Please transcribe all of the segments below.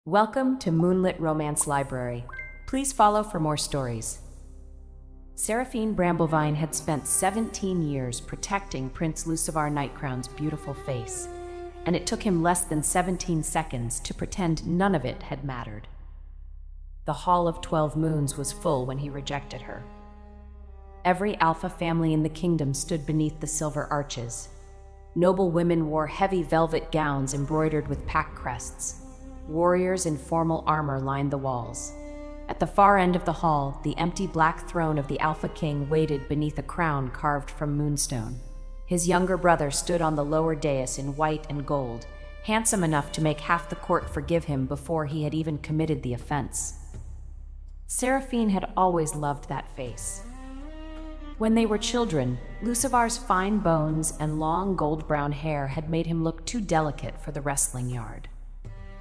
Welcome to Moonlit Romance Library. Please follow for more stories. Seraphine Bramblevine had spent 17 years protecting Prince Lucivar Nightcrown's beautiful face, and it took him less than 17 seconds to pretend none of it had mattered. The Hall of 12 Moons was full when he rejected her. Every alpha family in the kingdom stood beneath the silver arches. Noble women wore heavy velvet gowns embroidered with pack crests. Warriors in formal armor lined the walls. At the far end of the hall, the empty black throne of the Alpha King waited beneath a crown carved from moonstone. His younger brother stood on the lower dais in white and gold, handsome enough to make half the court forgive him before he had even committed the offense. Seraphine had always loved that face. When they were children, Lucivar's fine bones and long gold-brown hair had made him look too delicate for the wrestling yard.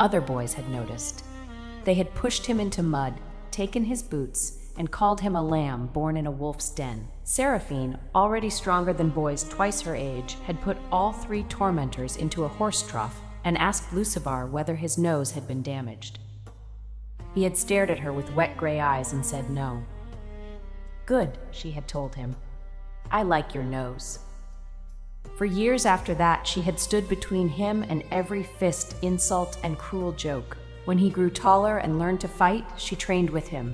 Other boys had noticed. They had pushed him into mud, taken his boots, and called him a lamb born in a wolf's den. Seraphine, already stronger than boys twice her age, had put all three tormentors into a horse trough and asked Lucivar whether his nose had been damaged. He had stared at her with wet gray eyes and said no. "Good," she had told him. "I like your nose." For years after that, she had stood between him and every fist, insult, and cruel joke. When he grew taller and learned to fight, she trained with him.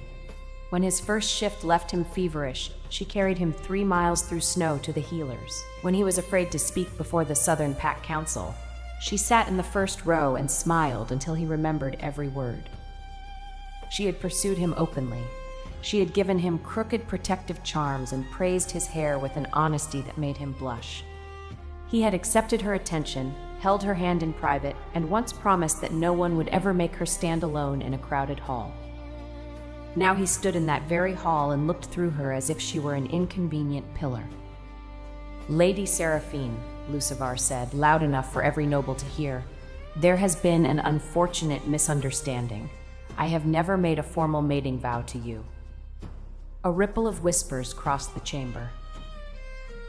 When his first shift left him feverish, she carried him 3 miles through snow to the healers. When he was afraid to speak before the Southern Pack Council, she sat in the first row and smiled until he remembered every word. She had pursued him openly. She had given him crooked protective charms and praised his hair with an honesty that made him blush. He had accepted her attention, held her hand in private, and once promised that no one would ever make her stand alone in a crowded hall. Now he stood in that very hall and looked through her as if she were an inconvenient pillar. "Lady Seraphine," Lucivar said, loud enough for every noble to hear, "there has been an unfortunate misunderstanding. I have never made a formal mating vow to you." A ripple of whispers crossed the chamber.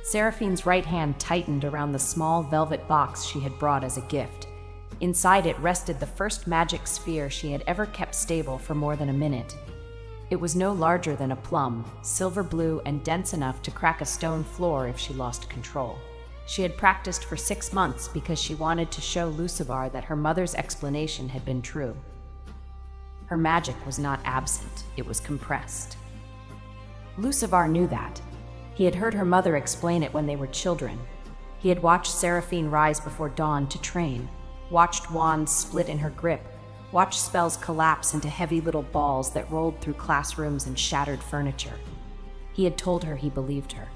Seraphine's right hand tightened around the small velvet box she had brought as a gift. Inside it rested the first magic sphere she had ever kept stable for more than a minute. It was no larger than a plum, silver blue and dense enough to crack a stone floor if she lost control. She had practiced for 6 months because she wanted to show Lucivar that her mother's explanation had been true. Her magic was not absent, it was compressed. Lucivar knew that. He had heard her mother explain it when they were children. He had watched Seraphine rise before dawn to train, watched wands split in her grip, watched spells collapse into heavy little balls that rolled through classrooms and shattered furniture. He had told her he believed her.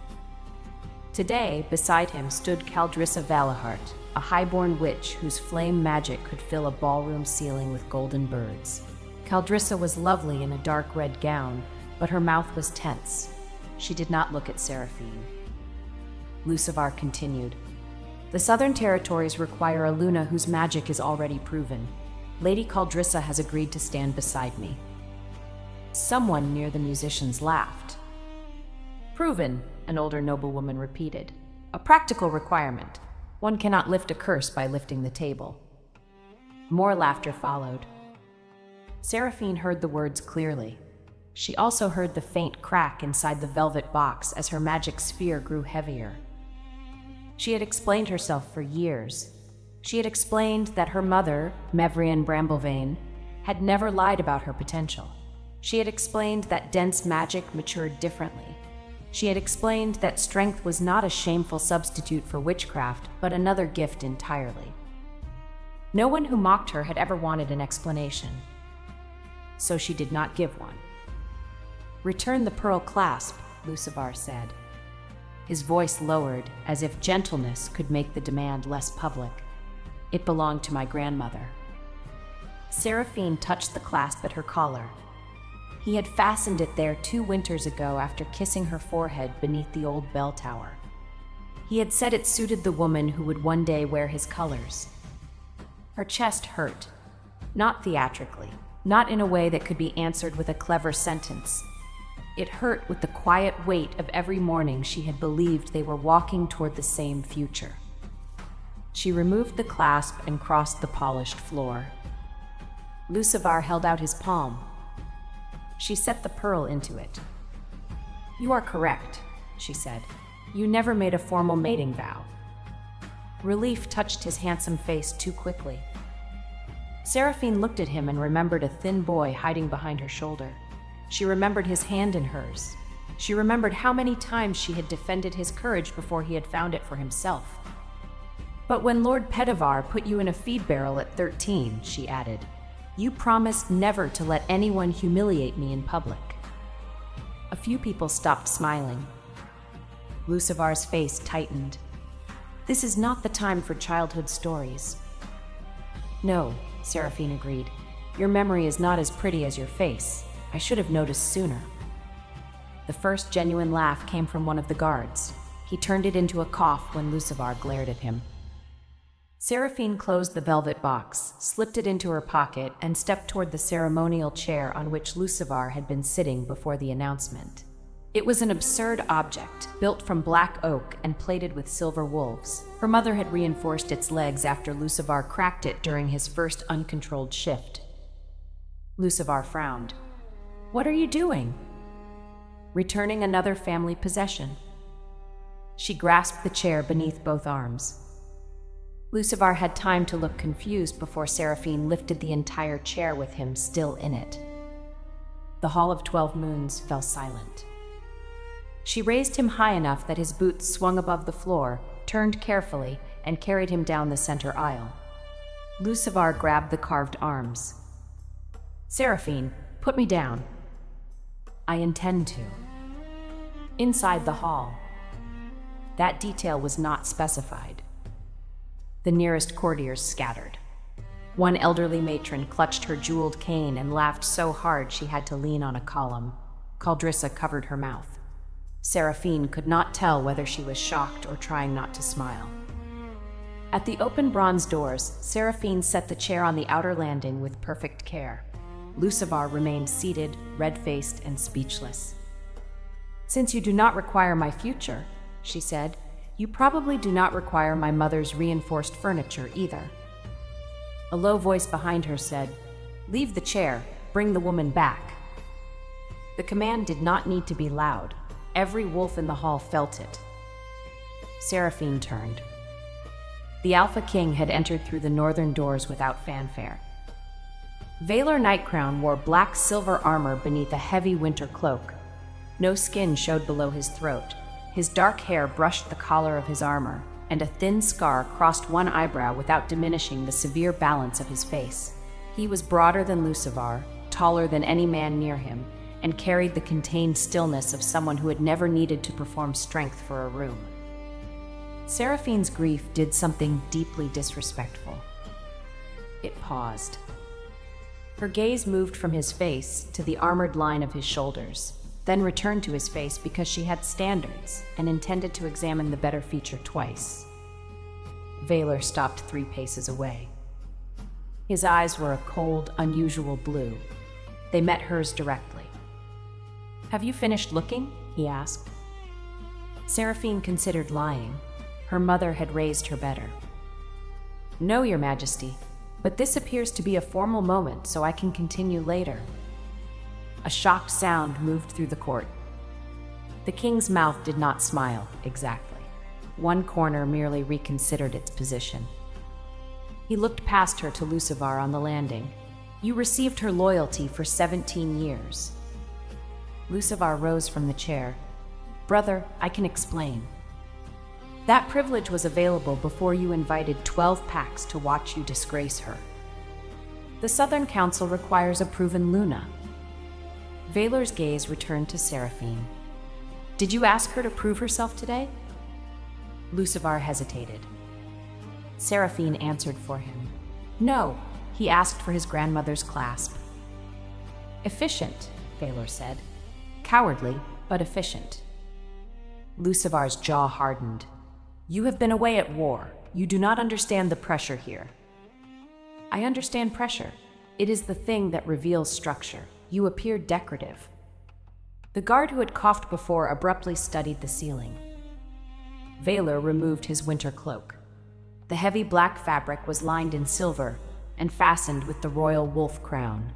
Today, beside him stood Caldrissa Valahart, a highborn witch whose flame magic could fill a ballroom ceiling with golden birds. Caldrissa was lovely in a dark red gown, but her mouth was tense. She did not look at Seraphine. Lucivar continued. "The Southern Territories require a Luna whose magic is already proven. Lady Caldrissa has agreed to stand beside me." Someone near the musicians laughed. "Proven," an older noblewoman repeated. "A practical requirement. One cannot lift a curse by lifting the table." More laughter followed. Seraphine heard the words clearly. She also heard the faint crack inside the velvet box as her magic sphere grew heavier. She had explained herself for years. She had explained that her mother, Mevrian Bramblevane, had never lied about her potential. She had explained that dense magic matured differently. She had explained that strength was not a shameful substitute for witchcraft, but another gift entirely. No one who mocked her had ever wanted an explanation, so she did not give one. "Return the pearl clasp," Lucivar said. His voice lowered, as if gentleness could make the demand less public. "It belonged to my grandmother." Seraphine touched the clasp at her collar. He had fastened it there 2 winters ago after kissing her forehead beneath the old bell tower. He had said it suited the woman who would one day wear his colors. Her chest hurt, not theatrically, not in a way that could be answered with a clever sentence. It hurt with the quiet weight of every morning she had believed they were walking toward the same future. She removed the clasp and crossed the polished floor. Lucivar held out his palm. She set the pearl into it. "You are correct," she said. "You never made a formal mating vow." Relief touched his handsome face too quickly. Seraphine looked at him and remembered a thin boy hiding behind her shoulder. She remembered his hand in hers. She remembered how many times she had defended his courage before he had found it for himself. "But when Lord Petavar put you in a feed barrel at 13, she added, "you promised never to let anyone humiliate me in public." A few people stopped smiling. Lucivar's face tightened. "This is not the time for childhood stories." "No," Seraphine agreed. "Your memory is not as pretty as your face. I should have noticed sooner." The first genuine laugh came from one of the guards. He turned it into a cough when Lucivar glared at him. Seraphine closed the velvet box, slipped it into her pocket, and stepped toward the ceremonial chair on which Lucivar had been sitting before the announcement. It was an absurd object, built from black oak and plated with silver wolves. Her mother had reinforced its legs after Lucivar cracked it during his first uncontrolled shift. Lucivar frowned. "What are you doing?" "Returning another family possession." She grasped the chair beneath both arms. Lucivar had time to look confused before Seraphine lifted the entire chair with him still in it. The Hall of 12 Moons fell silent. She raised him high enough that his boots swung above the floor, turned carefully, and carried him down the center aisle. Lucivar grabbed the carved arms. "Seraphine, put me down." "I intend to." Inside the hall. That detail was not specified. The nearest courtiers scattered. One elderly matron clutched her jeweled cane and laughed so hard she had to lean on a column. Caldrissa covered her mouth. Seraphine could not tell whether she was shocked or trying not to smile. At the open bronze doors, Seraphine set the chair on the outer landing with perfect care. Lucivar remained seated, red-faced and speechless. "Since you do not require my future," she said, "you probably do not require my mother's reinforced furniture either." A low voice behind her said, "Leave the chair, bring the woman back." The command did not need to be loud. Every wolf in the hall felt it. Seraphine turned. The Alpha King had entered through the northern doors without fanfare. Valar Nightcrown wore black silver armor beneath a heavy winter cloak. No skin showed below his throat. His dark hair brushed the collar of his armor, and a thin scar crossed one eyebrow without diminishing the severe balance of his face. He was broader than Lucivar, taller than any man near him, and carried the contained stillness of someone who had never needed to perform strength for a room. Seraphine's grief did something deeply disrespectful. It paused. Her gaze moved from his face to the armored line of his shoulders, then returned to his face because she had standards and intended to examine the better feature twice. Valar stopped 3 paces away. His eyes were a cold, unusual blue. They met hers directly. "Have you finished looking?" he asked. Seraphine considered lying. Her mother had raised her better. "No, Your Majesty, but this appears to be a formal moment, so I can continue later." A shocked sound moved through the court. The king's mouth did not smile, exactly. One corner merely reconsidered its position. He looked past her to Lucivar on the landing. "You received her loyalty for 17 years. Lucivar rose from the chair. "Brother, I can explain. That privilege was available before you invited 12 packs to watch you disgrace her. The Southern Council requires a proven Luna." Valar's gaze returned to Seraphine. "Did you ask her to prove herself today?" Lucivar hesitated. Seraphine answered for him. "No, he asked for his grandmother's clasp." "Efficient," Valar said. "Cowardly, but efficient." Lucivar's jaw hardened. "You have been away at war. You do not understand the pressure here." "I understand pressure. It is the thing that reveals structure. You appear decorative." The guard who had coughed before abruptly studied the ceiling. Valar removed his winter cloak. The heavy black fabric was lined in silver, and fastened with the royal wolf crown.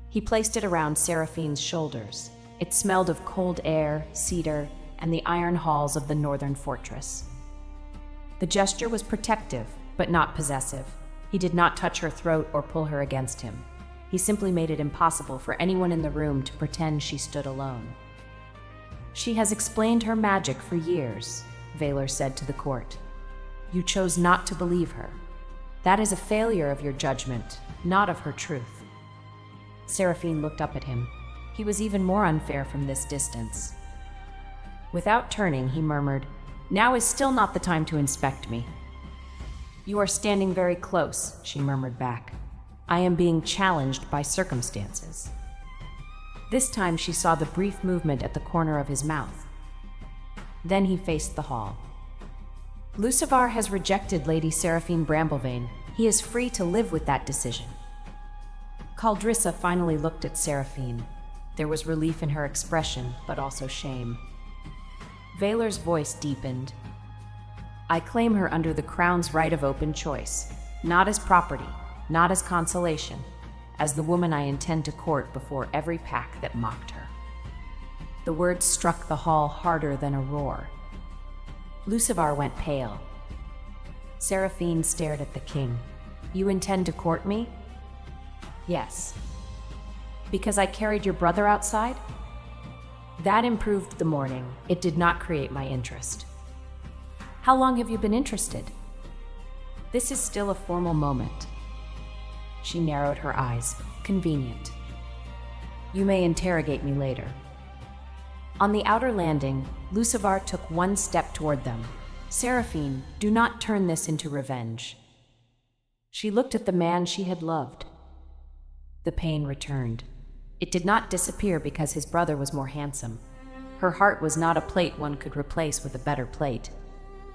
He placed it around Seraphine's shoulders. It smelled of cold air, cedar, and the iron halls of the northern fortress. The gesture was protective, but not possessive. He did not touch her throat or pull her against him. He simply made it impossible for anyone in the room to pretend she stood alone. "She has explained her magic for years," Valor said to the court. "You chose not to believe her. That is a failure of your judgment, not of her truth." Seraphine looked up at him. He was even more unfair from this distance. Without turning, he murmured, "Now is still not the time to inspect me." "You are standing very close," she murmured back. "I am being challenged by circumstances." This time she saw the brief movement at the corner of his mouth. Then he faced the hall. "Lucivar has rejected Lady Seraphine Bramblevane. He is free to live with that decision." Caldrissa finally looked at Seraphine. There was relief in her expression, but also shame. Valor's voice deepened. "I claim her under the crown's right of open choice, not as property, not as consolation, as the woman I intend to court before every pack that mocked her." The words struck the hall harder than a roar. Lucivar went pale. Seraphine stared at the king. "You intend to court me?" "Yes." "Because I carried your brother outside?" "That improved the morning. It did not create my interest." "How long have you been interested?" "This is still a formal moment." She narrowed her eyes. "Convenient. You may interrogate me later." On the outer landing, Lucivar took one step toward them. "Seraphine, do not turn this into revenge." She looked at the man she had loved. The pain returned. It did not disappear because his brother was more handsome. Her heart was not a plate one could replace with a better plate.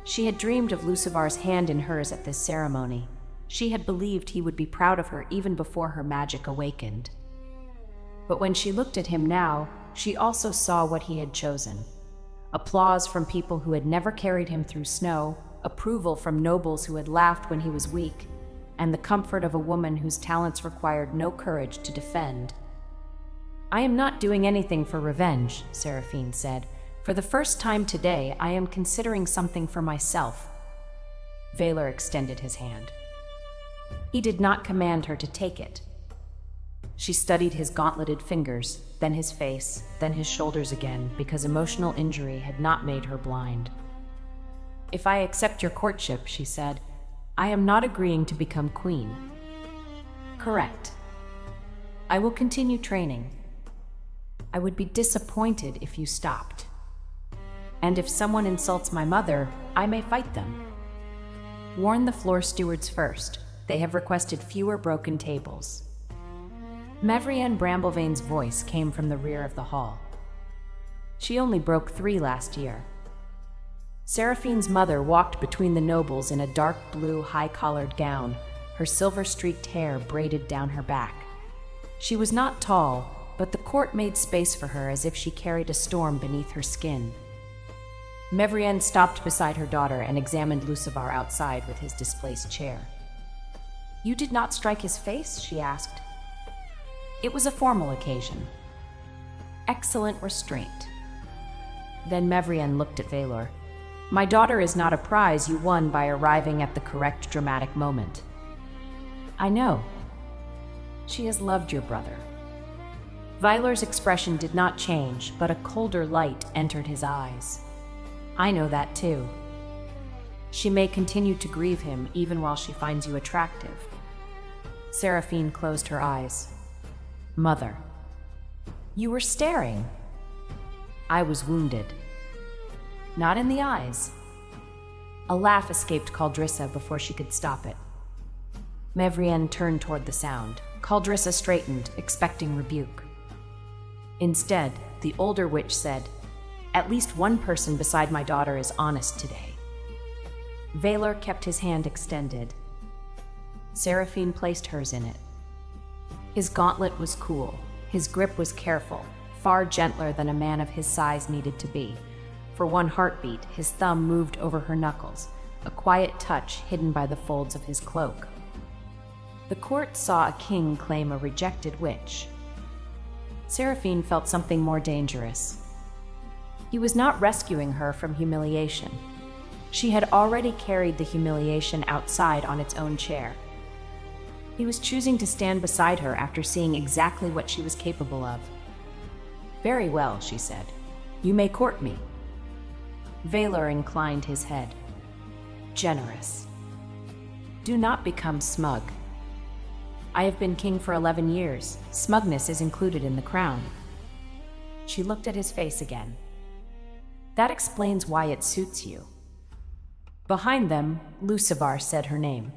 She had dreamed of Lucivar's hand in hers at this ceremony. She had believed he would be proud of her even before her magic awakened. But when she looked at him now, she also saw what he had chosen. Applause from people who had never carried him through snow, approval from nobles who had laughed when he was weak, and the comfort of a woman whose talents required no courage to defend. "I am not doing anything for revenge," Seraphine said. "For the first time today, I am considering something for myself." Valor extended his hand. He did not command her to take it. She studied his gauntleted fingers, then his face, then his shoulders again, because emotional injury had not made her blind. "If I accept your courtship," she said, "I am not agreeing to become queen." "Correct. I will continue training. I would be disappointed if you stopped. And if someone insults my mother, I may fight them. Warn the floor stewards first. They have requested fewer broken tables." Mevrienne Bramblevane's voice came from the rear of the hall. "She only broke 3 last year." Seraphine's mother walked between the nobles in a dark blue high-collared gown, her silver-streaked hair braided down her back. She was not tall, but the court made space for her as if she carried a storm beneath her skin. Mevrienne stopped beside her daughter and examined Lucivar outside with his displaced chair. "You did not strike his face?" she asked. "It was a formal occasion." "Excellent restraint." Then Mevrienne looked at Valor. "My daughter is not a prize you won by arriving at the correct dramatic moment." "I know. She has loved your brother." Valor's expression did not change, but a colder light entered his eyes. "I know that too. She may continue to grieve him even while she finds you attractive." Seraphine closed her eyes. "Mother." "You were staring." "I was wounded." "Not in the eyes." A laugh escaped Caldrissa before she could stop it. Mevrienne turned toward the sound. Caldrissa straightened, expecting rebuke. Instead, the older witch said, "At least one person beside my daughter is honest today." Valor kept his hand extended. Seraphine placed hers in it. His gauntlet was cool. His grip was careful, far gentler than a man of his size needed to be. For one heartbeat, his thumb moved over her knuckles, a quiet touch hidden by the folds of his cloak. The court saw a king claim a rejected witch. Seraphine felt something more dangerous. He was not rescuing her from humiliation. She had already carried the humiliation outside on its own chair. He was choosing to stand beside her after seeing exactly what she was capable of. "Very well," she said. "You may court me." Valor inclined his head. "Generous. Do not become smug. I have been king for 11 years. Smugness is included in the crown." She looked at his face again. "That explains why it suits you." Behind them, Lucivar said her name.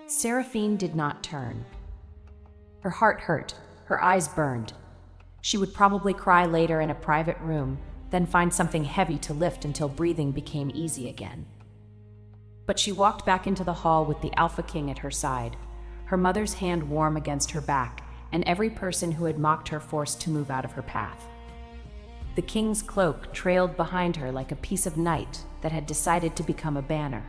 Seraphine did not turn. Her heart hurt, her eyes burned. She would probably cry later in a private room, then find something heavy to lift until breathing became easy again. But she walked back into the hall with the Alpha King at her side, her mother's hand warm against her back, and every person who had mocked her forced to move out of her path. The king's cloak trailed behind her like a piece of night that had decided to become a banner.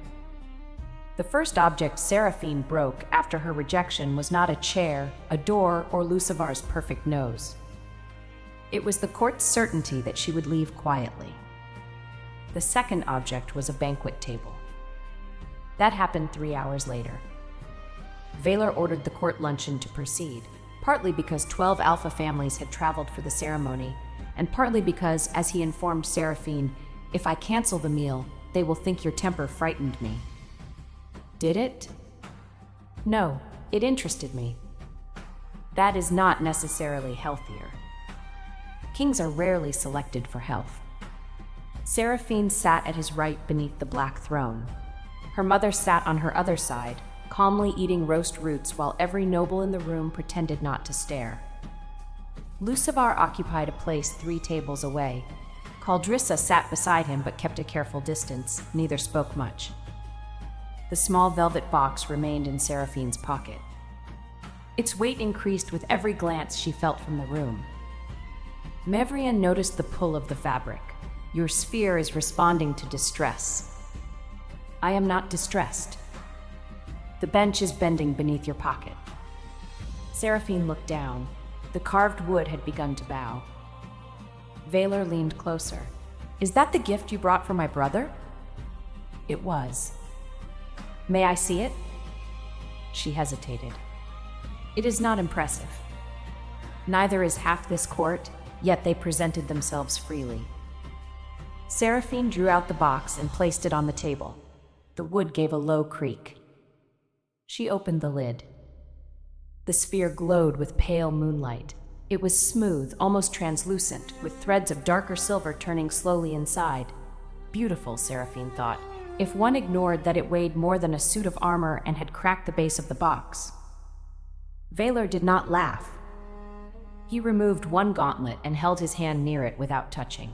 The first object Seraphine broke after her rejection was not a chair, a door, or Lucivar's perfect nose. It was the court's certainty that she would leave quietly. The second object was a banquet table. That happened 3 hours later. Valor ordered the court luncheon to proceed, partly because 12 Alpha families had traveled for the ceremony, and partly because, as he informed Seraphine, "If I cancel the meal, they will think your temper frightened me." Did it? No, it interested me. That is not necessarily healthier. Kings are rarely selected for health. Seraphine sat at his right beneath the black throne. Her mother sat on her other side, calmly eating roast roots while every noble in the room pretended not to stare. Lucivar occupied a place 3 tables away. Caldrissa sat beside him but kept a careful distance. Neither spoke much. The small velvet box remained in Seraphine's pocket. Its weight increased with every glance she felt from the room. Mevrian noticed the pull of the fabric. "Your sphere is responding to distress." "I am not distressed." "The bench is bending beneath your pocket." Seraphine looked down. The carved wood had begun to bow. Valor leaned closer. "Is that the gift you brought for my brother?" It was. "May I see it?" She hesitated. "It is not impressive. Neither is half this court, yet they presented themselves freely." Seraphine drew out the box and placed it on the table. The wood gave a low creak. She opened the lid. The sphere glowed with pale moonlight. It was smooth, almost translucent, with threads of darker silver turning slowly inside. Beautiful, Seraphine thought, if one ignored that it weighed more than a suit of armor and had cracked the base of the box. Valor did not laugh. He removed one gauntlet and held his hand near it without touching.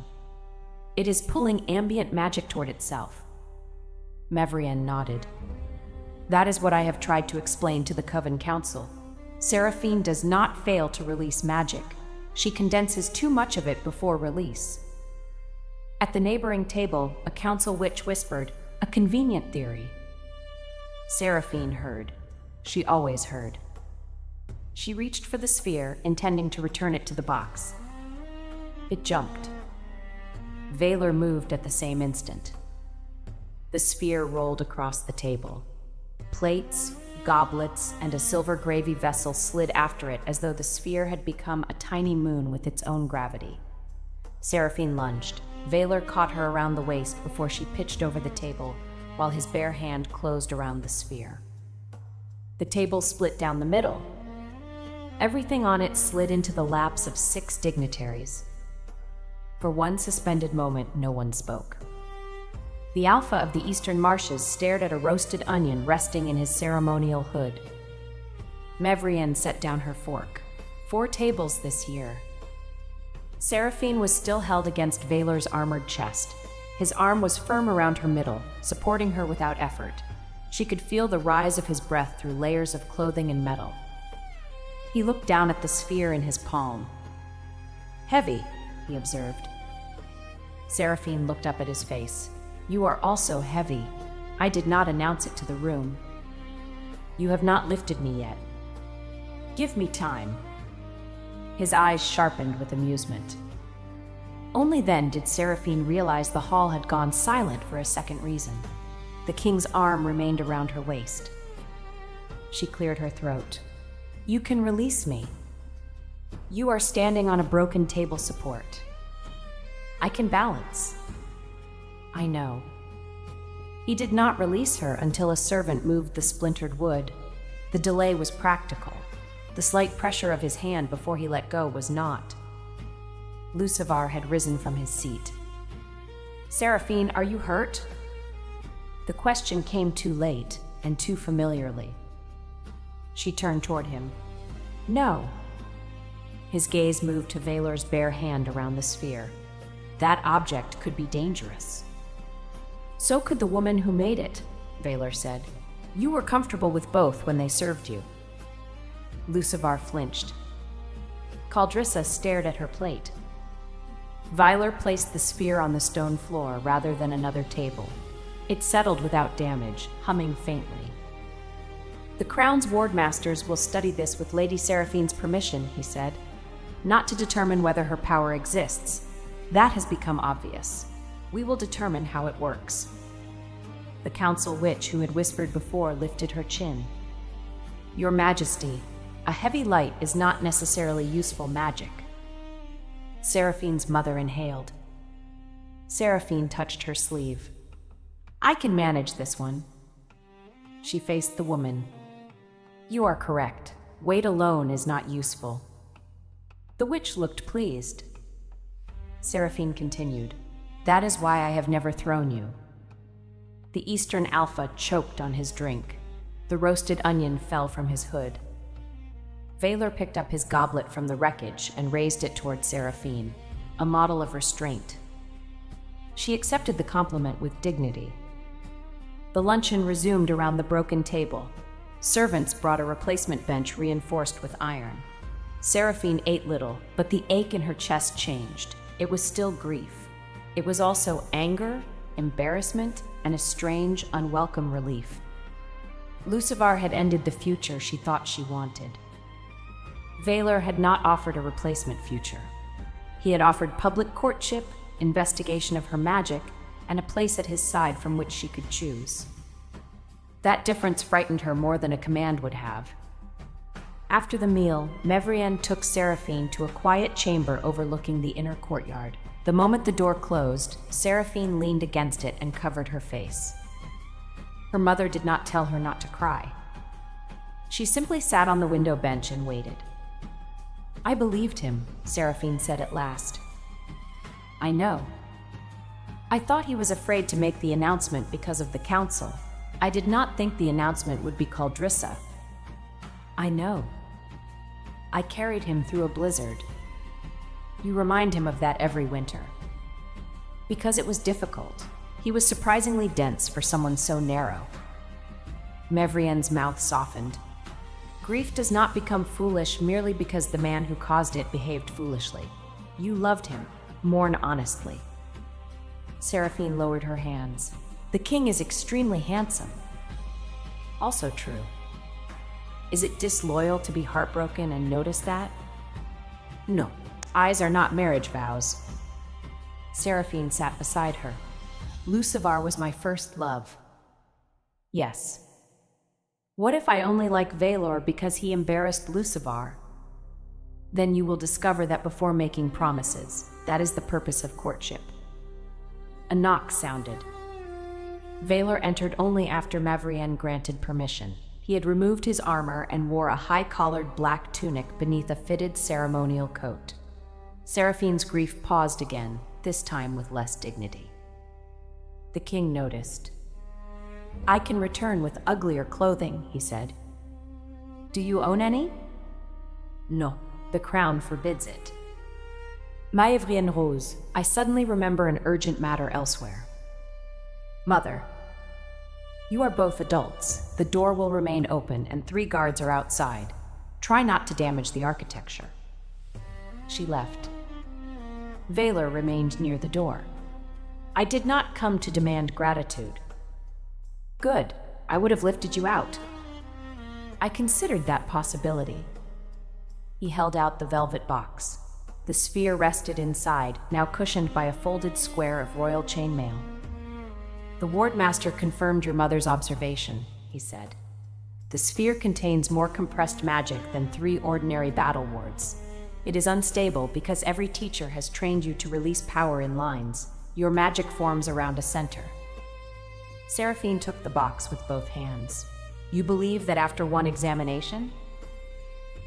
"It is pulling ambient magic toward itself." Mevrian nodded. "That is what I have tried to explain to the Coven Council. Seraphine does not fail to release magic. She condenses too much of it before release." At the neighboring table, a council witch whispered, "A convenient theory." Seraphine heard. She always heard. She reached for the sphere, intending to return it to the box. It jumped. Valor moved at the same instant. The sphere rolled across the table. Plates, goblets, and a silver gravy vessel slid after it as though the sphere had become a tiny moon with its own gravity. Seraphine lunged. Valor caught her around the waist before she pitched over the table, while his bare hand closed around the sphere. The table split down the middle. Everything on it slid into the laps of 6 dignitaries. For one suspended moment, no one spoke. The Alpha of the Eastern Marshes stared at a roasted onion resting in his ceremonial hood. Mevrian set down her fork. 4 tables this year. Seraphine was still held against Valor's armored chest. His arm was firm around her middle, supporting her without effort. She could feel the rise of his breath through layers of clothing and metal. He looked down at the sphere in his palm. "Heavy," he observed. Seraphine looked up at his face. "You are also heavy. I did not announce it to the room." You have not lifted me yet. Give me time. His eyes sharpened with amusement. Only then did Seraphine realize the hall had gone silent for a second reason. The king's arm remained around her waist. She cleared her throat. You can release me. You are standing on a broken table support. I can balance. I know. He did not release her until a servant moved the splintered wood. The delay was practical. The slight pressure of his hand before he let go was not. Lucivar had risen from his seat. Seraphine, are you hurt? The question came too late and too familiarly. She turned toward him. No. His gaze moved to Valor's bare hand around the sphere. That object could be dangerous. So could the woman who made it, Valor said. You were comfortable with both when they served you. Lucivar flinched. Caldrissa stared at her plate. Valor placed the sphere on the stone floor rather than another table. It settled without damage, humming faintly. The Crown's wardmasters will study this with Lady Seraphine's permission, he said. Not to determine whether her power exists. That has become obvious. We will determine how it works. The council witch who had whispered before lifted her chin. Your Majesty, a heavy light is not necessarily useful magic. Seraphine's mother inhaled. Seraphine touched her sleeve. I can manage this one. She faced the woman. You are correct. Weight alone is not useful. The witch looked pleased. Seraphine continued. That is why I have never thrown you. The Eastern Alpha choked on his drink. The roasted onion fell from his hood. Valor picked up his goblet from the wreckage and raised it toward Seraphine, a model of restraint. She accepted the compliment with dignity. The luncheon resumed around the broken table. Servants brought a replacement bench reinforced with iron. Seraphine ate little, but the ache in her chest changed. It was still grief. It was also anger, embarrassment, and a strange, unwelcome relief. Lucivar had ended the future she thought she wanted. Valor had not offered a replacement future. He had offered public courtship, investigation of her magic, and a place at his side from which she could choose. That difference frightened her more than a command would have. After the meal, Mevrian took Seraphine to a quiet chamber overlooking the inner courtyard. The moment the door closed, Seraphine leaned against it and covered her face. Her mother did not tell her not to cry. She simply sat on the window bench and waited. I believed him, Seraphine said at last. I know. I thought he was afraid to make the announcement because of the council. I did not think the announcement would be Caldrissa. I know. I carried him through a blizzard. You remind him of that every winter. Because it was difficult. He was surprisingly dense for someone so narrow. Mevrian's mouth softened. Grief does not become foolish merely because the man who caused it behaved foolishly. You loved him. Mourn honestly. Seraphine lowered her hands. The king is extremely handsome. Also true. Is it disloyal to be heartbroken and notice that? No. Eyes are not marriage vows. Seraphine sat beside her. Lucivar was my first love. Yes. What if I only like Valor because he embarrassed Lucivar? Then you will discover that before making promises, that is the purpose of courtship. A knock sounded. Valor entered only after Mavrian granted permission. He had removed his armor and wore a high-collared black tunic beneath a fitted ceremonial coat. Seraphine's grief paused again, this time with less dignity. The king noticed. I can return with uglier clothing, he said. Do you own any? No, the crown forbids it. Maëvrienne Rose, I suddenly remember an urgent matter elsewhere. Mother. You are both adults. The door will remain open and 3 guards are outside. Try not to damage the architecture. She left. Valor remained near the door. I did not come to demand gratitude. Good. I would have lifted you out. I considered that possibility. He held out the velvet box. The sphere rested inside, now cushioned by a folded square of royal chainmail. The wardmaster confirmed your mother's observation, he said. The sphere contains more compressed magic than 3 ordinary battle wards. It is unstable because every teacher has trained you to release power in lines. Your magic forms around a center. Seraphine took the box with both hands. You believe that after one examination?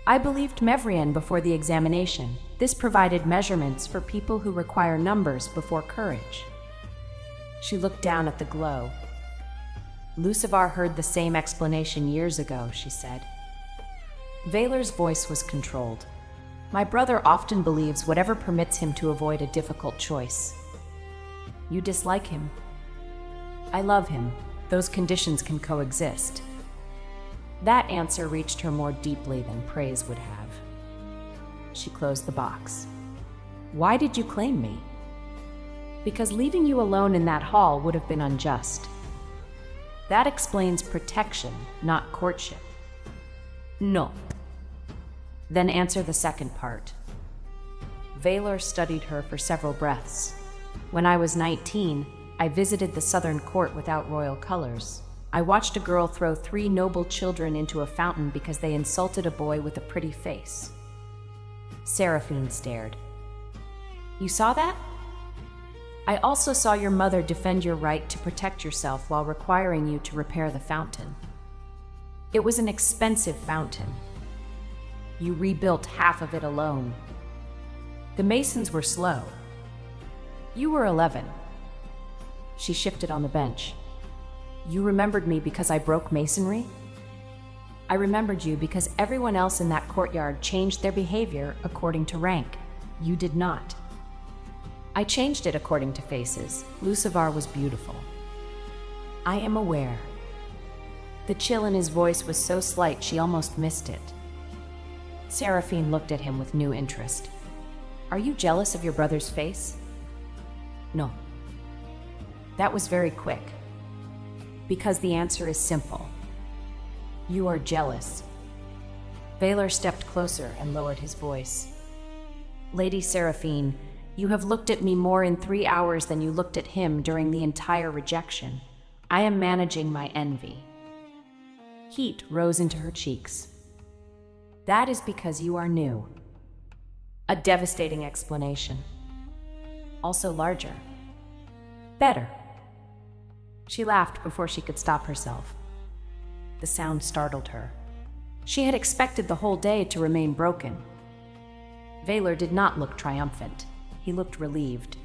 I believed Mevrian before the examination. This provided measurements for people who require numbers before courage. She looked down at the glow. Lucivar heard the same explanation years ago, she said. Vaylor's voice was controlled. My brother often believes whatever permits him to avoid a difficult choice. You dislike him. I love him. Those conditions can coexist. That answer reached her more deeply than praise would have. She closed the box. Why did you claim me? Because leaving you alone in that hall would have been unjust. That explains protection, not courtship. No. Then answer the second part. Vaylor studied her for several breaths. When I was 19, I visited the southern court without royal colors. I watched a girl throw 3 noble children into a fountain because they insulted a boy with a pretty face. Seraphine stared. You saw that? I also saw your mother defend your right to protect yourself while requiring you to repair the fountain. It was an expensive fountain. You rebuilt half of it alone. The masons were slow. You were 11. She shifted on the bench. You remembered me because I broke masonry? I remembered you because everyone else in that courtyard changed their behavior according to rank. You did not. I changed it according to faces. Lucivar was beautiful. I am aware. The chill in his voice was so slight she almost missed it. Seraphine looked at him with new interest. Are you jealous of your brother's face? No. That was very quick. Because the answer is simple. You are jealous. Vaylor stepped closer and lowered his voice. Lady Seraphine, you have looked at me more in 3 hours than you looked at him during the entire rejection. I am managing my envy. Heat rose into her cheeks. That is because you are new. A devastating explanation. Also larger. Better. She laughed before she could stop herself. The sound startled her. She had expected the whole day to remain broken. Vaylor did not look triumphant. He looked relieved.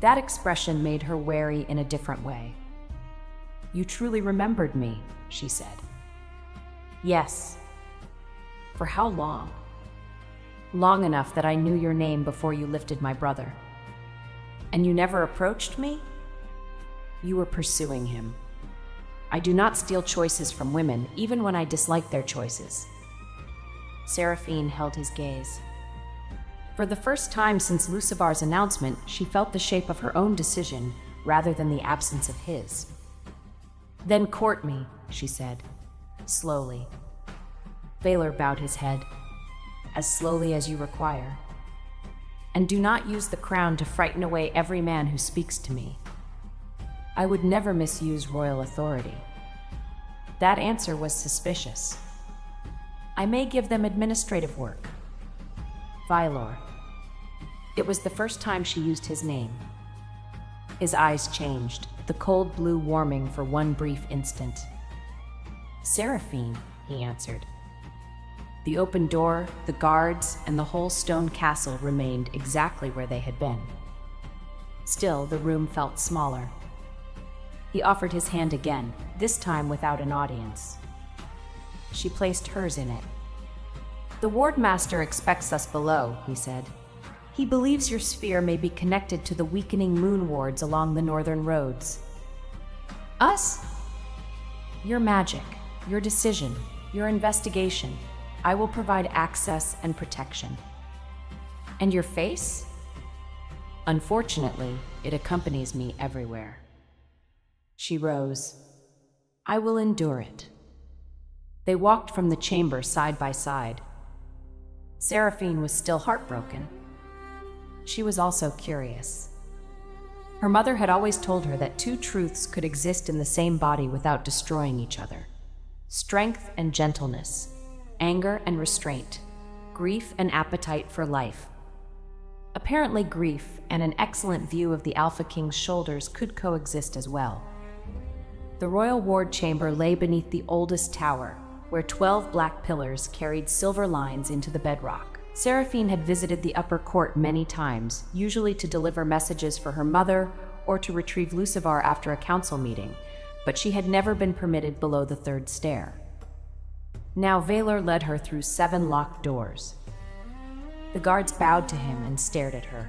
That expression made her wary in a different way. You truly remembered me, she said. Yes. For how long? Long enough that I knew your name before you lifted my brother. And you never approached me? You were pursuing him. I do not steal choices from women, even when I dislike their choices. Seraphine held his gaze. For the first time since Lucivar's announcement, she felt the shape of her own decision rather than the absence of his. Then court me, she said, slowly. Vaylor bowed his head. As slowly as you require. And do not use the crown to frighten away every man who speaks to me. I would never misuse royal authority. That answer was suspicious. I may give them administrative work. Vaylor. It was the first time she used his name. His eyes changed, the cold blue warming for one brief instant. Seraphine, he answered. The open door, the guards, and the whole stone castle remained exactly where they had been. Still, the room felt smaller. He offered his hand again, this time without an audience. She placed hers in it. The wardmaster expects us below, he said. He believes your sphere may be connected to the weakening moon wards along the northern roads. Us? Your magic, your decision, your investigation. I will provide access and protection. And your face? Unfortunately, it accompanies me everywhere. She rose. I will endure it. They walked from the chamber side by side. Seraphine was still heartbroken. She was also curious. Her mother had always told her that two truths could exist in the same body without destroying each other: strength and gentleness, anger and restraint, grief and appetite for life. Apparently, grief and an excellent view of the Alpha King's shoulders could coexist as well. The royal ward chamber lay beneath the oldest tower, where 12 black pillars carried silver lines into the bedrock. Seraphine had visited the upper court many times, usually to deliver messages for her mother or to retrieve Lucivar after a council meeting, but she had never been permitted below the third stair. Now Vaylor led her through 7 locked doors. The guards bowed to him and stared at her.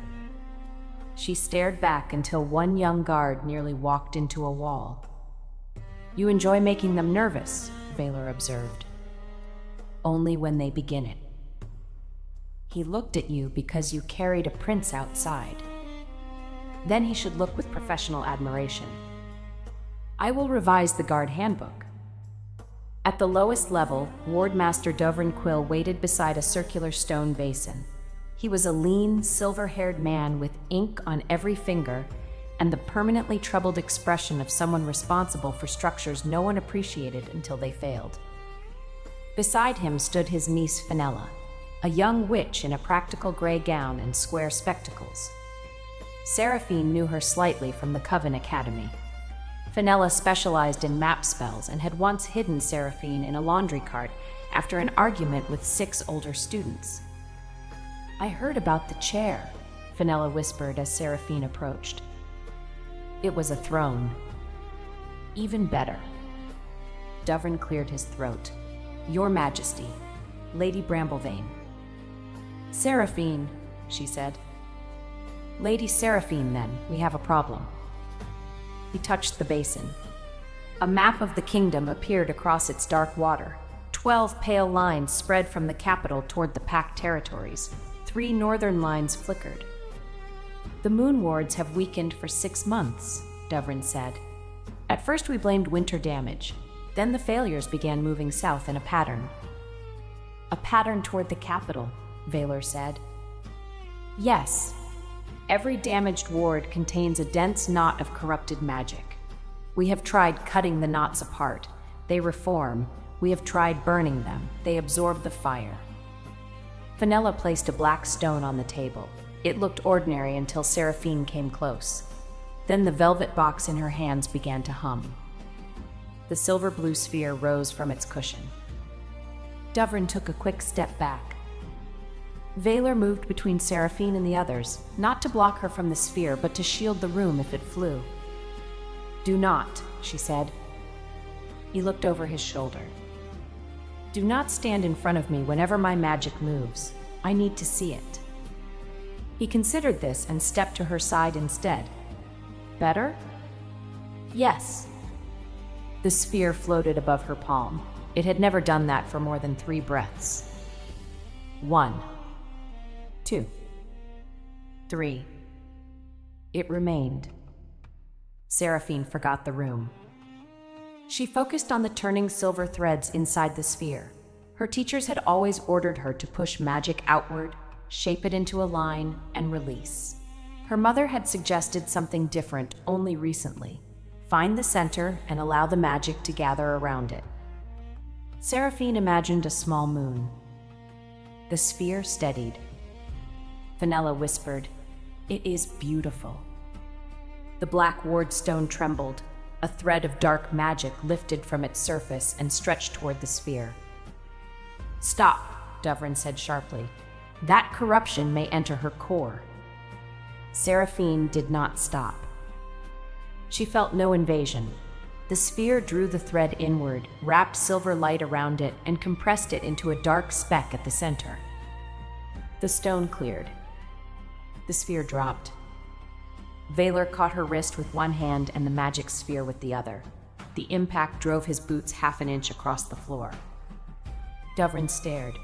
She stared back until one young guard nearly walked into a wall. "You enjoy making them nervous," Vaylor observed. "Only when they begin it. He looked at you because you carried a prince outside. Then he should look with professional admiration. I will revise the guard handbook." At the lowest level, Wardmaster Dovrin Quill waited beside a circular stone basin. He was a lean, silver-haired man with ink on every finger and the permanently troubled expression of someone responsible for structures no one appreciated until they failed. Beside him stood his niece Fenella, a young witch in a practical gray gown and square spectacles. Seraphine knew her slightly from the Coven Academy. Fenella specialized in map spells and had once hidden Seraphine in a laundry cart after an argument with 6 older students. "I heard about the chair," Fenella whispered as Seraphine approached. "It was a throne." "Even better." Dovrin cleared his throat. "Your Majesty, Lady Bramblevane." "Seraphine," she said. "Lady Seraphine, then, we have a problem." He touched the basin. A map of the kingdom appeared across its dark water. 12 pale lines spread from the capital toward the Pact territories. 3 northern lines flickered. "The moon wards have weakened for 6 months," Dovrin said. "At first we blamed winter damage. Then the failures began moving south in a pattern." "A pattern toward the capital," Vaylor said. "Yes. Every damaged ward contains a dense knot of corrupted magic. We have tried cutting the knots apart. They reform. We have tried burning them. They absorb the fire." Fenella placed a black stone on the table. It looked ordinary until Seraphine came close. Then the velvet box in her hands began to hum. The silver blue sphere rose from its cushion. Dovrin took a quick step back. Vaylor moved between Seraphine and the others, not to block her from the sphere, but to shield the room if it flew. "Do not," she said. He looked over his shoulder. "Do not stand in front of me whenever my magic moves. I need to see it." He considered this and stepped to her side instead. "Better?" "Yes." The sphere floated above her palm. It had never done that for more than 3 breaths. 1, 2, 3. It remained. Seraphine forgot the room. She focused on the turning silver threads inside the sphere. Her teachers had always ordered her to push magic outward, shape it into a line, and release. Her mother had suggested something different only recently. Find the center and allow the magic to gather around it. Seraphine imagined a small moon. The sphere steadied. Fenella whispered, "It is beautiful." The black ward stone trembled. A thread of dark magic lifted from its surface and stretched toward the sphere. "Stop," Dovrin said sharply. "That corruption may enter her core." Seraphine did not stop. She felt no invasion. The sphere drew the thread inward, wrapped silver light around it, and compressed it into a dark speck at the center. The stone cleared. The sphere dropped. Vaylor caught her wrist with one hand and the magic sphere with the other. The impact drove his boots half an inch across the floor. Dovrin stared.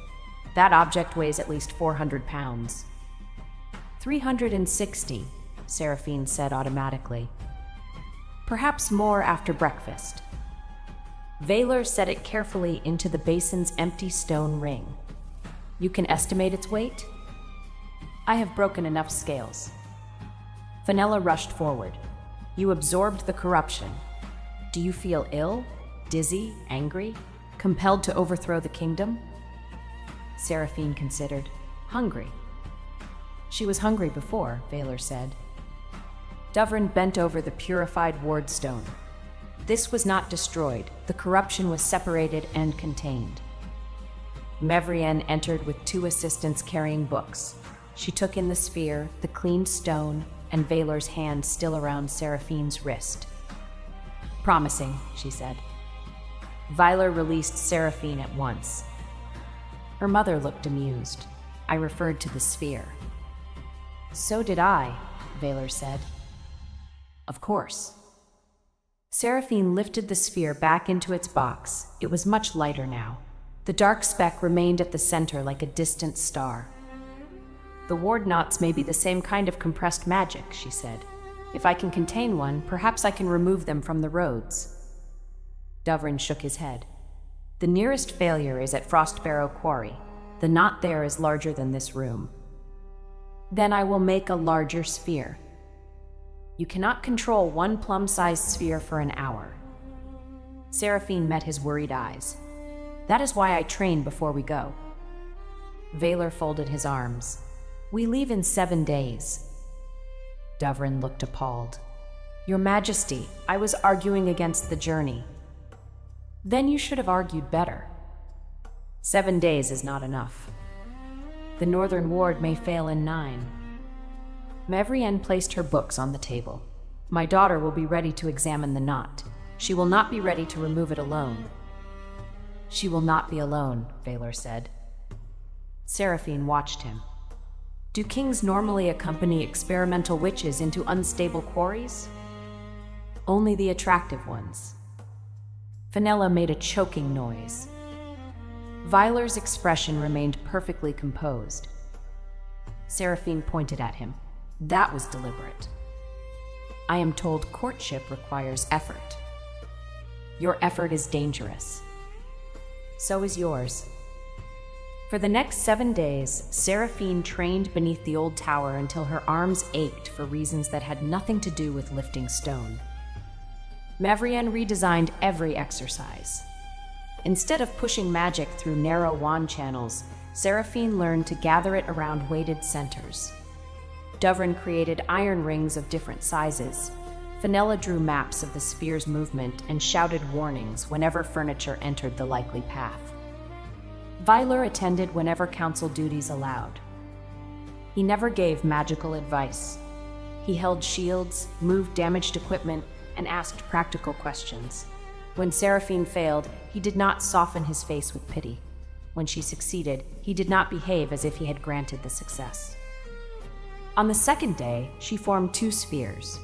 "That object weighs at least 400 pounds. 360, Seraphine said automatically. "Perhaps more after breakfast." Valor set it carefully into the basin's empty stone ring. You can estimate its weight? I have broken enough scales. Fenella rushed forward. You absorbed the corruption. Do you feel ill, dizzy, angry, compelled to overthrow the kingdom? Seraphine considered. Hungry. She was hungry before, Valor said. Dovrin bent over the purified ward stone. This was not destroyed. The corruption was separated and contained. Mevrienne entered with 2 assistants carrying books. She took in the sphere, the cleaned stone, and Valor's hand still around Seraphine's wrist. Promising, she said. Valor released Seraphine at once. Her mother looked amused. I referred to the sphere. So did I, Valor said. Of course. Seraphine lifted the sphere back into its box. It was much lighter now. The dark speck remained at the center like a distant star. The ward knots may be the same kind of compressed magic, she said. If I can contain one, perhaps I can remove them from the roads. Dovrin shook his head. The nearest failure is at Frostbarrow Quarry. The knot there is larger than this room. Then I will make a larger sphere. You cannot control one plum-sized sphere for an hour. Seraphine met his worried eyes. That is why I train before we go. Valor folded his arms. We leave in 7 days. Dovrin looked appalled. Your Majesty, I was arguing against the journey. Then you should have argued better. 7 days is not enough. The northern ward may fail in 9. Mevrienne placed her books on the table. My daughter will be ready to examine the knot. She will not be ready to remove it alone. She will not be alone, Valor said. Seraphine watched him. Do kings normally accompany experimental witches into unstable quarries? Only the attractive ones. Fenella made a choking noise. Valor's expression remained perfectly composed. Seraphine pointed at him. That was deliberate. I am told courtship requires effort. Your effort is dangerous. So is yours. For the next 7 days, Seraphine trained beneath the old tower until her arms ached for reasons that had nothing to do with lifting stone. Mevrienne redesigned every exercise. Instead of pushing magic through narrow wand channels, Seraphine learned to gather it around weighted centers. Dovrin created iron rings of different sizes. Fenella drew maps of the sphere's movement and shouted warnings whenever furniture entered the likely path. Valor attended whenever council duties allowed. He never gave magical advice. He held shields, moved damaged equipment, and asked practical questions. When Seraphine failed, he did not soften his face with pity. When she succeeded, he did not behave as if he had granted the success. On the second day, she formed 2 spheres.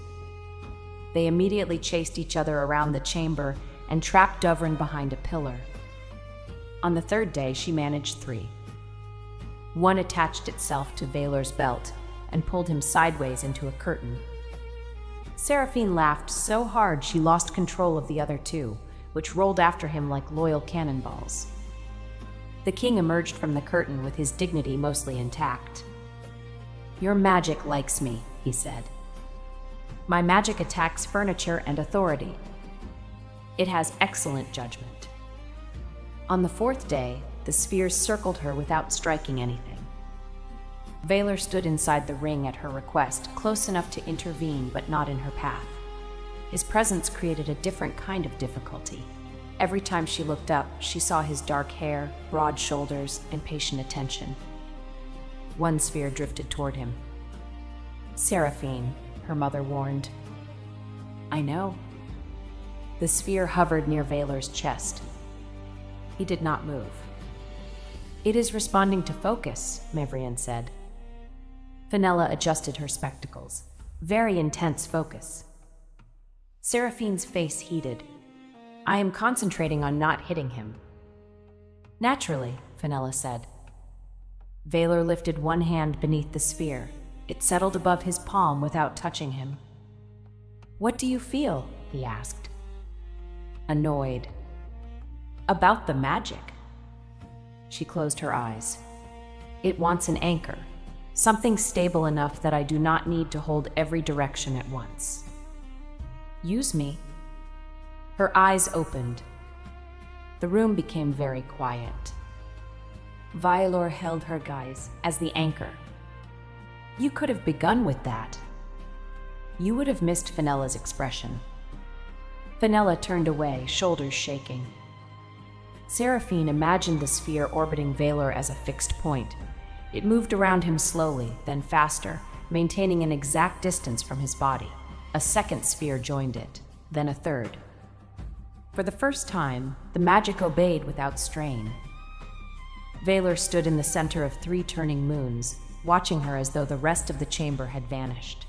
They immediately chased each other around the chamber and trapped Dovrin behind a pillar. On the third day, she managed 3. One attached itself to Valor's belt and pulled him sideways into a curtain. Seraphine laughed so hard she lost control of the other 2, which rolled after him like loyal cannonballs. The king emerged from the curtain with his dignity mostly intact. Your magic likes me, he said. My magic attacks furniture and authority. It has excellent judgment. On the 4th day, the spheres circled her without striking anything. Valor stood inside the ring at her request, close enough to intervene but not in her path. His presence created a different kind of difficulty. Every time she looked up, she saw his dark hair, broad shoulders, and patient attention. One sphere drifted toward him. Seraphine, her mother warned. I know. The sphere hovered near Valor's chest. He did not move. It is responding to focus, Mevrienne said. Fenella adjusted her spectacles. Very intense focus. Seraphine's face heated. I am concentrating on not hitting him. Naturally, Fenella said. Valor lifted one hand beneath the sphere. It settled above his palm without touching him. What do you feel? He asked. Annoyed. About the magic. She closed her eyes. It wants an anchor, something stable enough that I do not need to hold every direction at once. Use me. Her eyes opened. The room became very quiet. Violor held her guise as the anchor. You could have begun with that. You would have missed Fenella's expression. Fenella turned away, shoulders shaking. Seraphine imagined the sphere orbiting Valor as a fixed point. It moved around him slowly, then faster, maintaining an exact distance from his body. A second sphere joined it, then a third. For the first time, the magic obeyed without strain. Valor stood in the center of 3 turning moons, watching her as though the rest of the chamber had vanished.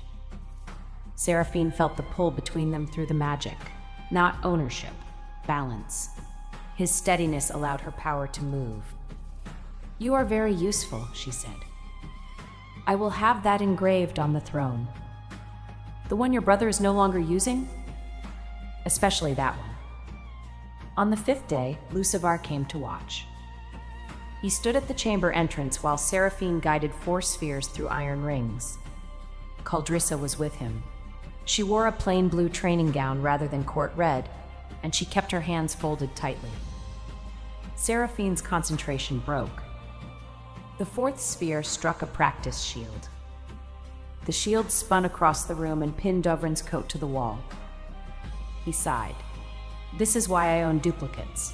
Seraphine felt the pull between them through the magic, not ownership, balance. His steadiness allowed her power to move. You are very useful, she said. I will have that engraved on the throne. The one your brother is no longer using? Especially that one. On the 5th day, Lucivar came to watch. He stood at the chamber entrance while Seraphine guided 4 spheres through iron rings. Caldrissa was with him. She wore a plain blue training gown rather than court red, and she kept her hands folded tightly. Seraphine's concentration broke. The 4th sphere struck a practice shield. The shield spun across the room and pinned Dovrin's coat to the wall. He sighed. This is why I own duplicates.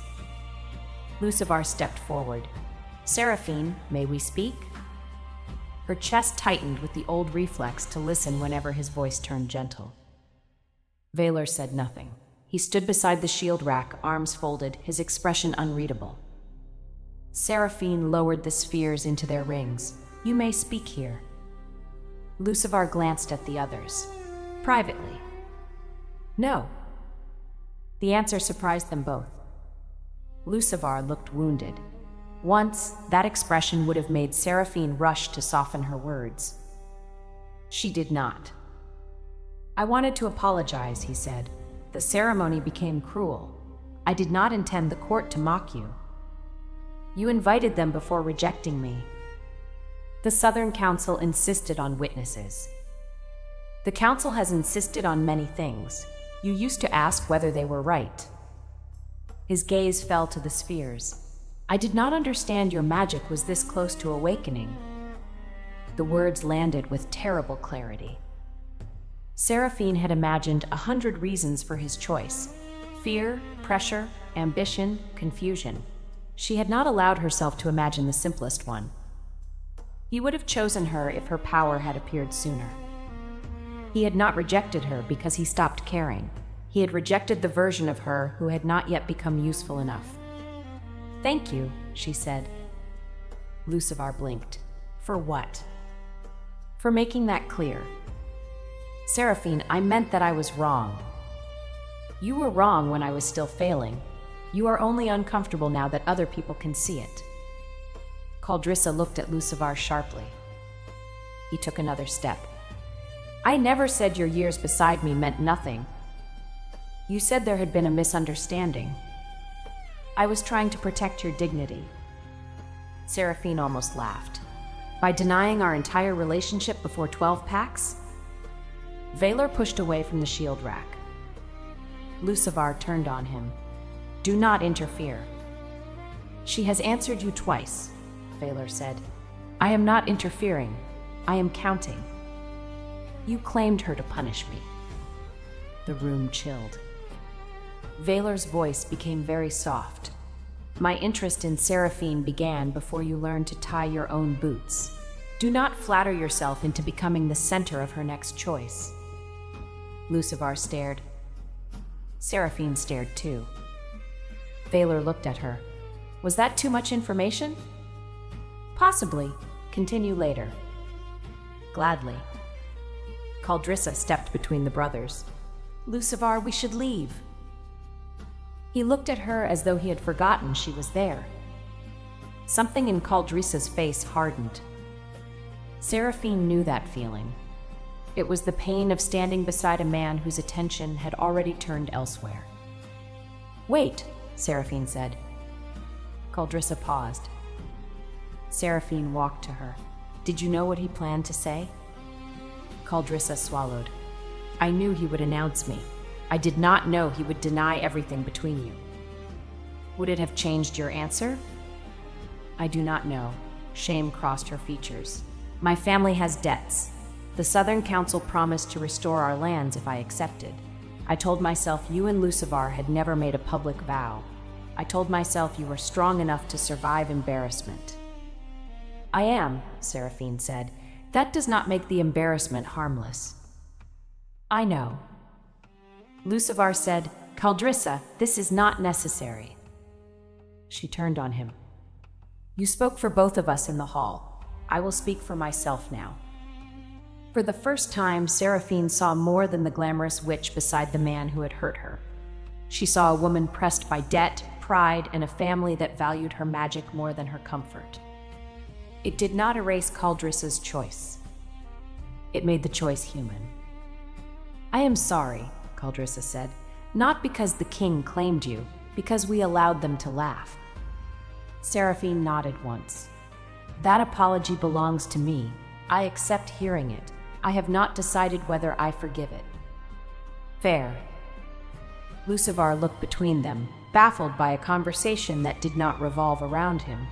Lucivar stepped forward. Seraphine, may we speak? Her chest tightened with the old reflex to listen whenever his voice turned gentle. Valor said nothing. He stood beside the shield rack, arms folded, his expression unreadable. Seraphine lowered the spheres into their rings. You may speak here. Lucivar glanced at the others. Privately. No. The answer surprised them both. Lucivar looked wounded. Once, that expression would have made Seraphine rush to soften her words. She did not. I wanted to apologize, he said. The ceremony became cruel. I did not intend the court to mock you. You invited them before rejecting me. The Southern Council insisted on witnesses. The Council has insisted on many things. You used to ask whether they were right. His gaze fell to the spheres. I did not understand your magic was this close to awakening. The words landed with terrible clarity. Seraphine had imagined 100 reasons for his choice. Fear, pressure, ambition, confusion. She had not allowed herself to imagine the simplest one. He would have chosen her if her power had appeared sooner. He had not rejected her because he stopped caring. He had rejected the version of her who had not yet become useful enough. Thank you, she said. Lucivar blinked. For what? For making that clear. Seraphine, I meant that I was wrong. You were wrong when I was still failing. You are only uncomfortable now that other people can see it. Caldrissa looked at Lucivar sharply. He took another step. I never said your years beside me meant nothing. You said there had been a misunderstanding. I was trying to protect your dignity. Seraphine almost laughed. By denying our entire relationship before 12 packs? Valor pushed away from the shield rack. Lucivar turned on him. Do not interfere. She has answered you twice, Valor said. I am not interfering. I am counting. You claimed her to punish me. The room chilled. Valor's voice became very soft. My interest in Seraphine began before you learned to tie your own boots. Do not flatter yourself into becoming the center of her next choice. Lucivar stared. Seraphine stared too. Valor looked at her. Was that too much information? Possibly. Continue later. Gladly. Caldrissa stepped between the brothers. Lucivar, we should leave. He looked at her as though he had forgotten she was there. Something in Caldrissa's face hardened. Seraphine knew that feeling. It was the pain of standing beside a man whose attention had already turned elsewhere. Wait, Seraphine said. Caldrissa paused. Seraphine walked to her. Did you know what he planned to say? Caldrissa swallowed. I knew he would announce me. I did not know he would deny everything between you. Would it have changed your answer? I do not know. Shame crossed her features. My family has debts. The Southern Council promised to restore our lands if I accepted. I told myself you and Lucivar had never made a public vow. I told myself you were strong enough to survive embarrassment. I am, Seraphine said. That does not make the embarrassment harmless. I know. Lucivar said, Caldrissa, this is not necessary. She turned on him. You spoke for both of us in the hall. I will speak for myself now. For the first time, Seraphine saw more than the glamorous witch beside the man who had hurt her. She saw a woman pressed by debt, pride, and a family that valued her magic more than her comfort. It did not erase Caldrissa's choice. It made the choice human. I am sorry, Caldrissa said, not because the king claimed you, because we allowed them to laugh. Seraphine nodded once. That apology belongs to me. I accept hearing it. I have not decided whether I forgive it. Fair. Lucivar looked between them, baffled by a conversation that did not revolve around him.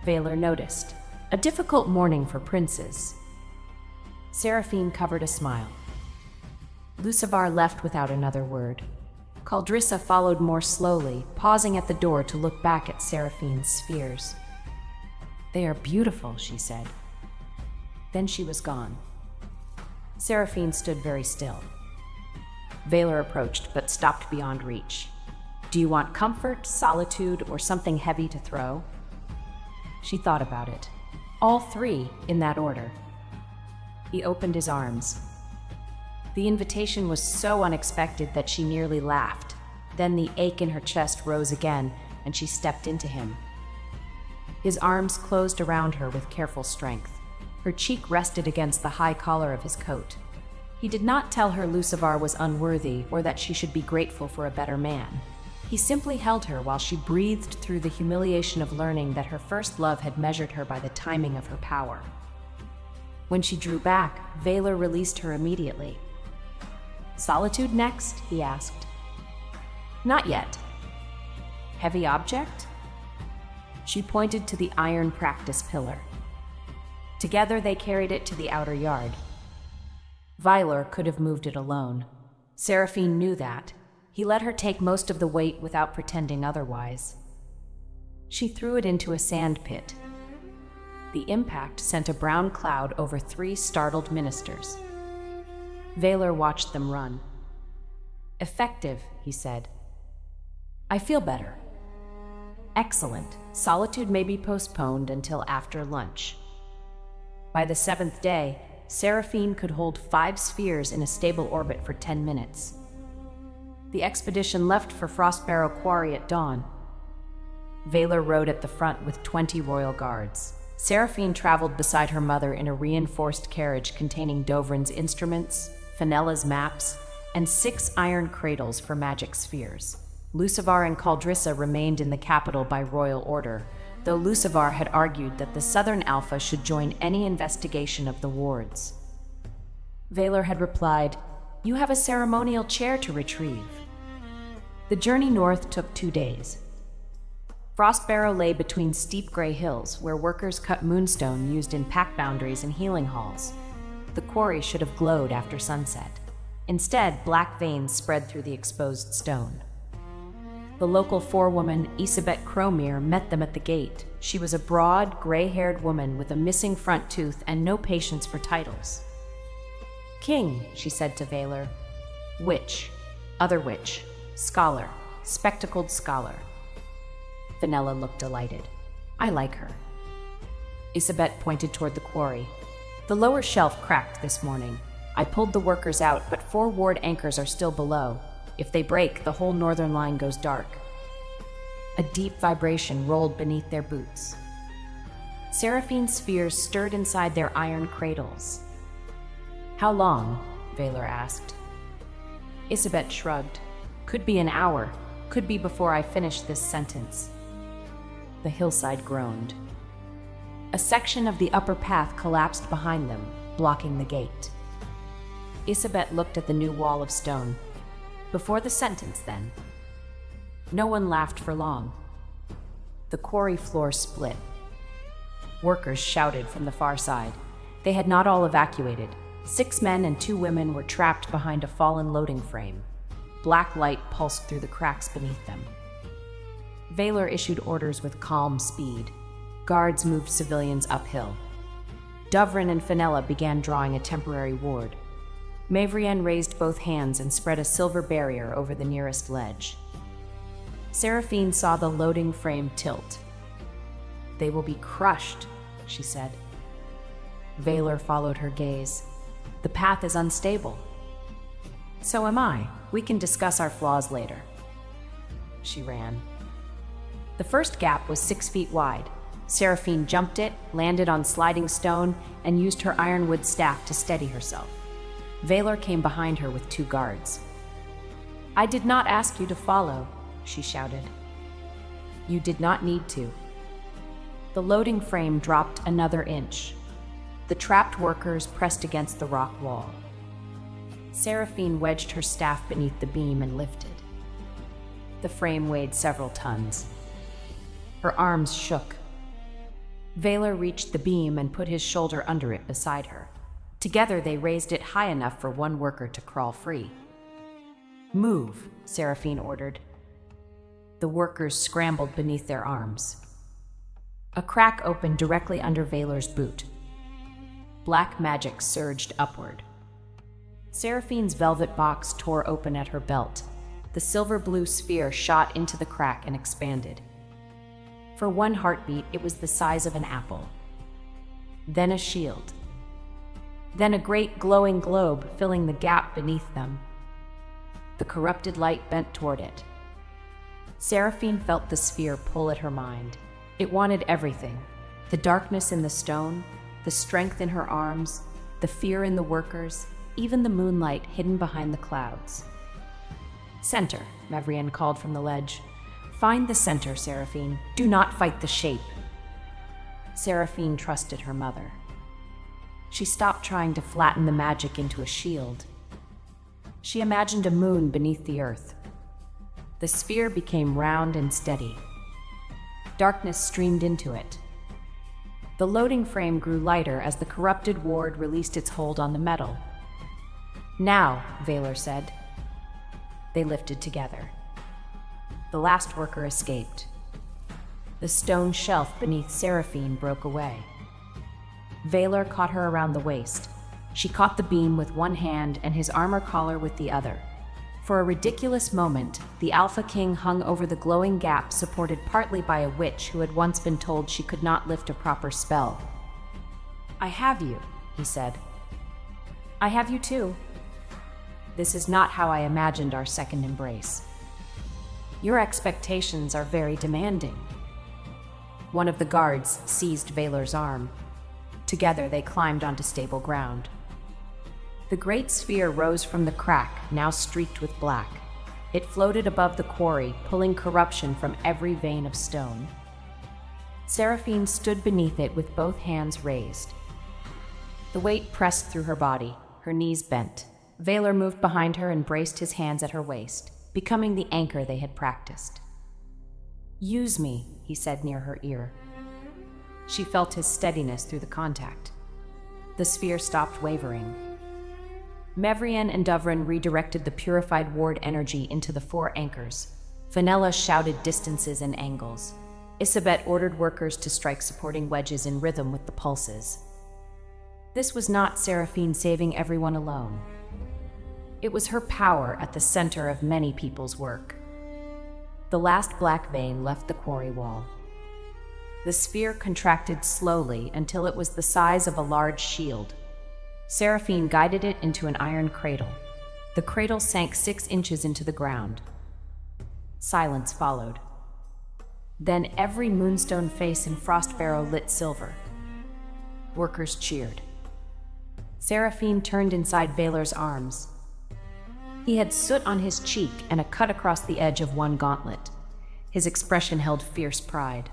Vaylor noticed. A difficult morning for princes. Seraphine covered a smile. Lucivar left without another word. Caldrissa followed more slowly, pausing at the door to look back at Seraphine's spheres. They are beautiful, she said. Then she was gone. Seraphine stood very still. Vaylor approached, but stopped beyond reach. Do you want comfort, solitude, or something heavy to throw? She thought about it. All three, in that order. He opened his arms. The invitation was so unexpected that she nearly laughed. Then the ache in her chest rose again, and she stepped into him. His arms closed around her with careful strength. Her cheek rested against the high collar of his coat. He did not tell her Lucivar was unworthy or that she should be grateful for a better man. He simply held her while she breathed through the humiliation of learning that her first love had measured her by the timing of her power. When she drew back, Vaylor released her immediately. Solitude next? He asked. Not yet. Heavy object? She pointed to the iron practice pillar. Together they carried it to the outer yard. Vaylor could have moved it alone. Seraphine knew that. He let her take most of the weight without pretending otherwise. She threw it into a sand pit. The impact sent a brown cloud over 3 startled ministers. Vaylor watched them run. Effective, he said. I feel better. Excellent. Solitude may be postponed until after lunch. By the 7th day, Seraphine could hold 5 spheres in a stable orbit for 10 minutes. The expedition left for Frostbarrow Quarry at dawn. Vaylor rode at the front with 20 royal guards. Seraphine traveled beside her mother in a reinforced carriage containing Dovrin's instruments, Fenella's maps, and 6 iron cradles for magic spheres. Lucivar and Caldrissa remained in the capital by royal order, though Lucivar had argued that the Southern Alpha should join any investigation of the wards. Vaylor had replied, You have a ceremonial chair to retrieve. The journey north took 2 days. Frostbarrow lay between steep gray hills where workers cut moonstone used in pack boundaries and healing halls. The quarry should have glowed after sunset. Instead, black veins spread through the exposed stone. The local forewoman, Isabet Cromere, met them at the gate. She was a broad, gray-haired woman with a missing front tooth and no patience for titles. King, she said to Vaylor. Witch. Other witch. Scholar. Spectacled scholar. Fenella looked delighted. I like her. Isabet pointed toward the quarry. The lower shelf cracked this morning. I pulled the workers out, but 4 ward anchors are still below. If they break, the whole northern line goes dark. A deep vibration rolled beneath their boots. Seraphine's spheres stirred inside their iron cradles. How long? Vaylor asked. Isabet shrugged. Could be an hour. Could be before I finish this sentence. the hillside groaned. A section of the upper path collapsed behind them, blocking the gate. Isabet looked at the new wall of stone. Before the sentence, then. No one laughed for long. The quarry floor split. Workers shouted from the far side. They had not all evacuated. 6 men and 2 women were trapped behind a fallen loading frame. Black light pulsed through the cracks beneath them. Vaylor issued orders with calm speed. Guards moved civilians uphill. Dovrin and Fenella began drawing a temporary ward. Mavrienne raised both hands and spread a silver barrier over the nearest ledge. Seraphine saw the loading frame tilt. "They will be crushed," she said. Vaylor followed her gaze. "The path is unstable." "So am I. We can discuss our flaws later." She ran. The first gap was 6 feet wide. Seraphine jumped it, landed on sliding stone, and used her ironwood staff to steady herself. Vaylor came behind her with 2 guards. "I did not ask you to follow," she shouted. "You did not need to." The loading frame dropped another inch. The trapped workers pressed against the rock wall. Seraphine wedged her staff beneath the beam and lifted. The frame weighed several tons. Her arms shook. Vaylor reached the beam and put his shoulder under it beside her. Together they raised it high enough for one worker to crawl free. "Move," Seraphine ordered. The workers scrambled beneath their arms. A crack opened directly under Vaylor's boot. Black magic surged upward. Seraphine's velvet box tore open at her belt. The silver-blue sphere shot into the crack and expanded. For one heartbeat, it was the size of an apple. Then a shield. Then a great glowing globe filling the gap beneath them. The corrupted light bent toward it. Seraphine felt the sphere pull at her mind. It wanted everything: the darkness in the stone, the strength in her arms, the fear in the workers, even the moonlight hidden behind the clouds. "Center," Mavrienne called from the ledge. "Find the center, Seraphine. Do not fight the shape." Seraphine trusted her mother. She stopped trying to flatten the magic into a shield. She imagined a moon beneath the earth. The sphere became round and steady. Darkness streamed into it. The loading frame grew lighter as the corrupted ward released its hold on the metal. "Now," Vaylor said. They lifted together. The last worker escaped. The stone shelf beneath Seraphine broke away. Vaylor caught her around the waist. She caught the beam with one hand and his armor collar with the other. For a ridiculous moment, the Alpha King hung over the glowing gap, supported partly by a witch who had once been told she could not lift a proper spell. "I have you," he said. "I have you too. This is not how I imagined our second embrace. Your expectations are very demanding." One of the guards seized Vaylor's arm. Together they climbed onto stable ground. The great sphere rose from the crack, now streaked with black. It floated above the quarry, pulling corruption from every vein of stone. Seraphine stood beneath it with both hands raised. The weight pressed through her body, her knees bent. Vaylor moved behind her and braced his hands at her waist, becoming the anchor they had practiced. "Use me," he said near her ear. She felt his steadiness through the contact. The sphere stopped wavering. Mavrienne and Dovrin redirected the purified ward energy into the 4 anchors. Fenella shouted distances and angles. Isabet ordered workers to strike supporting wedges in rhythm with the pulses. This was not Seraphine saving everyone alone. It was her power at the center of many people's work. The last black vein left the quarry wall. The sphere contracted slowly until it was the size of a large shield. Seraphine guided it into an iron cradle. The cradle sank 6 inches into the ground. Silence followed. Then every moonstone face in Frostbarrow lit silver. Workers cheered. Seraphine turned inside Vaylor's arms. He had soot on his cheek and a cut across the edge of one gauntlet. His expression held fierce pride.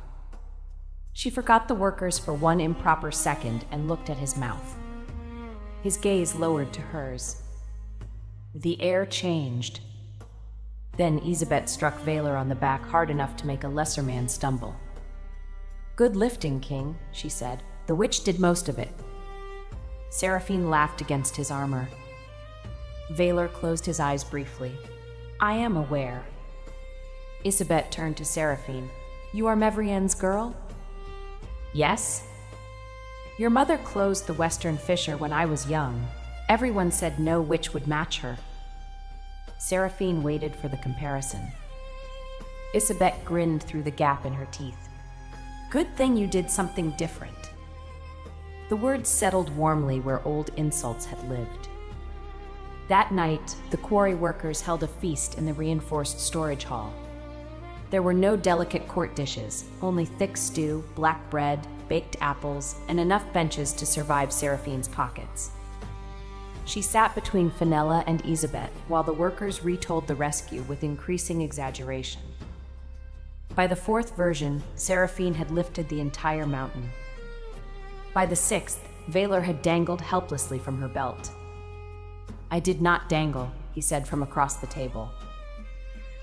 She forgot the workers for one improper second and looked at his mouth. His gaze lowered to hers. The air changed. Then Isabet struck Valor on the back hard enough to make a lesser man stumble. "Good lifting, King," she said. "The witch did most of it." Seraphine laughed against his armor. Valor closed his eyes briefly. "I am aware." Isabet turned to Seraphine. "You are Mevrien's girl?" "Yes." "Your mother closed the Western Fisher when I was young. Everyone said no witch would match her." Seraphine waited for the comparison. Isabet grinned through the gap in her teeth. "Good thing you did something different." The words settled warmly where old insults had lived. That night, the quarry workers held a feast in the reinforced storage hall. There were no delicate court dishes, only thick stew, black bread, baked apples, and enough benches to survive Seraphine's pockets. She sat between Fenella and Isabet while the workers retold the rescue with increasing exaggeration. By the fourth version, Seraphine had lifted the entire mountain. By the sixth, Valor had dangled helplessly from her belt. "I did not dangle," he said from across the table.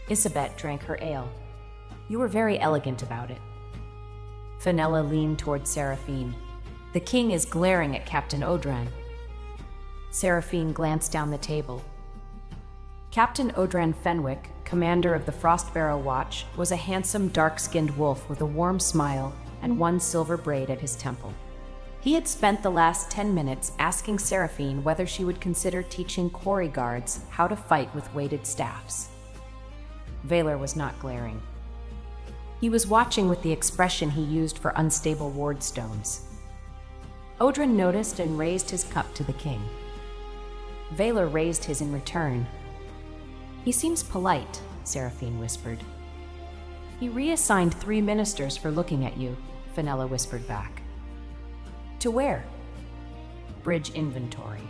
Isabet drank her ale. "You were very elegant about it." Fenella leaned toward Seraphine. "The king is glaring at Captain Audran." Seraphine glanced down the table. Captain Audran Fenwick, commander of the Frostbarrow Watch, was a handsome, dark-skinned wolf with a warm smile and one silver braid at his temple. He had spent the last 10 minutes asking Seraphine whether she would consider teaching quarry guards how to fight with weighted staffs. Valor was not glaring. He was watching with the expression he used for unstable wardstones. Audran noticed and raised his cup to the king. Valor raised his in return. "He seems polite," Seraphine whispered. "He reassigned 3 ministers for looking at you," Fenella whispered back. "To where?" "Bridge inventory."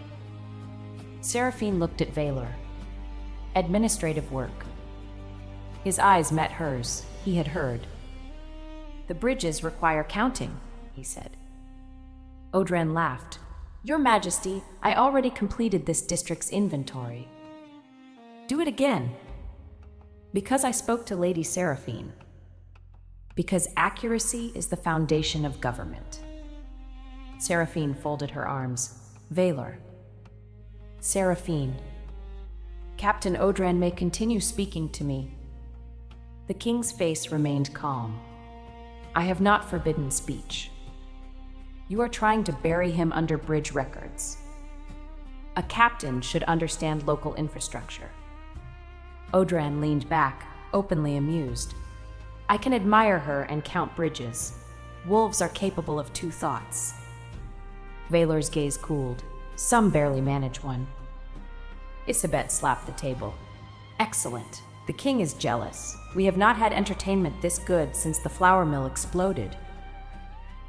Seraphine looked at Valor. "Administrative work." His eyes met hers. He had heard. "The bridges require counting," he said. Audran laughed. "Your Majesty, I already completed this district's inventory." "Do it again." "Because I spoke to Lady Seraphine." "Because accuracy is the foundation of government." Seraphine folded her arms. "Valor." "Seraphine." "Captain Audran may continue speaking to me." The king's face remained calm. "I have not forbidden speech. You are trying to bury him under bridge records. A captain should understand local infrastructure." Audran leaned back, openly amused. "I can admire her and count bridges. Wolves are capable of 2 thoughts." Valor's gaze cooled. "Some barely manage one." Isabet slapped the table. "Excellent. The king is jealous. We have not had entertainment this good since the flour mill exploded."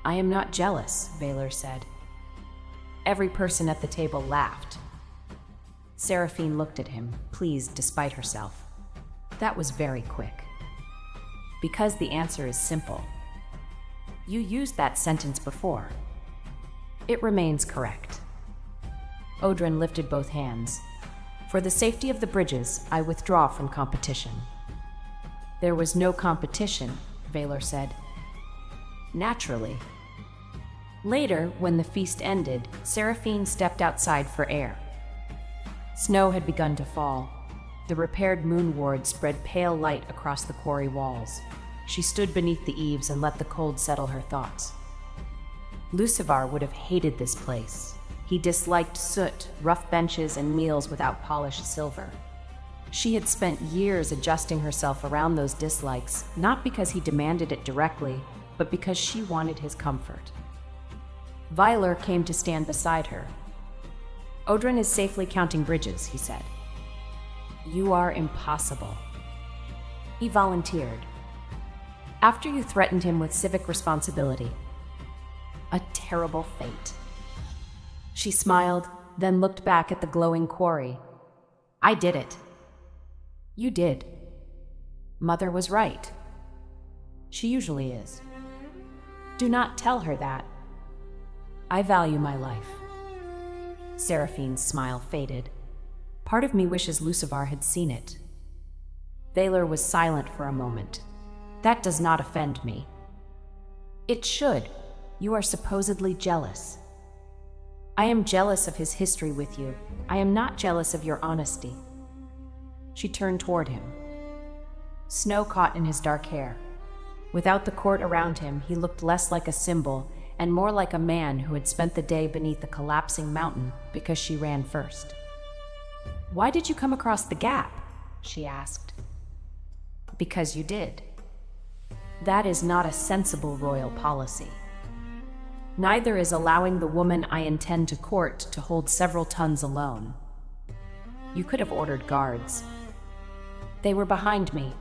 "I am not jealous," Valor said. Every person at the table laughed. Seraphine looked at him, pleased despite herself. "That was very quick." "Because the answer is simple." "You used that sentence before." "It remains correct." Audran lifted both hands. "For the safety of the bridges, I withdraw from competition." "There was no competition," Valor said. "Naturally." Later, when the feast ended, Seraphine stepped outside for air. Snow had begun to fall. The repaired moon ward spread pale light across the quarry walls. She stood beneath the eaves and let the cold settle her thoughts. Lucivar would have hated this place. He disliked soot, rough benches, and meals without polished silver. She had spent years adjusting herself around those dislikes, not because he demanded it directly, but because she wanted his comfort. Valor came to stand beside her. "Audran is safely counting bridges," he said. "You are impossible." He volunteered. "After you threatened him with civic responsibility." A terrible fate. She smiled, then looked back at the glowing quarry. "I did it." "You did." Mother was right. She usually is. Do not tell her that. I value my life. Seraphine's smile faded. Part of me wishes Lucivar had seen it. Valor was silent for a moment. That does not offend me. It should. You are supposedly jealous. I am jealous of his history with you. I am not jealous of your honesty. She turned toward him. Snow caught in his dark hair. Without the court around him, he looked less like a symbol and more like a man who had spent the day beneath a collapsing mountain because she ran first. Why did you come across the gap? She asked. Because you did. That is not a sensible royal policy. Neither is allowing the woman I intend to court to hold several tons alone. You could have ordered guards. They were behind me.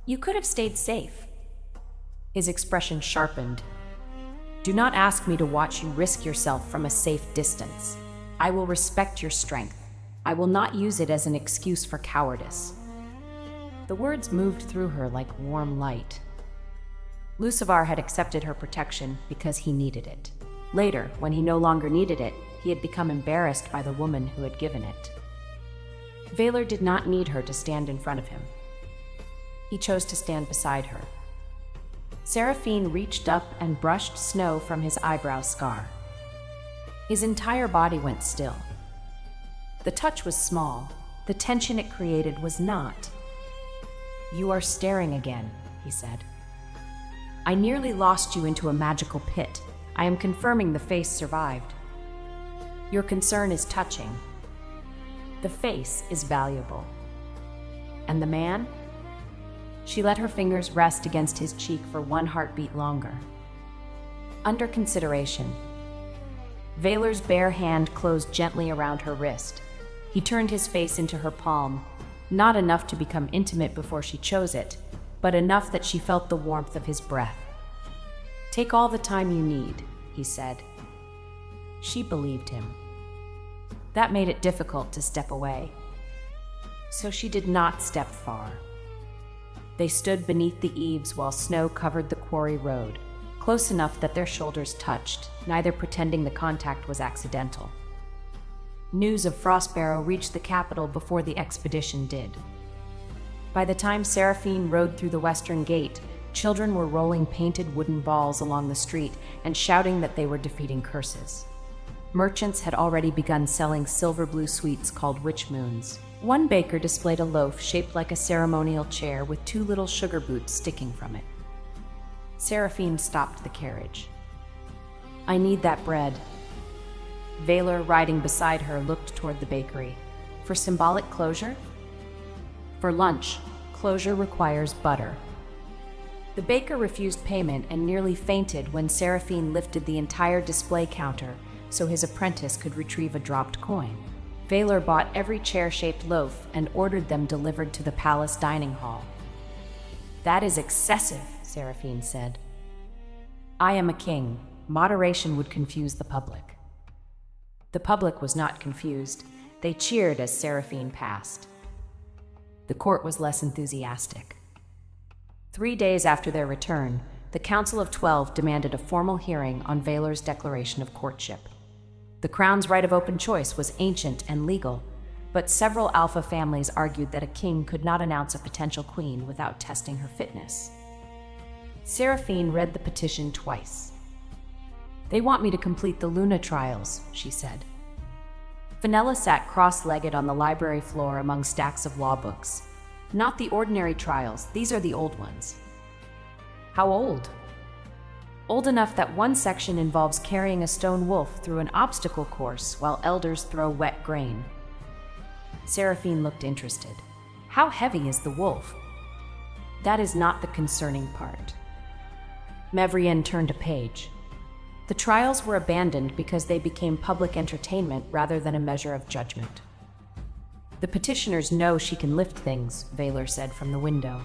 You could have stayed safe. His expression sharpened. Do not ask me to watch you risk yourself from a safe distance. I will respect your strength. I will not use it as an excuse for cowardice. The words moved through her like warm light. Lucivar had accepted her protection because he needed it. Later, when he no longer needed it, he had become embarrassed by the woman who had given it. Valor did not need her to stand in front of him. He chose to stand beside her. Seraphine reached up and brushed snow from his eyebrow scar. His entire body went still. The touch was small. The tension it created was not. You are staring again, he said. I nearly lost you into a magical pit. I am confirming the face survived. Your concern is touching. The face is valuable. And the man? She let her fingers rest against his cheek for one heartbeat longer. Under consideration. Valor's bare hand closed gently around her wrist. He turned his face into her palm, not enough to become intimate before she chose it, but enough that she felt the warmth of his breath. Take all the time you need, he said. She believed him. That made it difficult to step away. So she did not step far. They stood beneath the eaves while snow covered the quarry road, close enough that their shoulders touched, neither pretending the contact was accidental. News of Frostbarrow reached the capital before the expedition did. By the time Seraphine rode through the western gate, children were rolling painted wooden balls along the street and shouting that they were defeating curses. Merchants had already begun selling silver blue sweets called witch moons. One baker displayed a loaf shaped like a ceremonial chair with two little sugar boots sticking from it. Seraphine stopped the carriage. I need that bread. Valor, riding beside her, looked toward the bakery. For symbolic closure? For lunch, closure requires butter. The baker refused payment and nearly fainted when Seraphine lifted the entire display counter so his apprentice could retrieve a dropped coin. Valor bought every chair-shaped loaf and ordered them delivered to the palace dining hall. That is excessive, Seraphine said. I am a king. Moderation would confuse the public. The public was not confused. They cheered as Seraphine passed. The court was less enthusiastic. 3 days after their return, the Council of 12 demanded a formal hearing on Valor's declaration of courtship. The crown's right of open choice was ancient and legal, but several alpha families argued that a king could not announce a potential queen without testing her fitness. Seraphine read the petition twice. They want me to complete the Luna trials, she said. Fenella sat cross-legged on the library floor among stacks of law books. Not the ordinary trials, these are the old ones. How old? Old enough that one section involves carrying a stone wolf through an obstacle course while elders throw wet grain. Seraphine looked interested. How heavy is the wolf? That is not the concerning part. Mevrian turned a page. The trials were abandoned because they became public entertainment rather than a measure of judgment. The petitioners know she can lift things, Valor said from the window.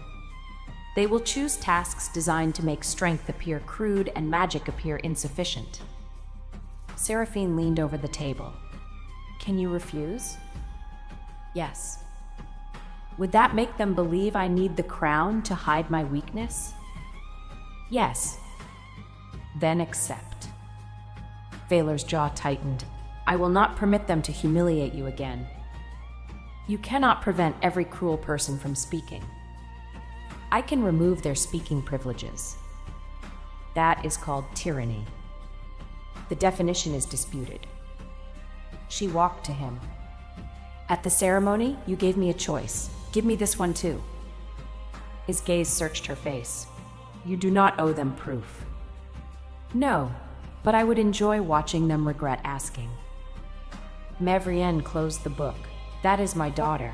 They will choose tasks designed to make strength appear crude and magic appear insufficient. Seraphine leaned over the table. Can you refuse? Yes. Would that make them believe I need the crown to hide my weakness? Yes. then accept. Vaylor's jaw tightened. I will not permit them to humiliate you again. You cannot prevent every cruel person from speaking. I can remove their speaking privileges. That is called tyranny. The definition is disputed. She walked to him. At the ceremony, you gave me a choice. Give me this one too. His gaze searched her face. You do not owe them proof. No, but I would enjoy watching them regret asking. Mevrienne closed the book. That is my daughter.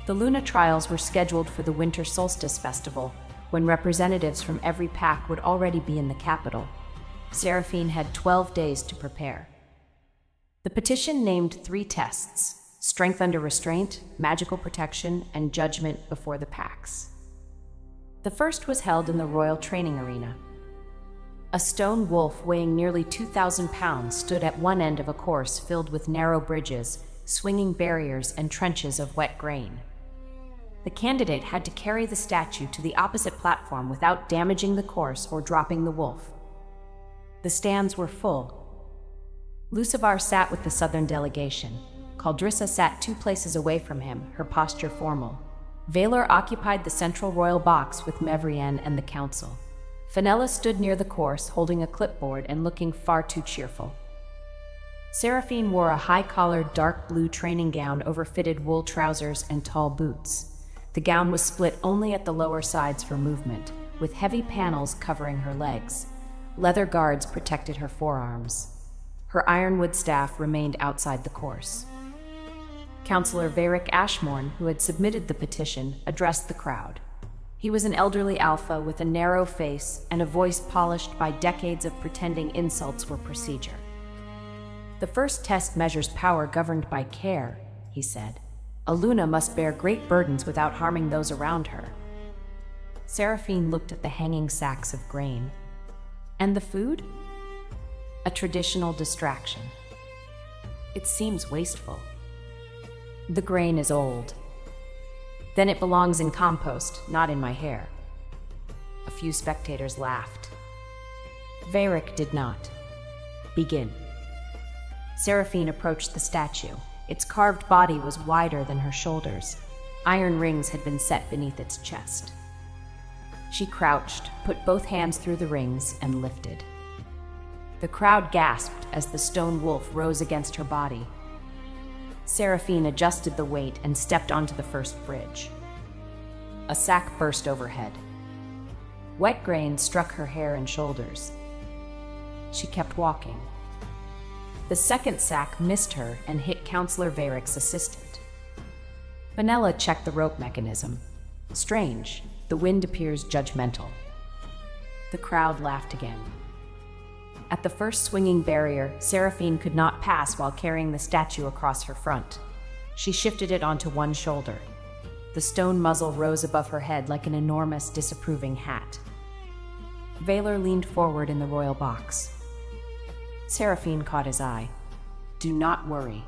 The Luna trials were scheduled for the Winter Solstice Festival, when representatives from every pack would already be in the capital. Seraphine had 12 days to prepare. The petition named 3 tests: strength under restraint, magical protection, and judgment before the packs. The first was held in the Royal Training Arena. A stone wolf weighing nearly 2,000 pounds stood at one end of a course filled with narrow bridges, swinging barriers, and trenches of wet grain. The candidate had to carry the statue to the opposite platform without damaging the course or dropping the wolf. The stands were full. Lucivar sat with the southern delegation. Caldrissa sat 2 places away from him, her posture formal. Vaylor occupied the central royal box with Mevrienne and the council. Fenella stood near the course, holding a clipboard and looking far too cheerful. Seraphine wore a high-collared dark blue training gown over fitted wool trousers and tall boots. The gown was split only at the lower sides for movement, with heavy panels covering her legs. Leather guards protected her forearms. Her ironwood staff remained outside the course. Councillor Varric Ashmorn, who had submitted the petition, addressed the crowd. He was an elderly alpha with a narrow face and a voice polished by decades of pretending insults were procedure. The first test measures power governed by care, he said. A Luna must bear great burdens without harming those around her. Seraphine looked at the hanging sacks of grain. And the food? A traditional distraction. It seems wasteful. The grain is old. Then it belongs in compost, not in my hair. A few spectators laughed. Varric did not. Begin. Seraphine approached the statue. Its carved body was wider than her shoulders. Iron rings had been set beneath its chest. She crouched, put both hands through the rings, and lifted. The crowd gasped as the stone wolf rose against her body. Seraphine adjusted the weight and stepped onto the first bridge. A sack burst overhead. Wet grain struck her hair and shoulders. She kept walking. The second sack missed her and hit Councillor Varric's assistant. Fenella checked the rope mechanism. Strange, the wind appears judgmental. The crowd laughed again. At the first swinging barrier, Seraphine could not pass while carrying the statue across her front. She shifted it onto one shoulder. The stone muzzle rose above her head like an enormous, disapproving hat. Vaylor leaned forward in the royal box. Seraphine caught his eye. Do not worry.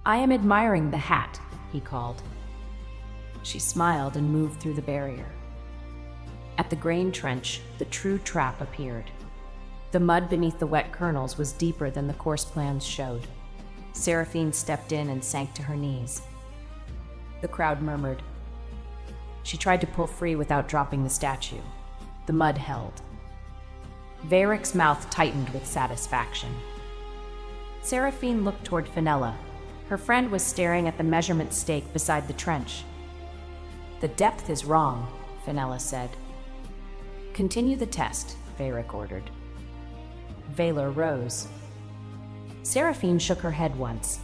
I am admiring the hat, he called. She smiled and moved through the barrier. At the grain trench, the true trap appeared. The mud beneath the wet kernels was deeper than the course plans showed. Seraphine stepped in and sank to her knees. The crowd murmured. She tried to pull free without dropping the statue. The mud held. Varric's mouth tightened with satisfaction. Seraphine looked toward Fenella. Her friend was staring at the measurement stake beside the trench. The depth is wrong, Fenella said. Continue the test, Varric ordered. Vaylor rose. Seraphine shook her head once.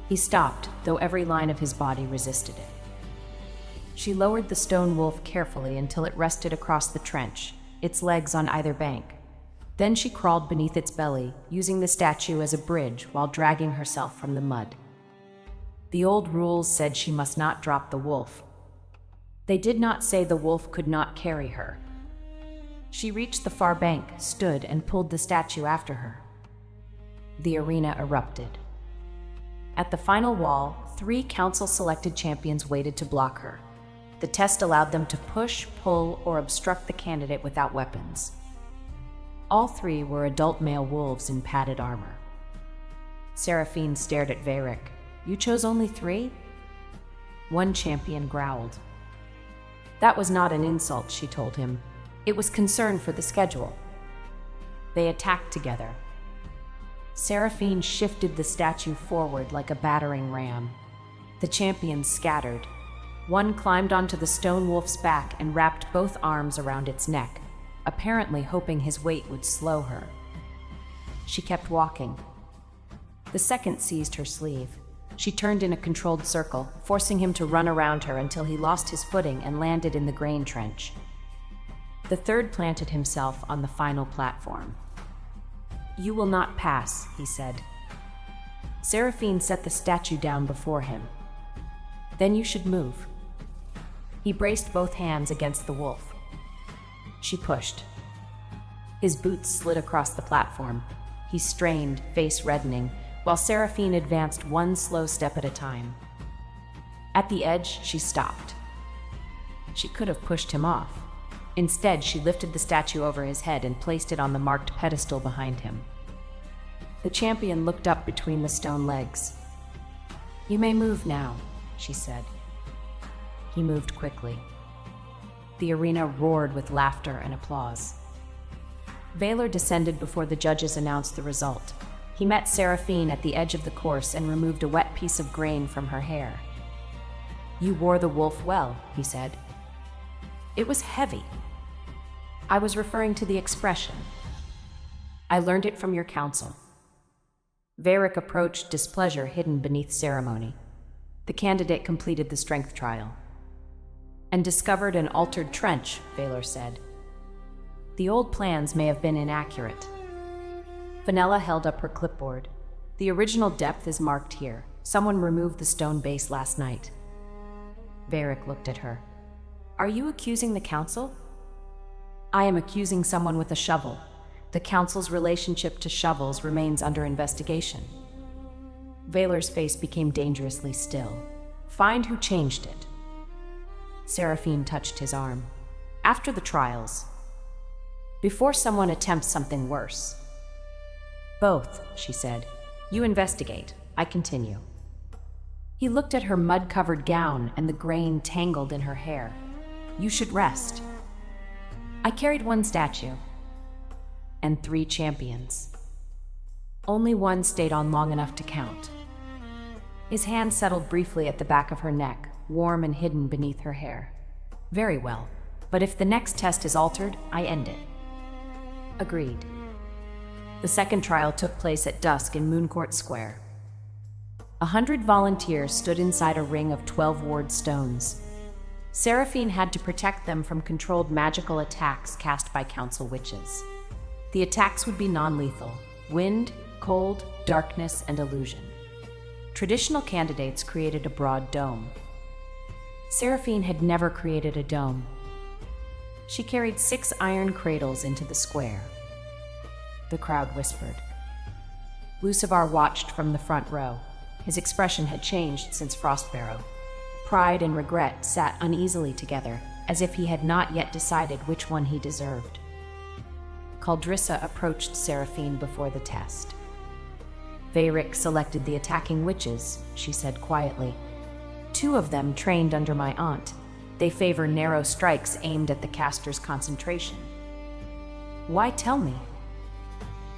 He stopped, though every line of his body resisted it. She lowered the stone wolf carefully until it rested across the trench, its legs on either bank. Then she crawled beneath its belly, using the statue as a bridge while dragging herself from the mud. The old rules said she must not drop the wolf. They did not say the wolf could not carry her. She reached the far bank, stood, and pulled the statue after her. The arena erupted. At the final wall, 3 council-selected champions waited to block her. The test allowed them to push, pull, or obstruct the candidate without weapons. All three were adult male wolves in padded armor. Seraphine stared at Varric. "You chose only 3?" One champion growled. That was not an insult, she told him. It was concern for the schedule. They attacked together. Seraphine shifted the statue forward like a battering ram. The champions scattered. One climbed onto the stone wolf's back and wrapped both arms around its neck, apparently hoping his weight would slow her. She kept walking. The second seized her sleeve. She turned in a controlled circle, forcing him to run around her until he lost his footing and landed in the grain trench. The third planted himself on the final platform. "You will not pass," he said. Seraphine set the statue down before him. "Then you should move." He braced both hands against the wolf. She pushed. His boots slid across the platform. He strained, face reddening, while Seraphine advanced one slow step at a time. At the edge, she stopped. She could have pushed him off. Instead, she lifted the statue over his head and placed it on the marked pedestal behind him. The champion looked up between the stone legs. "You may move now," she said. He moved quickly. The arena roared with laughter and applause. Valor descended before the judges announced the result. He met Seraphine at the edge of the course and removed a wet piece of grain from her hair. "You wore the wolf well," he said. "It was heavy." "I was referring to the expression. I learned it from your counsel." Varric approached, displeasure hidden beneath ceremony. The candidate completed the strength trial. "And discovered an altered trench," Valor said. "The old plans may have been inaccurate." Fenella held up her clipboard. "The original depth is marked here. Someone removed the stone base last night." Varric looked at her. "Are you accusing the council?" "I am accusing someone with a shovel. The council's relationship to shovels remains under investigation." Valor's face became dangerously still. "Find who changed it." Seraphine touched his arm. "After the trials. Before someone attempts something worse." "Both," she said. "You investigate. I continue." He looked at her mud-covered gown and the grain tangled in her hair. "You should rest." "I carried 1 statue." "And 3 champions." "Only 1 stayed on long enough to count." His hand settled briefly at the back of her neck, warm and hidden beneath her hair. "Very well, but if the next test is altered, I end it." "Agreed." The second trial took place at dusk in Mooncourt Square. 100 volunteers stood inside a ring of 12 ward stones. Seraphine had to protect them from controlled magical attacks cast by council witches. The attacks would be non-lethal: wind, cold, darkness, and illusion. Traditional candidates created a broad dome. Seraphine had never created a dome. She carried 6 iron cradles into the square. The crowd whispered. Lucivar watched from the front row. His expression had changed since Frostbarrow. Pride and regret sat uneasily together, as if he had not yet decided which one he deserved. Caldrissa approached Seraphine before the test. "Varric selected the attacking witches," she said quietly. "2 of them trained under my aunt. They favor narrow strikes aimed at the caster's concentration." "Why tell me?"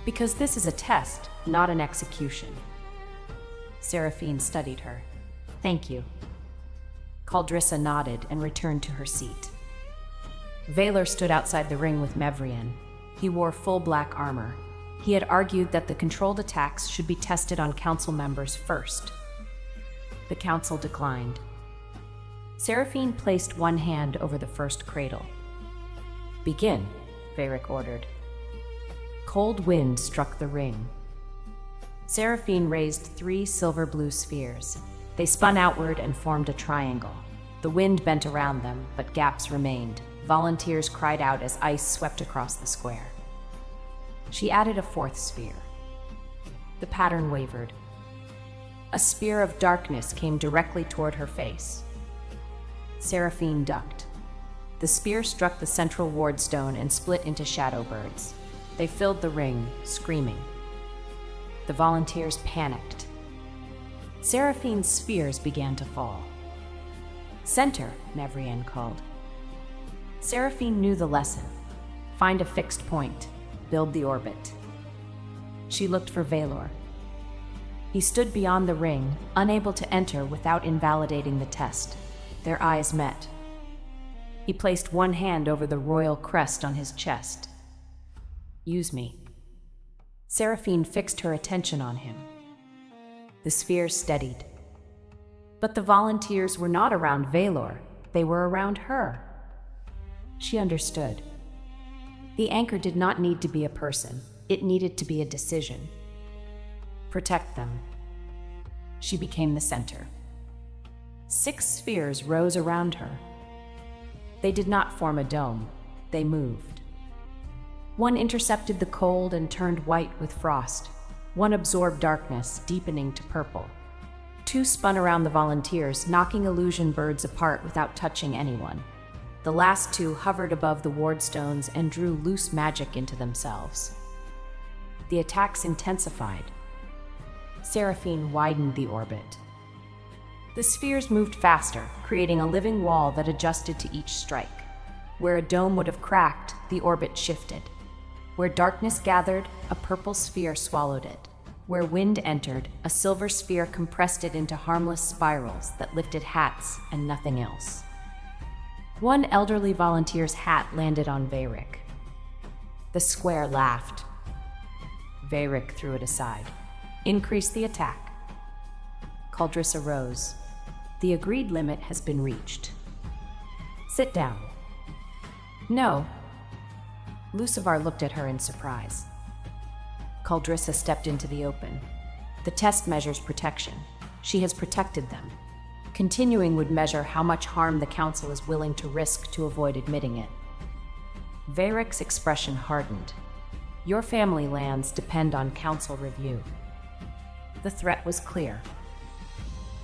"Because this is a test, not an execution." Seraphine studied her. "Thank you." Caldrissa nodded and returned to her seat. Valor stood outside the ring with Mevrian. He wore full black armor. He had argued that the controlled attacks should be tested on council members first. The council declined. Seraphine placed one hand over the first cradle. "Begin," Varric ordered. Cold wind struck the ring. Seraphine raised 3 silver-blue spheres. They spun outward and formed a triangle. The wind bent around them, but gaps remained. Volunteers cried out as ice swept across the square. She added a 4th sphere. The pattern wavered. A spear of darkness came directly toward her face. Seraphine ducked. The spear struck the central ward stone and split into shadow birds. They filled the ring, screaming. The volunteers panicked. Seraphine's spheres began to fall. "Center," Mevrian called. Seraphine knew the lesson. Find a fixed point, build the orbit. She looked for Valor. He stood beyond the ring, unable to enter without invalidating the test. Their eyes met. He placed one hand over the royal crest on his chest. "Use me." Seraphine fixed her attention on him. The sphere steadied. But the volunteers were not around Valor, they were around her. She understood. The anchor did not need to be a person, it needed to be a decision. Protect them. She became the center. 6 spheres rose around her. They did not form a dome, they moved. One intercepted the cold and turned white with frost. One absorbed darkness, deepening to purple. 2 spun around the volunteers, knocking illusion birds apart without touching anyone. The last 2 hovered above the wardstones and drew loose magic into themselves. The attacks intensified. Seraphine widened the orbit. The spheres moved faster, creating a living wall that adjusted to each strike. Where a dome would have cracked, the orbit shifted. Where darkness gathered, a purple sphere swallowed it. Where wind entered, a silver sphere compressed it into harmless spirals that lifted hats and nothing else. One elderly volunteer's hat landed on Veyric. The square laughed. Veyric threw it aside. Increase the attack. Caldrissa rose. The agreed limit has been reached. Sit down. No. Lucivar looked at her in surprise. Caldrissa stepped into the open. The test measures protection. She has protected them. Continuing would measure how much harm the Council is willing to risk to avoid admitting it. Veyric's expression hardened. Your family lands depend on Council review. The threat was clear.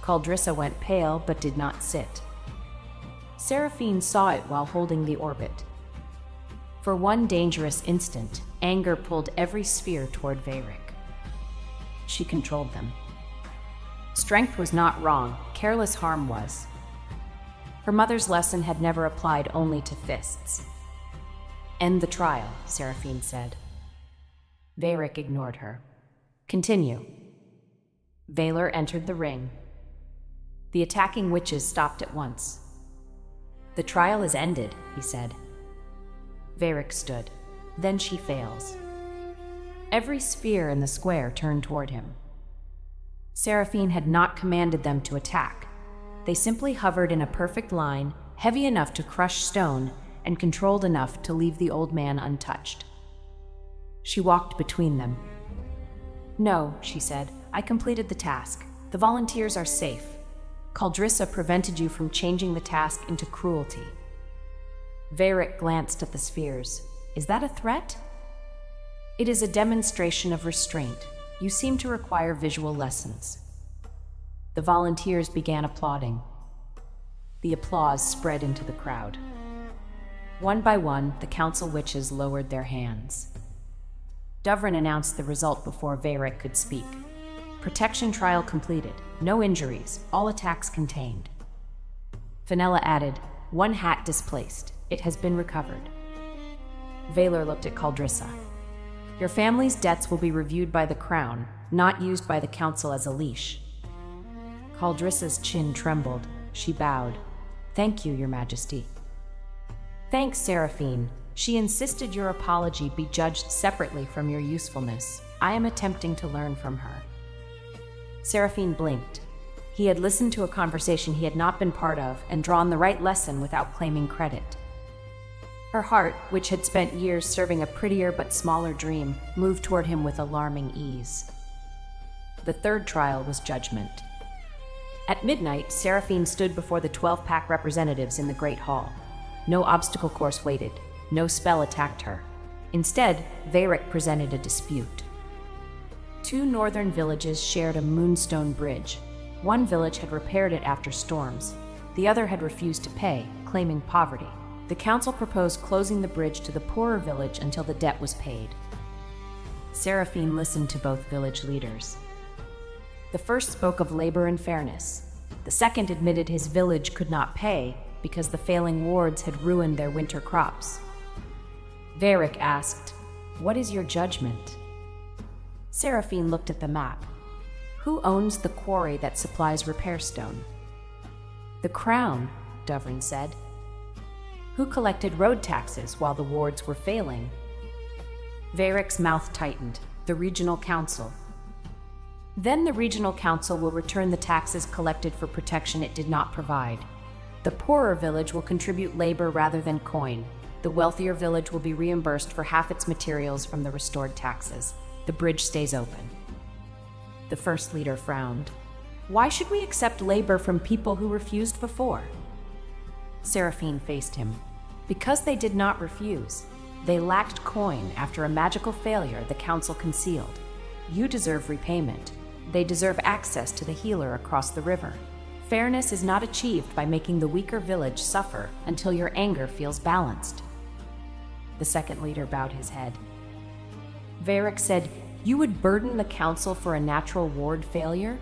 Caldrissa went pale but did not sit. Seraphine saw it while holding the orbit. For one dangerous instant, anger pulled every sphere toward Veyric. She controlled them. Strength was not wrong, careless harm was. Her mother's lesson had never applied only to fists. End the trial, Seraphine said. Veyric ignored her. Continue. Valor entered the ring. The attacking witches stopped at once. The trial is ended, he said. Veyric stood. Then she fails. Every sphere in the square turned toward him. Seraphine had not commanded them to attack. They simply hovered in a perfect line, heavy enough to crush stone and controlled enough to leave the old man untouched. She walked between them. No, she said, I completed the task. The volunteers are safe. Caldrissa prevented you from changing the task into cruelty. Veyric glanced at the spheres. Is that a threat? It is a demonstration of restraint. You seem to require visual lessons. The volunteers began applauding. The applause spread into the crowd. One by one, the council witches lowered their hands. Duvrin announced the result before Veyric could speak. Protection trial completed. No injuries. All attacks contained. Fenella added, 1 hat displaced. It has been recovered. Valor looked at Caldrissa. Your family's debts will be reviewed by the crown, not used by the council as a leash. Caldrissa's chin trembled. She bowed. Thank you, Your Majesty. Thanks, Seraphine. She insisted your apology be judged separately from your usefulness. I am attempting to learn from her. Seraphine blinked. He had listened to a conversation he had not been part of and drawn the right lesson without claiming credit. Her heart, which had spent years serving a prettier but smaller dream, moved toward him with alarming ease. The third trial was judgment. At midnight, Seraphine stood before the 12-pack representatives in the Great Hall. No obstacle course waited. No spell attacked her. Instead, Veyric presented a dispute. 2 northern villages shared a moonstone bridge. One village had repaired it after storms. The other had refused to pay, claiming poverty. The council proposed closing the bridge to the poorer village until the debt was paid. Seraphine listened to both village leaders. The first spoke of labor and fairness. The second admitted his village could not pay because the failing wards had ruined their winter crops. Varric asked, "What is your judgment?" Seraphine looked at the map. "Who owns the quarry that supplies repair stone?" "The Crown," Dovrin said. "Who collected road taxes while the wards were failing?" Varric's mouth tightened. "The Regional Council." "Then the Regional Council will return the taxes collected for protection it did not provide. The poorer village will contribute labor rather than coin. The wealthier village will be reimbursed for half its materials from the restored taxes. The bridge stays open." The first leader frowned. "Why should we accept labor from people who refused before?" Seraphine faced him. "Because they did not refuse. They lacked coin after a magical failure the council concealed. You deserve repayment. They deserve access to the healer across the river. Fairness is not achieved by making the weaker village suffer until your anger feels balanced." The second leader bowed his head. Varric said, "You would burden the council for a natural ward failure?"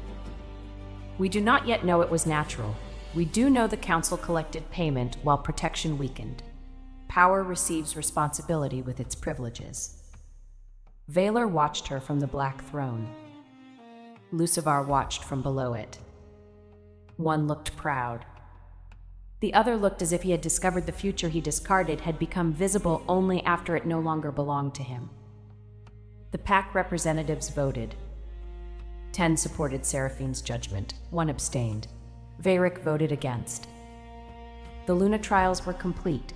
"We do not yet know it was natural. We do know the council collected payment while protection weakened. Power receives responsibility with its privileges." Vaylor watched her from the black throne. Lucivar watched from below it. One looked proud. The other looked as if he had discovered the future he discarded had become visible only after it no longer belonged to him. The pack representatives voted. 10 supported Seraphine's judgment, 1 abstained. Varric voted against. The Luna trials were complete.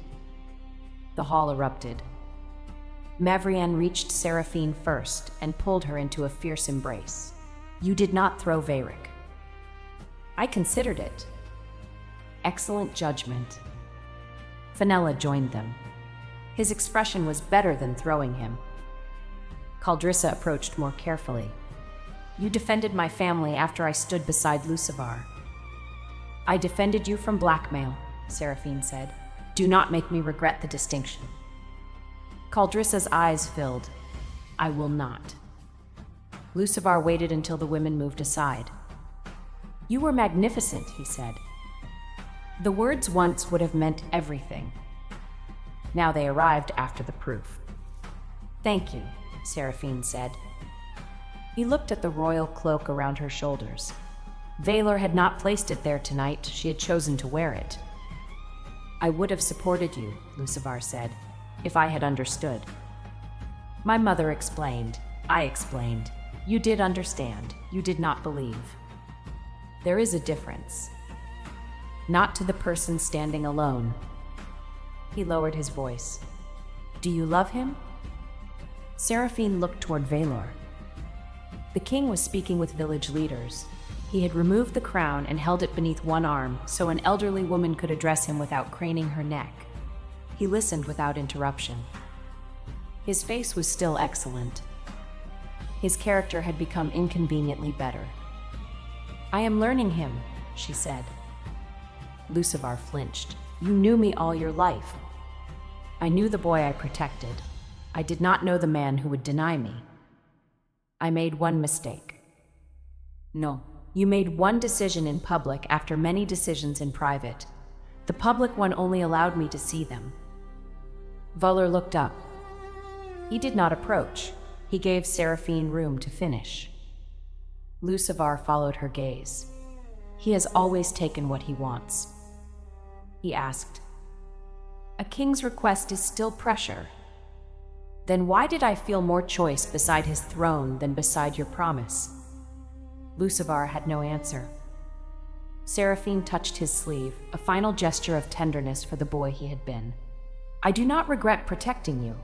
The hall erupted. Mavrienne reached Seraphine first and pulled her into a fierce embrace. "You did not throw Varric." "I considered it." "Excellent judgment." Fenella joined them. His expression was better than throwing him. Caldrissa approached more carefully. "You defended my family after I stood beside Lucivar." "I defended you from blackmail," Seraphine said. "Do not make me regret the distinction." Caldrissa's eyes filled. "I will not." Lucivar waited until the women moved aside. "You were magnificent," he said. The words once would have meant everything. Now they arrived after the proof. "Thank you," Seraphine said. He looked at the royal cloak around her shoulders. Vaylor had not placed it there tonight. She had chosen to wear it. "I would have supported you," Lucivar said, "if I had understood." "My mother explained. I explained. You did understand. You did not believe. There is a difference. Not to the person standing alone." He lowered his voice. "Do you love him?" Seraphine looked toward Vaylor. The king was speaking with village leaders. He had removed the crown and held it beneath one arm so an elderly woman could address him without craning her neck. He listened without interruption. His face was still excellent. His character had become inconveniently better. "I am learning him," she said. Lucivar flinched. "You knew me all your life." "I knew the boy I protected. I did not know the man who would deny me. I made one mistake." "No. You made one decision in public after many decisions in private. The public one only allowed me to see them." Valar looked up. He did not approach. He gave Seraphine room to finish. Lucivar followed her gaze. "He has always taken what he wants." He asked, "A king's request is still pressure. Then why did I feel more choice beside his throne than beside your promise?" Lucivar had no answer. Seraphine touched his sleeve, a final gesture of tenderness for the boy he had been. "I do not regret protecting you,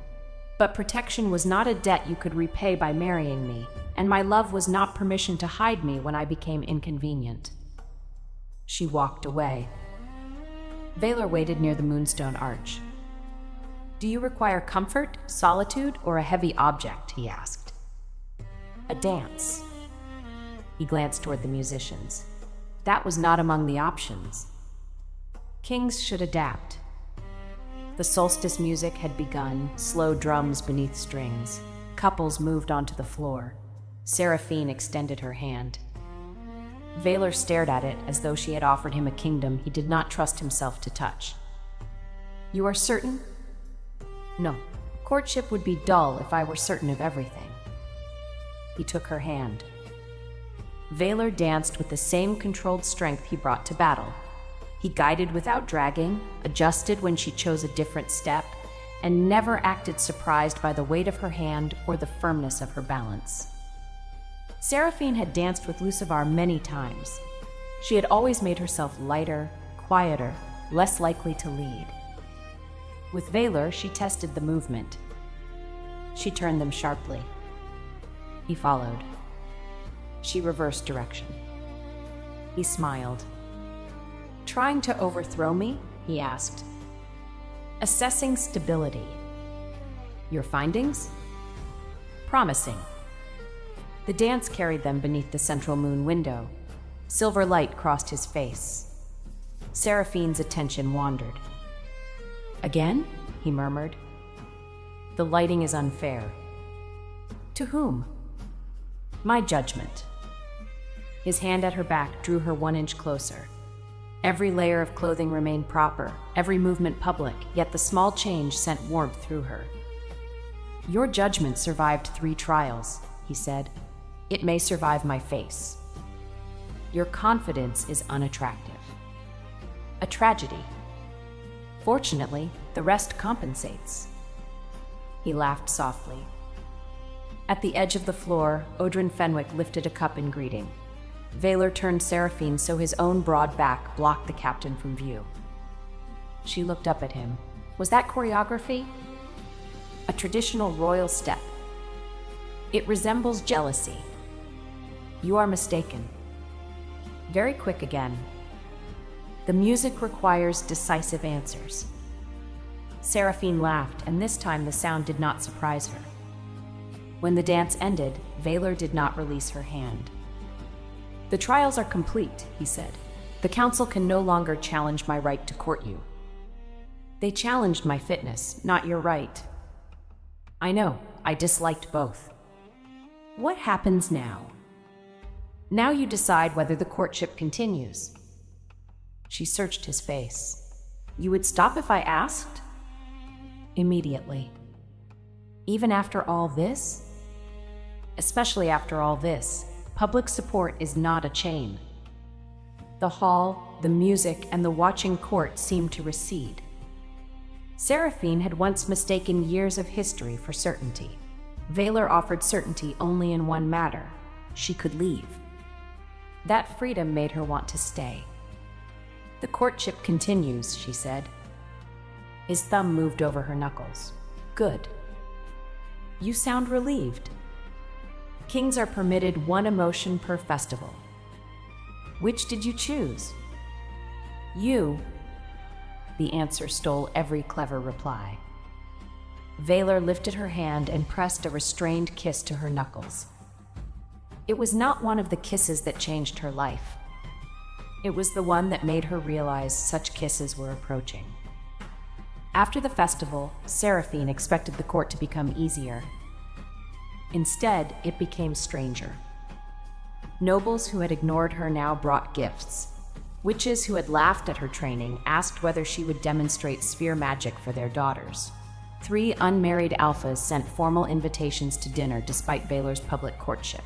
but protection was not a debt you could repay by marrying me, and my love was not permission to hide me when I became inconvenient." She walked away. Vaylor waited near the Moonstone Arch. "Do you require comfort, solitude, or a heavy object?" he asked. "A dance." He glanced toward the musicians. That was not among the options. Kings should adapt. The solstice music had begun, slow drums beneath strings. couples moved onto the floor. Seraphine extended her hand. Valor stared at it as though she had offered him a kingdom he did not trust himself to touch. "You are certain?" "No. Courtship would be dull if I were certain of everything." He took her hand. Valor danced with the same controlled strength he brought to battle. He guided without dragging, adjusted when she chose a different step, and never acted surprised by the weight of her hand or the firmness of her balance. Seraphine had danced with Lucivar many times. She had always made herself lighter, quieter, less likely to lead. With Valor, she tested the movement. She turned them sharply. He followed. She reversed direction. He smiled. "Trying to overthrow me?" he asked. "Assessing stability." "Your findings?" "Promising." The dance carried them beneath the central moon window. Silver light crossed his face. Seraphine's attention wandered. "Again?" he murmured. "The lighting is unfair." "To whom?" "My judgment." His hand at her back drew her 1 inch closer. Every layer of clothing remained proper, every movement public, yet the small change sent warmth through her. "Your judgment survived 3 trials," he said. "It may survive my face." "Your confidence is unattractive." "A tragedy. Fortunately, the rest compensates." He laughed softly. At the edge of the floor, Odrin Fenwick lifted a cup in greeting. Valor turned Seraphine so his own broad back blocked the captain from view. She looked up at him. "Was that choreography?" "A traditional royal step." "It resembles jealousy." "You are mistaken." Very quick again. "The music requires decisive answers." Seraphine laughed, and this time the sound did not surprise her. When the dance ended, Valor did not release her hand. "The trials are complete," he said. "The council can no longer challenge my right to court you." "They challenged my fitness, not your right." "I know. I disliked both." "What happens now?" "Now you decide whether the courtship continues." She searched his face. "You would stop if I asked?" "Immediately." "Even after all this?" "Especially after all this. Public support is not a chain." The hall, the music, and the watching court seemed to recede. Seraphine had once mistaken years of history for certainty. Valor offered certainty only in one matter: she could leave. That freedom made her want to stay. "The courtship continues," she said. His thumb moved over her knuckles. "Good. You sound relieved." "Kings are permitted 1 emotion per festival." "Which did you choose?" "You." The answer stole every clever reply. Valor lifted her hand and pressed a restrained kiss to her knuckles. It was not one of the kisses that changed her life. It was the one that made her realize such kisses were approaching. After the festival, Seraphine expected the court to become easier. Instead, it became stranger. Nobles who had ignored her now brought gifts. Witches who had laughed at her training asked whether she would demonstrate sphere magic for their daughters. 3 unmarried alphas sent formal invitations to dinner despite Valor's public courtship.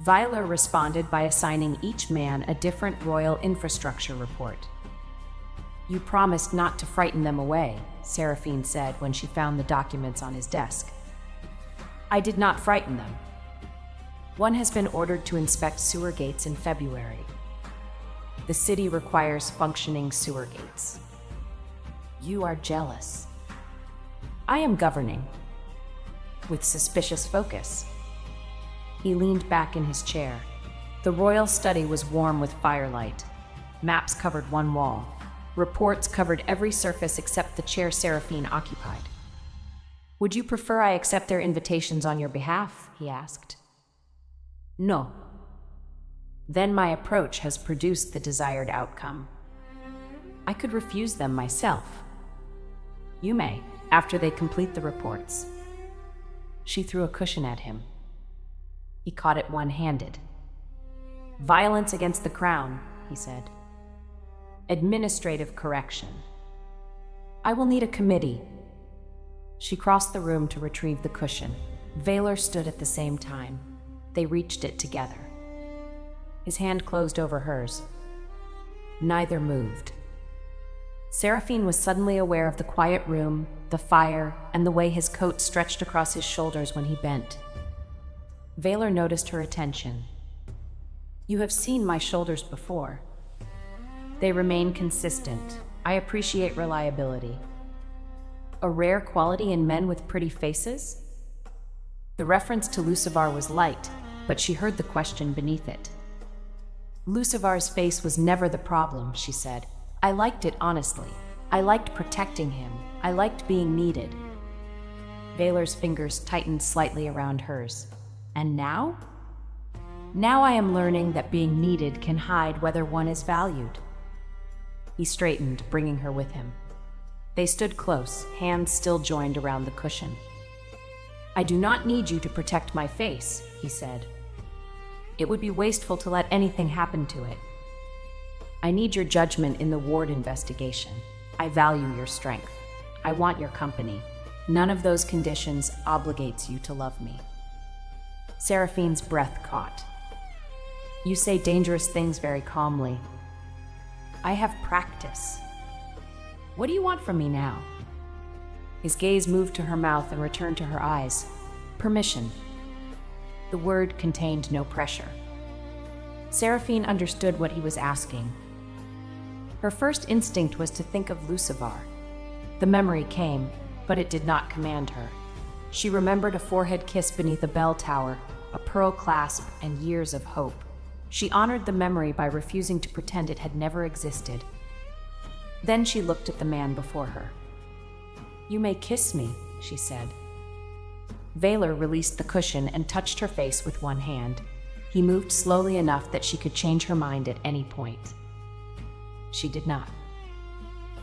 Valor responded by assigning each man a different royal infrastructure report. "You promised not to frighten them away," Seraphine said when she found the documents on his desk. "I did not frighten them. One has been ordered to inspect sewer gates in February. The city requires functioning sewer gates. You are jealous." "I am governing." "With suspicious focus." He leaned back in his chair. The royal study was warm with firelight. Maps covered one wall. Reports covered every surface except the chair Seraphine occupied. "Would you prefer I accept their invitations on your behalf?" he asked. "No." "Then my approach has produced the desired outcome. I could refuse them myself." "You may, after they complete the reports." She threw a cushion at him. He caught it one-handed. "Violence against the crown," he said. "Administrative correction. I will need a committee." She crossed the room to retrieve the cushion. Valor stood at the same time. They reached it together. His hand closed over hers. Neither moved. Seraphine was suddenly aware of the quiet room, the fire, and the way his coat stretched across his shoulders when he bent. Valor noticed her attention. "You have seen my shoulders before. They remain consistent. I appreciate reliability. A rare quality in men with pretty faces?" The reference to Lucivar was light, but she heard the question beneath it. "Lucivar's face was never the problem," she said. "I liked it honestly. I liked protecting him. I liked being needed." Valor's fingers tightened slightly around hers. "And now?" "Now I am learning that being needed can hide whether one is valued." He straightened, bringing her with him. They stood close, hands still joined around the cushion. "I do not need you to protect my face," he said. "It would be wasteful to let anything happen to it. I need your judgment in the Ward investigation. I value your strength. I want your company. None of those conditions obligates you to love me." Seraphine's breath caught. "You say dangerous things very calmly. I have practice. What do you want from me now?" His gaze moved to her mouth and returned to her eyes. "Permission." The word contained no pressure. Seraphine understood what he was asking. Her first instinct was to think of Lucivar. The memory came, but it did not command her. She remembered a forehead kiss beneath a bell tower, a pearl clasp, and years of hope. She honored the memory by refusing to pretend it had never existed. Then she looked at the man before her. "You may kiss me," she said. Valor released the cushion and touched her face with one hand. He moved slowly enough that she could change her mind at any point. She did not.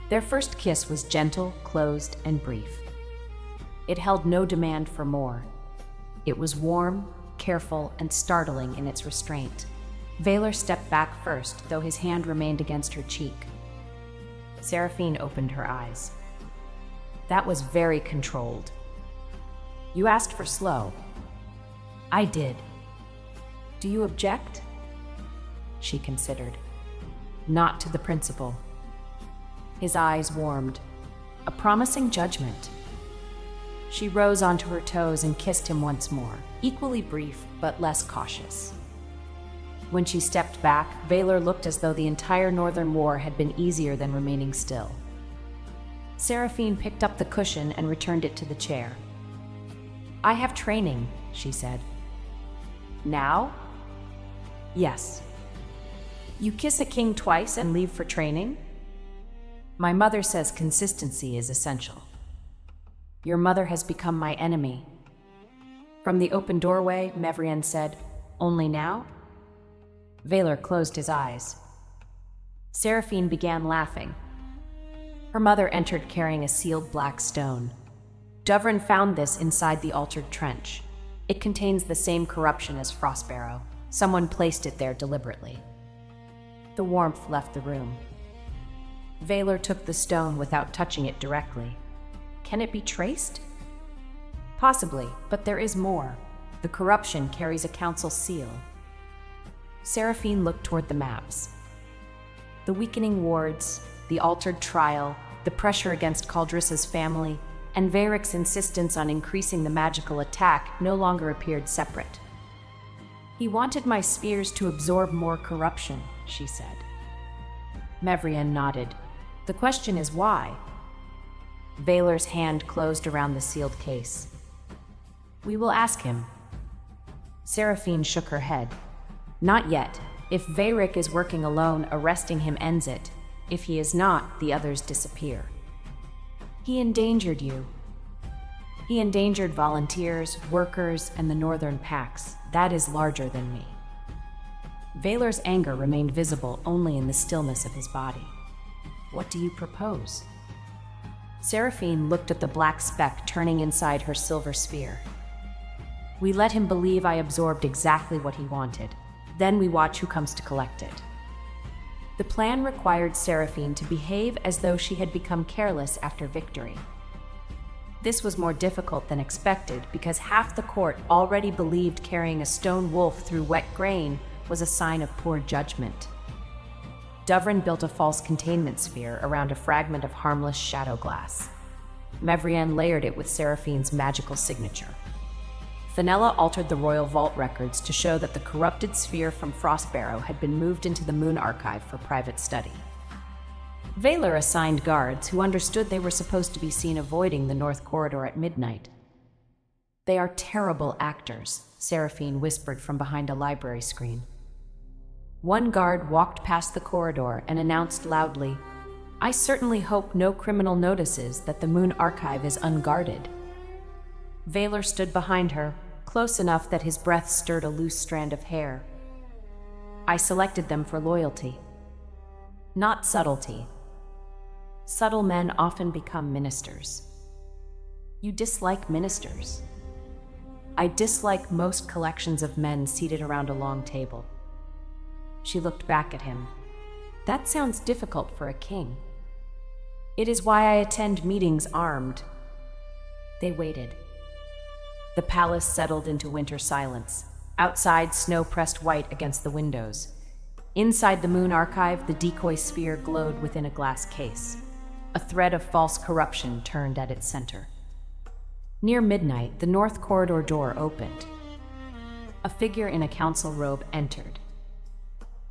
Their first kiss was gentle, closed, and brief. It held no demand for more. It was warm, careful, and startling in its restraint. Valor stepped back first, though his hand remained against her cheek. Seraphine opened her eyes. "That was very controlled. You asked for slow." "I did. Do you object?" She considered. "Not to the principle." His eyes warmed. A promising judgment. She rose onto her toes and kissed him once more, equally brief but less cautious. When she stepped back, Valor looked as though the entire Northern War had been easier than remaining still. Seraphine picked up the cushion and returned it to the chair. "I have training," she said. "Now?" "Yes." "You kiss a king twice and leave for training?" "My mother says consistency is essential." "Your mother has become my enemy." From the open doorway, Mevrian said, "Only now?" Valor closed his eyes. Seraphine began laughing. Her mother entered carrying a sealed black stone. Duvrin found this inside the altered trench. It contains the same corruption as Frostbarrow. Someone placed it there deliberately. The warmth left the room. Valor took the stone without touching it directly. Can it be traced? Possibly, but there is more. The corruption carries a council seal. Seraphine looked toward the maps. The weakening wards, the altered trial, the pressure against Caldrissa's family, and Varric's insistence on increasing the magical attack no longer appeared separate. "He wanted my spears to absorb more corruption," she said. Mevrian nodded. "The question is why?" Valor's hand closed around the sealed case. "We will ask him." Seraphine shook her head. "Not yet. If Varric is working alone, arresting him ends it. If he is not, the others disappear. He endangered you. He endangered volunteers, workers, and the northern packs. That is larger than me." Valor's anger remained visible only in the stillness of his body. "What do you propose?" Seraphine looked at the black speck turning inside her silver sphere. We let him believe I absorbed exactly what he wanted. Then we watch who comes to collect it. The plan required Seraphine to behave as though she had become careless after victory. This was more difficult than expected because half the court already believed carrying a stone wolf through wet grain was a sign of poor judgment. Duvrin built a false containment sphere around a fragment of harmless shadow glass. Mevrian layered it with Seraphine's magical signature. Fenella altered the royal vault records to show that the corrupted sphere from Frostbarrow had been moved into the Moon Archive for private study. Vaylor assigned guards who understood they were supposed to be seen avoiding the North Corridor at midnight. "They are terrible actors," Seraphine whispered from behind a library screen. One guard walked past the corridor and announced loudly, "I certainly hope no criminal notices that the Moon Archive is unguarded." Vaylor stood behind her, close enough that his breath stirred a loose strand of hair. "I selected them for loyalty, not subtlety. Subtle men often become ministers." "You dislike ministers?" "I dislike most collections of men seated around a long table." She looked back at him. "That sounds difficult for a king." "It is why I attend meetings armed." They waited. The palace settled into winter silence. Outside, snow pressed white against the windows. Inside the Moon Archive, the decoy sphere glowed within a glass case. A thread of false corruption turned at its center. Near midnight, the North Corridor door opened. A figure in a council robe entered.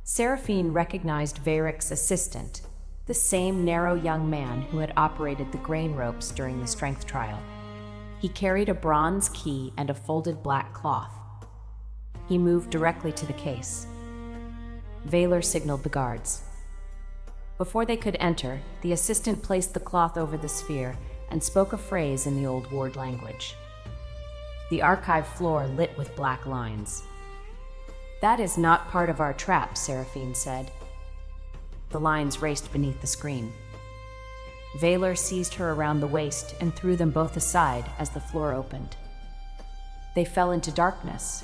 Seraphine recognized Vayric's assistant, the same narrow young man who had operated the grain ropes during the strength trial. He carried a bronze key and a folded black cloth. He moved directly to the case. Vaylor signaled the guards. Before they could enter, the assistant placed the cloth over the sphere and spoke a phrase in the Old Ward language. The archive floor lit with black lines. "That is not part of our trap," Seraphine said. The lines raced beneath the screen. Vaylor seized her around the waist and threw them both aside as the floor opened. They fell into darkness.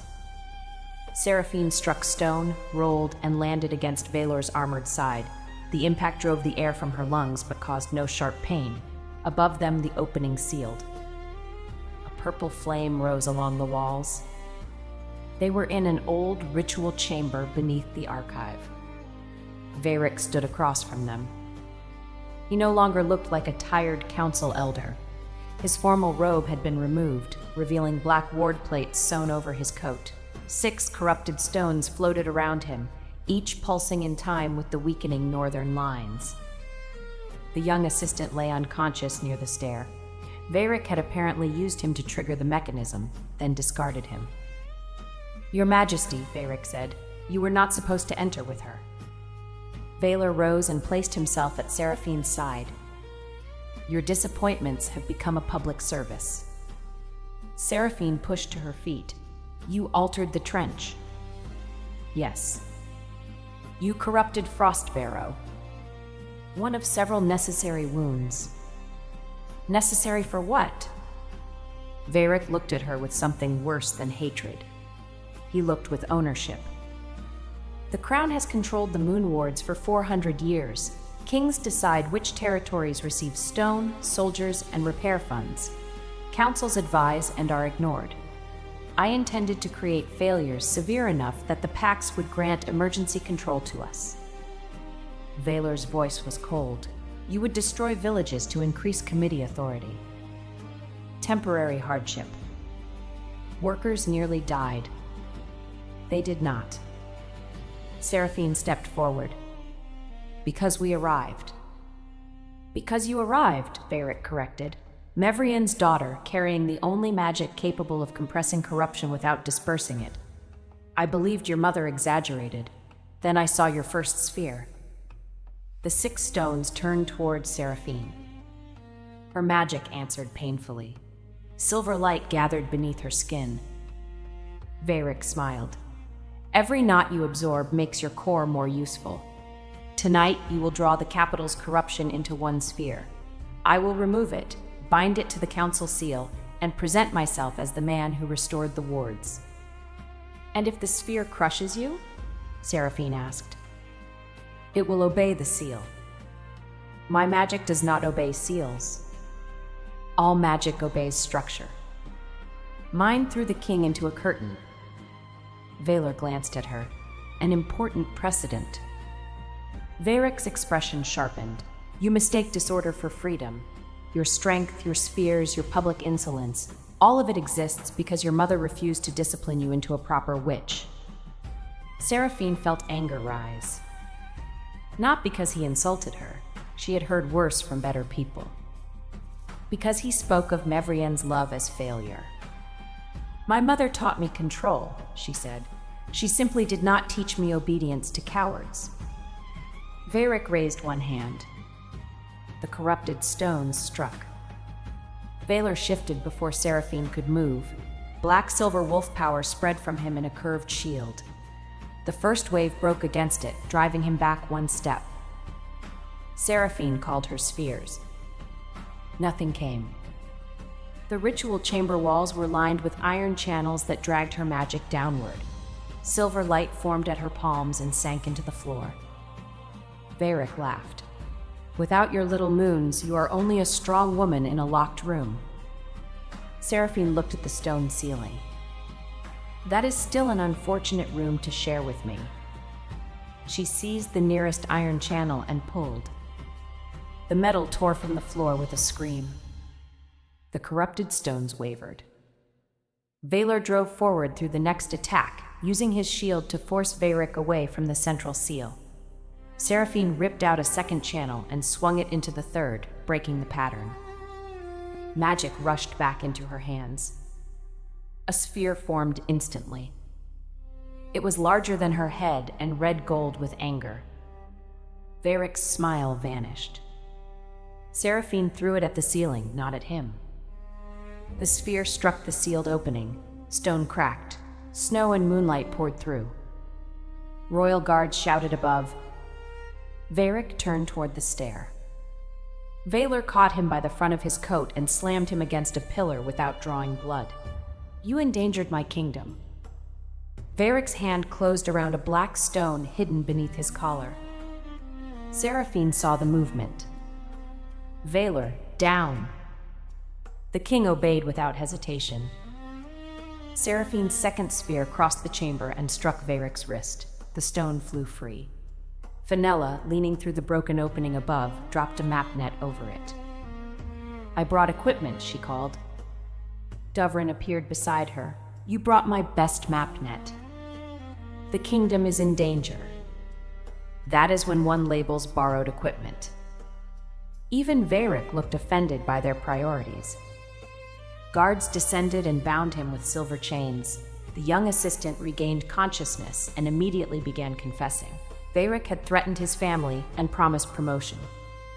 Seraphine struck stone, rolled, and landed against Vaylor's armored side. The impact drove the air from her lungs but caused no sharp pain. Above them, the opening sealed. A purple flame rose along the walls. They were in an old ritual chamber beneath the archive. Vayric stood across from them. He no longer looked like a tired council elder. His formal robe had been removed, revealing black ward plates sewn over his coat. 6 corrupted stones floated around him, each pulsing in time with the weakening northern lines. The young assistant lay unconscious near the stair. Vayric had apparently used him to trigger the mechanism, then discarded him. "Your Majesty," Vayric said, "you were not supposed to enter with her." Vaylor rose and placed himself at Seraphine's side. "Your disappointments have become a public service." Seraphine pushed to her feet. "You altered the trench." "Yes." "You corrupted Frostbarrow." "One of several necessary wounds." "Necessary for what?" Vayric looked at her with something worse than hatred. He looked with ownership. "The crown has controlled the Moon Wards for 400 years. Kings decide which territories receive stone, soldiers, and repair funds. Councils advise and are ignored. I intended to create failures severe enough that the Pax would grant emergency control to us." Vaylor's voice was cold. "You would destroy villages to increase committee authority. Temporary hardship. Workers nearly died. They did not." Seraphine stepped forward. "Because we arrived." "Because you arrived," Vayric corrected. "Mevrian's daughter, carrying the only magic capable of compressing corruption without dispersing it. I believed your mother exaggerated. Then I saw your first sphere." The 6 stones turned toward Seraphine. Her magic answered painfully. Silver light gathered beneath her skin. Vayric smiled. "Every knot you absorb makes your core more useful. Tonight, you will draw the capital's corruption into one sphere. I will remove it, bind it to the council seal, and present myself as the man who restored the wards. And if the sphere crushes you? Seraphine asked. It will obey the seal. My magic does not obey seals. All magic obeys structure. Mine threw the king into a curtain. Vaylor glanced at her. An important precedent. Varric's expression sharpened. You mistake disorder for freedom. Your strength, your spheres, your public insolence, all of it exists because your mother refused to discipline you into a proper witch. Seraphine felt anger rise. Not because he insulted her. She had heard worse from better people. Because he spoke of Mevrien's love as failure. My mother taught me control, she said. She simply did not teach me obedience to cowards. Varric raised one hand. The corrupted stones struck. Vaylor shifted before Seraphine could move. Black-silver wolf power spread from him in a curved shield. The first wave broke against it, driving him back one step. Seraphine called her spheres. Nothing came. The ritual chamber walls were lined with iron channels that dragged her magic downward. Silver light formed at her palms and sank into the floor. Varric laughed. Without your little moons, you are only a strong woman in a locked room. Seraphine looked at the stone ceiling. That is still an unfortunate room to share with me. She seized the nearest iron channel and pulled. The metal tore from the floor with a scream. The corrupted stones wavered. Vaylor drove forward through the next attack, using his shield to force Varric away from the central seal. Seraphine ripped out a second channel and swung it into the third, breaking the pattern. Magic rushed back into her hands. A sphere formed instantly. It was larger than her head and red gold with anger. Varric's smile vanished. Seraphine threw it at the ceiling, not at him. The sphere struck the sealed opening. Stone cracked. Snow and moonlight poured through. Royal guards shouted above. Varric turned toward the stair. Vaylor caught him by the front of his coat and slammed him against a pillar without drawing blood. You endangered my kingdom. Varric's hand closed around a black stone hidden beneath his collar. Seraphine saw the movement. Vaylor, down. The king obeyed without hesitation. Seraphine's second spear crossed the chamber and struck Varric's wrist. The stone flew free. Fenella, leaning through the broken opening above, dropped a map net over it. I brought equipment, she called. Dovrin appeared beside her. You brought my best map net. The kingdom is in danger. That is when one labels borrowed equipment. Even Varric looked offended by their priorities. Guards descended and bound him with silver chains. The young assistant regained consciousness and immediately began confessing. Varric had threatened his family and promised promotion.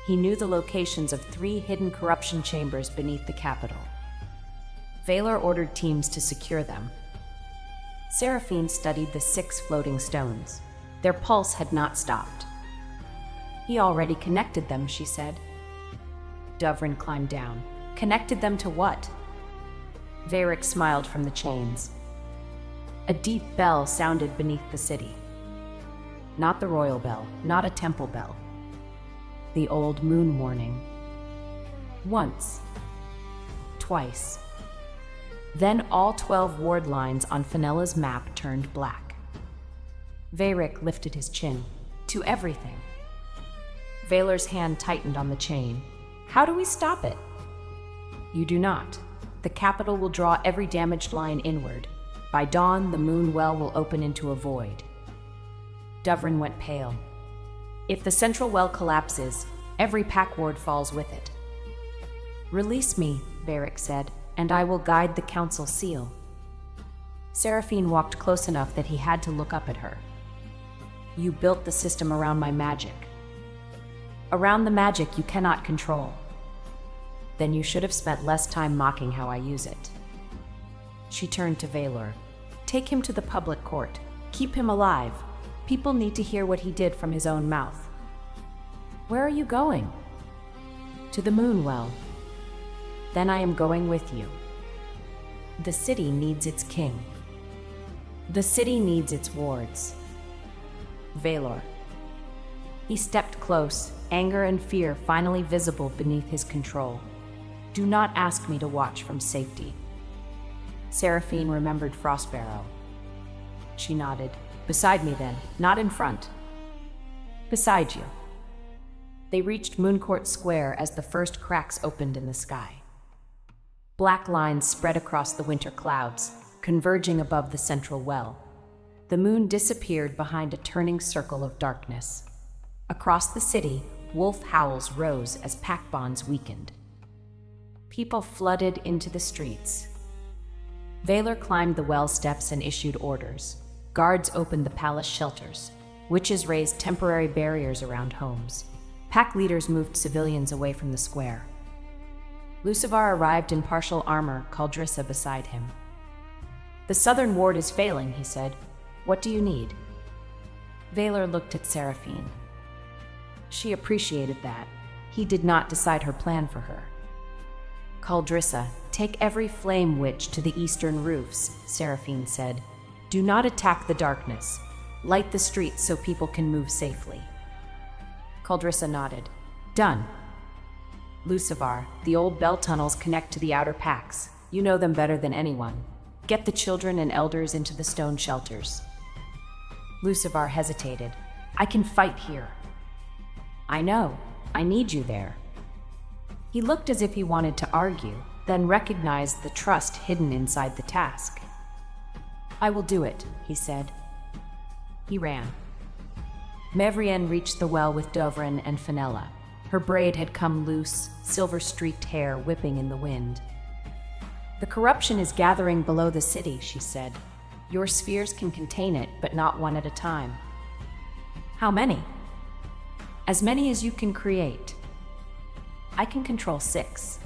He knew the locations of 3 hidden corruption chambers beneath the capital. Vaylor ordered teams to secure them. Seraphine studied the 6 floating stones. Their pulse had not stopped. He already connected them, she said. Dovrin climbed down. Connected them to what? Varric smiled from the chains. A deep bell sounded beneath the city. Not the royal bell, not a temple bell. The old moon warning. Once. Twice. Then all 12 ward lines on Fenella's map turned black. Varric lifted his chin. To everything. Vaylor's hand tightened on the chain. How do we stop it? You do not. The capital will draw every damaged line inward. By dawn, the moon well will open into a void. Dovrin went pale. If the central well collapses, every pack ward falls with it. Release me, Varric said, and I will guide the council seal. Seraphine walked close enough that he had to look up at her. You built the system around my magic. Around the magic you cannot control. Then you should have spent less time mocking how I use it. She turned to Vaylor. Take him to the public court. Keep him alive. People need to hear what he did from his own mouth. Where are you going? To the moon well. Then I am going with you. The city needs its king. The city needs its wards. Valor. He stepped close, anger and fear finally visible beneath his control. Do not ask me to watch from safety. Seraphine remembered Frostbarrow. She nodded. Beside me then, not in front. Beside you. They reached Mooncourt Square as the first cracks opened in the sky. Black lines spread across the winter clouds, converging above the central well. The moon disappeared behind a turning circle of darkness. Across the city, wolf howls rose as pack bonds weakened. People flooded into the streets. Valor climbed the well steps and issued orders. Guards opened the palace shelters. Witches raised temporary barriers around homes. Pack leaders moved civilians away from the square. Lucivar arrived in partial armor, Caldrissa beside him. The southern ward is failing, he said. What do you need? Valor looked at Seraphine. She appreciated that. He did not decide her plan for her. Caldrissa, take every flame witch to the eastern roofs, Seraphine said. Do not attack the darkness. Light the streets so people can move safely. Caldrissa nodded. Done. Lucivar, the old bell tunnels connect to the outer packs. You know them better than anyone. Get the children and elders into the stone shelters. Lucivar hesitated. I can fight here. I know. I need you there. He looked as if he wanted to argue, then recognized the trust hidden inside the task. I will do it, he said. He ran. Mevrienne reached the well with Dovrin and Fenella. Her braid had come loose, silver-streaked hair whipping in the wind. The corruption is gathering below the city, she said. Your spheres can contain it, but not one at a time. How many? As many as you can create. I can control 6.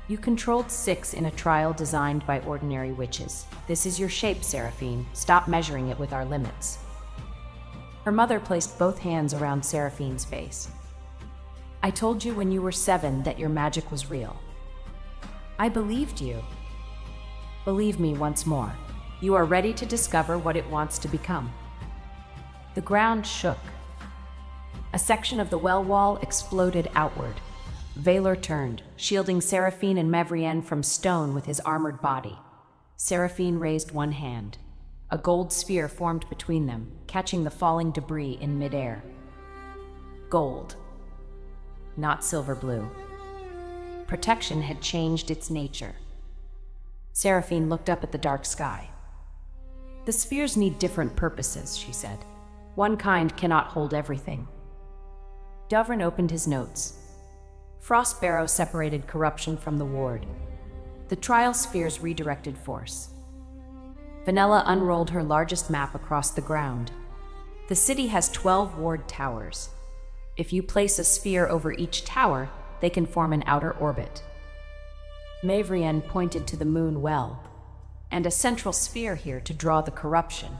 You controlled 6 in a trial designed by ordinary witches. This is your shape, Seraphine. Stop measuring it with our limits. Her mother placed both hands around Seraphine's face. I told you when you were 7 that your magic was real. I believed you. Believe me once more. You are ready to discover what it wants to become. The ground shook. A section of the well wall exploded outward. Valor turned, shielding Seraphine and Mevrienne from stone with his armored body. Seraphine raised one hand. A gold sphere formed between them, catching the falling debris in midair. Gold. Not silver blue. Protection had changed its nature. Seraphine looked up at the dark sky. The spheres need different purposes, she said. One kind cannot hold everything. Dovrin opened his notes. Frostbarrow separated corruption from the ward. The trial spheres redirected force. Fenella unrolled her largest map across the ground. The city has 12 ward towers. If you place a sphere over each tower, they can form an outer orbit. Mevrienne pointed to the moon well, and a central sphere here to draw the corruption.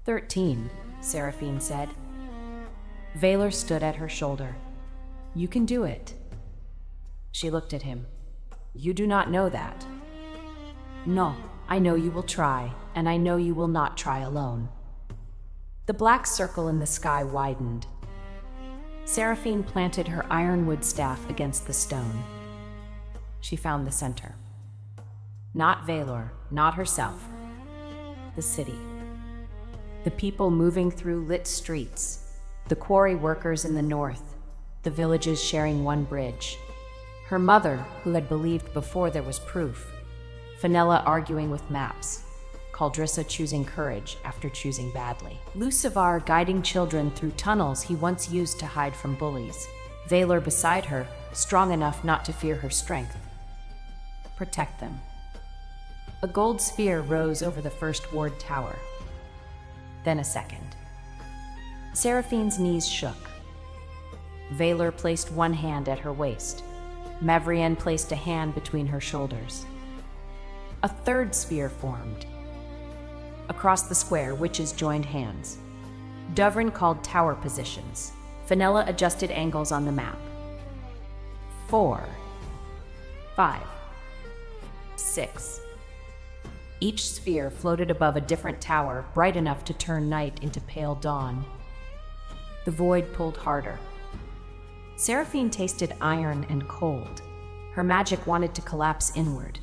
13, Seraphine said. Valor stood at her shoulder. You can do it. She looked at him. You do not know that. No, I know you will try, and I know you will not try alone. The black circle in the sky widened. Seraphine planted her ironwood staff against the stone. She found the center. Not Valor, not herself. The city. The people moving through lit streets. The quarry workers in the north, the villages sharing one bridge. Her mother, who had believed before there was proof. Fenella arguing with maps. Caldrissa choosing courage after choosing badly. Lucivar guiding children through tunnels he once used to hide from bullies. Valor beside her, strong enough not to fear her strength. Protect them. A gold sphere rose over the first ward tower. Then a second. Seraphine's knees shook. Valor placed one hand at her waist. Mevrienne placed a hand between her shoulders. A third sphere formed. Across the square, witches joined hands. Dovrin called tower positions. Fenella adjusted angles on the map. 4, 5, 6. Each sphere floated above a different tower, bright enough to turn night into pale dawn. The void pulled harder. Seraphine tasted iron and cold. Her magic wanted to collapse inward.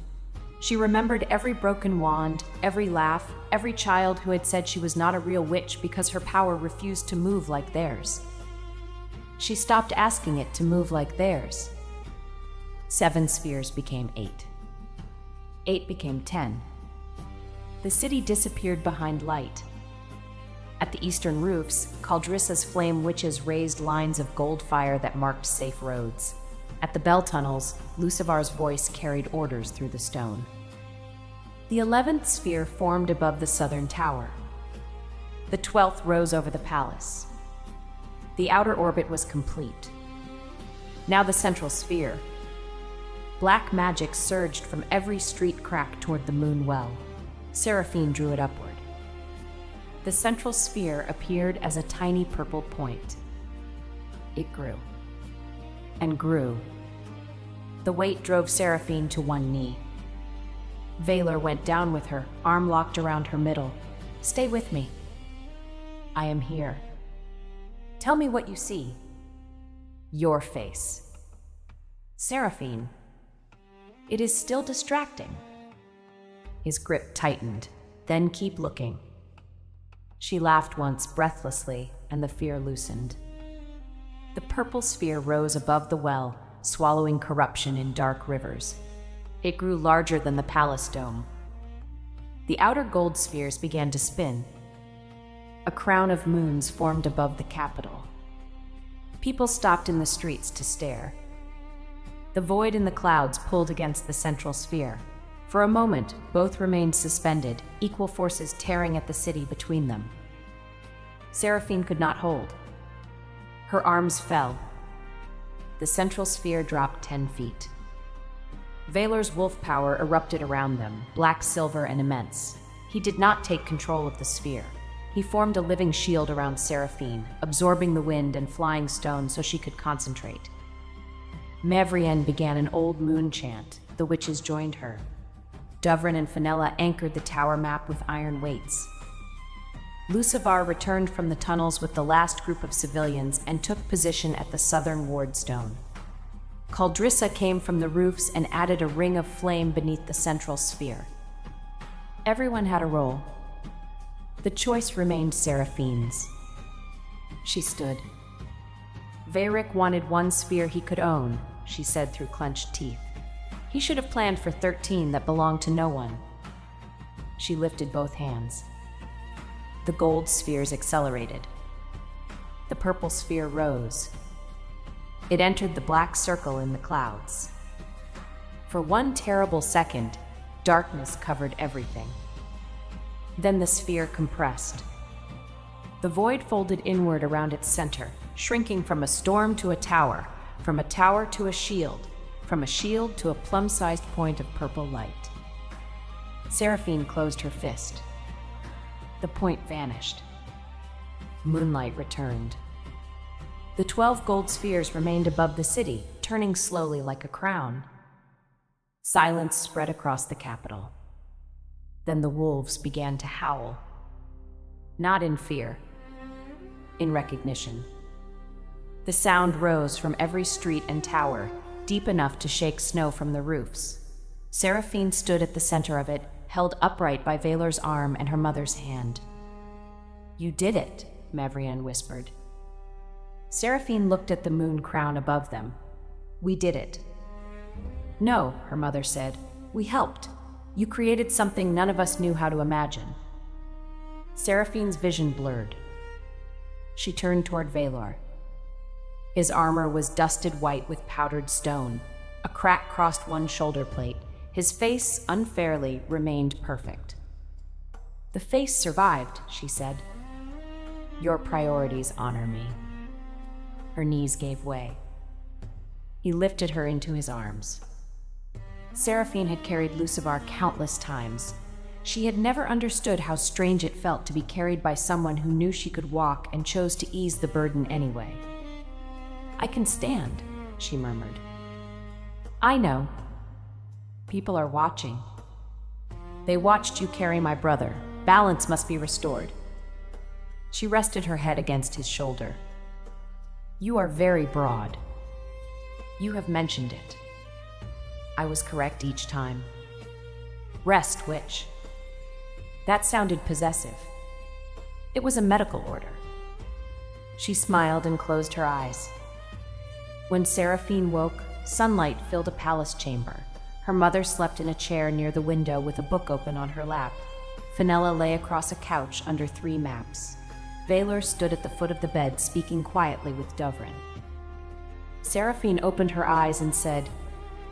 She remembered every broken wand, every laugh, every child who had said she was not a real witch because her power refused to move like theirs. She stopped asking it to move like theirs. 7 spheres became 8. 8 became 10. The city disappeared behind light. At the eastern roofs, Caldrissa's flame witches raised lines of gold fire that marked safe roads. At the bell tunnels, Lucivar's voice carried orders through the stone. The 11th sphere formed above the southern tower. The 12th rose over the palace. The outer orbit was complete. Now the central sphere. Black magic surged from every street crack toward the moon well. Seraphine drew it upward. The central sphere appeared as a tiny purple point. It grew. And grew. The weight drove Seraphine to one knee. Valor went down with her, arm locked around her middle. "Stay with me. I am here. Tell me what you see." "Your face." "Seraphine, it is still distracting." His grip tightened. "Then keep looking." She laughed once, breathlessly, and the fear loosened. The purple sphere rose above the well, swallowing corruption in dark rivers. It grew larger than the palace dome. The outer gold spheres began to spin. A crown of moons formed above the capital. People stopped in the streets to stare. The void in the clouds pulled against the central sphere. For a moment, both remained suspended, equal forces tearing at the city between them. Seraphine could not hold. Her arms fell. The central sphere dropped 10 feet. Valor's wolf power erupted around them, black, silver, and immense. He did not take control of the sphere. He formed a living shield around Seraphine, absorbing the wind and flying stones so she could concentrate. Mavrienne began an old moon chant. The witches joined her. Dovrin and Fenella anchored the tower map with iron weights. Lucivar returned from the tunnels with the last group of civilians and took position at the southern ward stone. Caldrissa came from the roofs and added a ring of flame beneath the central sphere. Everyone had a role. The choice remained Seraphine's. She stood. Veyric wanted one sphere he could own, she said through clenched teeth. He should have planned for 13 that belonged to no one. She lifted both hands. The gold spheres accelerated. The purple sphere rose. It entered the black circle in the clouds. For one terrible second, darkness covered everything. Then the sphere compressed. The void folded inward around its center, shrinking from a storm to a tower, from a tower to a shield, from a shield to a plum-sized point of purple light. Seraphine closed her fist. The point vanished. Moonlight returned. The 12 gold spheres remained above the city, turning slowly like a crown. Silence spread across the capital. Then the wolves began to howl. Not in fear, in recognition. The sound rose from every street and tower, deep enough to shake snow from the roofs. Seraphine stood at the center of it, held upright by Valor's arm and her mother's hand. "You did it," Mavrienne whispered. Seraphine looked at the moon crown above them. "We did it." "No," her mother said. "We helped. You created something none of us knew how to imagine." Seraphine's vision blurred. She turned toward Valor. His armor was dusted white with powdered stone. A crack crossed one shoulder plate. His face, unfairly, remained perfect. "The face survived," she said. "Your priorities honor me." Her knees gave way. He lifted her into his arms. Seraphine had carried Lucivar countless times. She had never understood how strange it felt to be carried by someone who knew she could walk and chose to ease the burden anyway. "I can stand," she murmured. "I know. People are watching." They watched you carry my brother. Balance must be restored. She rested her head against his shoulder. You are very broad. You have mentioned it. I was correct each time. Rest, witch. That sounded possessive. It was a medical order. She smiled and closed her eyes. When Seraphine woke, sunlight filled a palace chamber. Her mother slept in a chair near the window with a book open on her lap. Fenella lay across a couch under 3 maps. Valor stood at the foot of the bed, speaking quietly with Dovrin. Seraphine opened her eyes and said,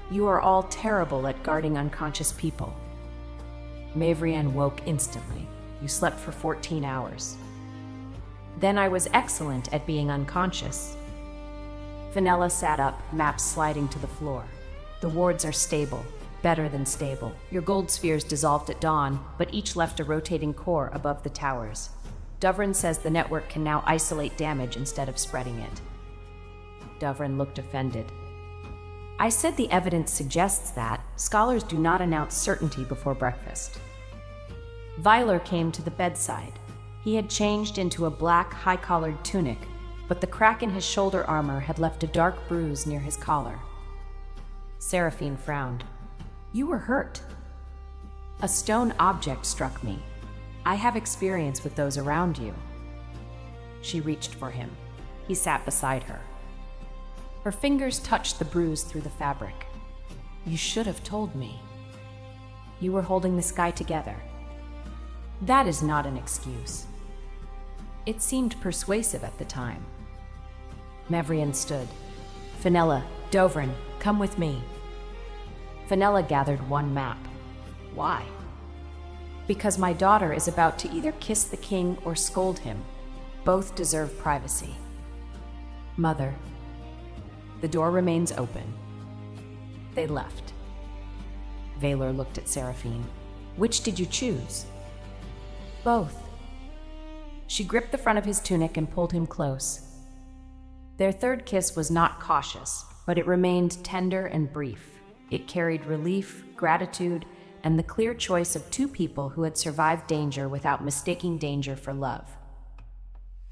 "You are all terrible at guarding unconscious people." Mavrian woke instantly. You slept for 14 hours. Then I was excellent at being unconscious. Fenella sat up, maps sliding to the floor. The wards are stable, better than stable. Your gold spheres dissolved at dawn, but each left a rotating core above the towers. Dovrin says the network can now isolate damage instead of spreading it. Dovrin looked offended. I said the evidence suggests that scholars do not announce certainty before breakfast. Vyler came to the bedside. He had changed into a black, high-collared tunic, but the crack in his shoulder armor had left a dark bruise near his collar. Seraphine frowned. You were hurt. A stone object struck me. I have experience with those around you. She reached for him. He sat beside her. Her fingers touched the bruise through the fabric. You should have told me. You were holding the sky together. That is not an excuse. It seemed persuasive at the time. Mavrian stood. Fenella, Dovrin, come with me. Fenella gathered 1 map. Why? Because my daughter is about to either kiss the king or scold him. Both deserve privacy. Mother. The door remains open. They left. Valor looked at Seraphine. Which did you choose? Both. She gripped the front of his tunic and pulled him close. Their third kiss was not cautious, but it remained tender and brief. It carried relief, gratitude, and the clear choice of 2 people who had survived danger without mistaking danger for love.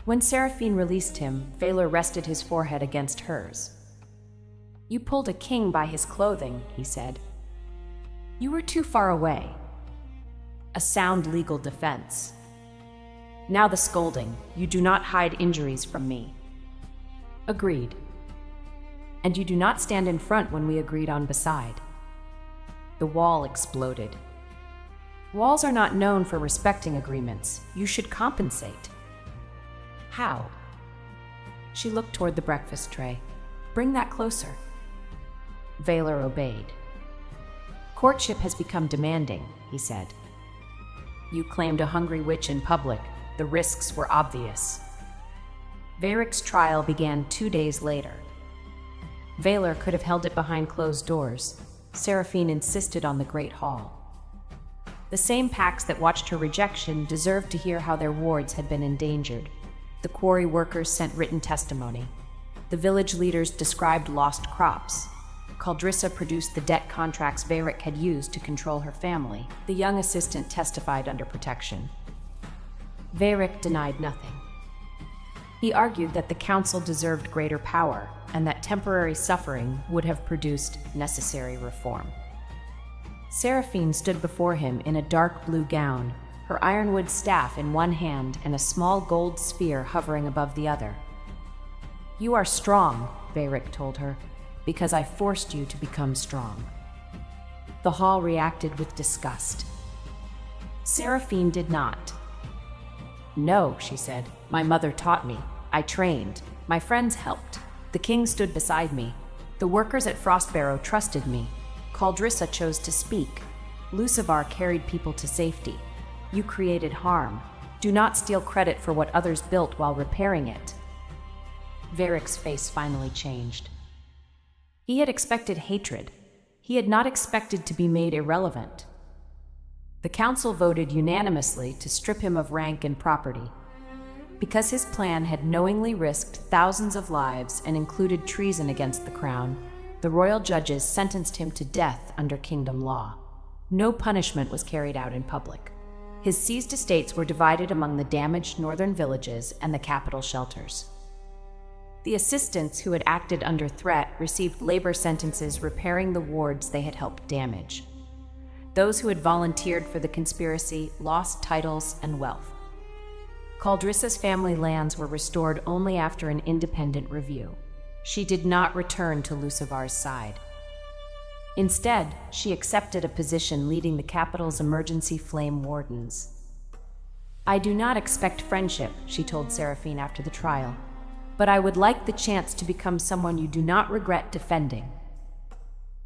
When Seraphine released him, Valor rested his forehead against hers. You pulled a king by his clothing, he said. You were too far away. A sound legal defense. Now the scolding. You do not hide injuries from me. Agreed. And you do not stand in front when we agreed on beside. The wall exploded. Walls are not known for respecting agreements. You should compensate. How? She looked toward the breakfast tray. Bring that closer. Valor obeyed. Courtship has become demanding, he said. You claimed a hungry witch in public. The risks were obvious. Varric's trial began 2 days later. Valor could have held it behind closed doors. Seraphine insisted on the Great Hall. The same packs that watched her rejection deserved to hear how their wards had been endangered. The quarry workers sent written testimony. The village leaders described lost crops. Caldrissa produced the debt contracts Varric had used to control her family. The young assistant testified under protection. Varric denied nothing. He argued that the council deserved greater power and that temporary suffering would have produced necessary reform. Seraphine stood before him in a dark blue gown, her ironwood staff in one hand and a small gold sphere hovering above the other. You are strong, Varric told her, because I forced you to become strong. The hall reacted with disgust. Seraphine did not. No, she said. My mother taught me. I trained. My friends helped. The king stood beside me. The workers at Frostbarrow trusted me. Caldrissa chose to speak. Lucivar carried people to safety. You created harm. Do not steal credit for what others built while repairing it. Varric's face finally changed. He had expected hatred. He had not expected to be made irrelevant. The council voted unanimously to strip him of rank and property. Because his plan had knowingly risked thousands of lives and included treason against the crown, the royal judges sentenced him to death under kingdom law. No punishment was carried out in public. His seized estates were divided among the damaged northern villages and the capital shelters. The assistants who had acted under threat received labor sentences repairing the wards they had helped damage. Those who had volunteered for the conspiracy lost titles and wealth. Caldrissa's family lands were restored only after an independent review. She did not return to Lucivar's side. Instead, she accepted a position leading the capital's emergency flame wardens. "I do not expect friendship," she told Seraphine after the trial, "but I would like the chance to become someone you do not regret defending."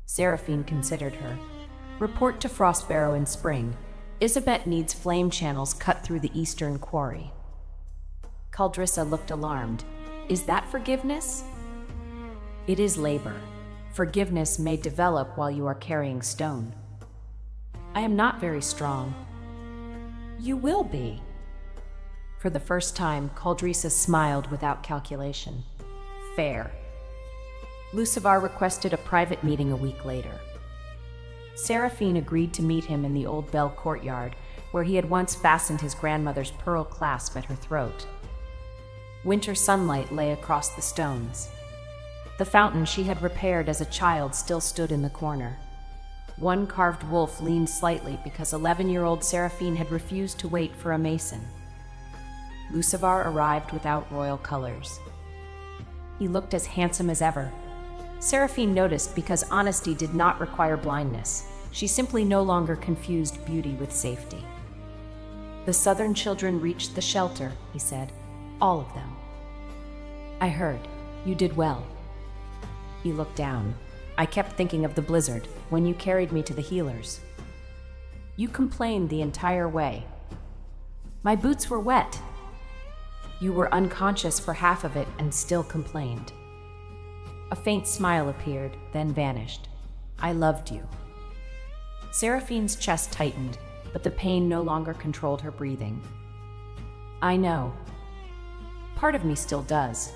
Seraphine considered her. "Report to Frostbarrow in spring. Isabet needs flame channels cut through the eastern quarry." Caldrissa looked alarmed. "Is that forgiveness?" "It is labor. Forgiveness may develop while you are carrying stone." "I am not very strong." "You will be." For the first time, Caldrissa smiled without calculation. "Fair." Lucivar requested a private meeting a week later. Seraphine agreed to meet him in the old Bell courtyard, where he had once fastened his grandmother's pearl clasp at her throat. Winter sunlight lay across the stones. The fountain she had repaired as a child still stood in the corner. One carved wolf leaned slightly because 11-year-old Seraphine had refused to wait for a mason. Lucivar arrived without royal colors. He looked as handsome as ever. Seraphine noticed because honesty did not require blindness. She simply no longer confused beauty with safety. "The southern children reached the shelter," he said. "All of them." "I heard. You did well." He looked down. "I kept thinking of the blizzard when you carried me to the healers. You complained the entire way." "My boots were wet." "You were unconscious for half of it and still complained." A faint smile appeared, then vanished. "I loved you." Seraphine's chest tightened, but the pain no longer controlled her breathing. "I know. Part of me still does."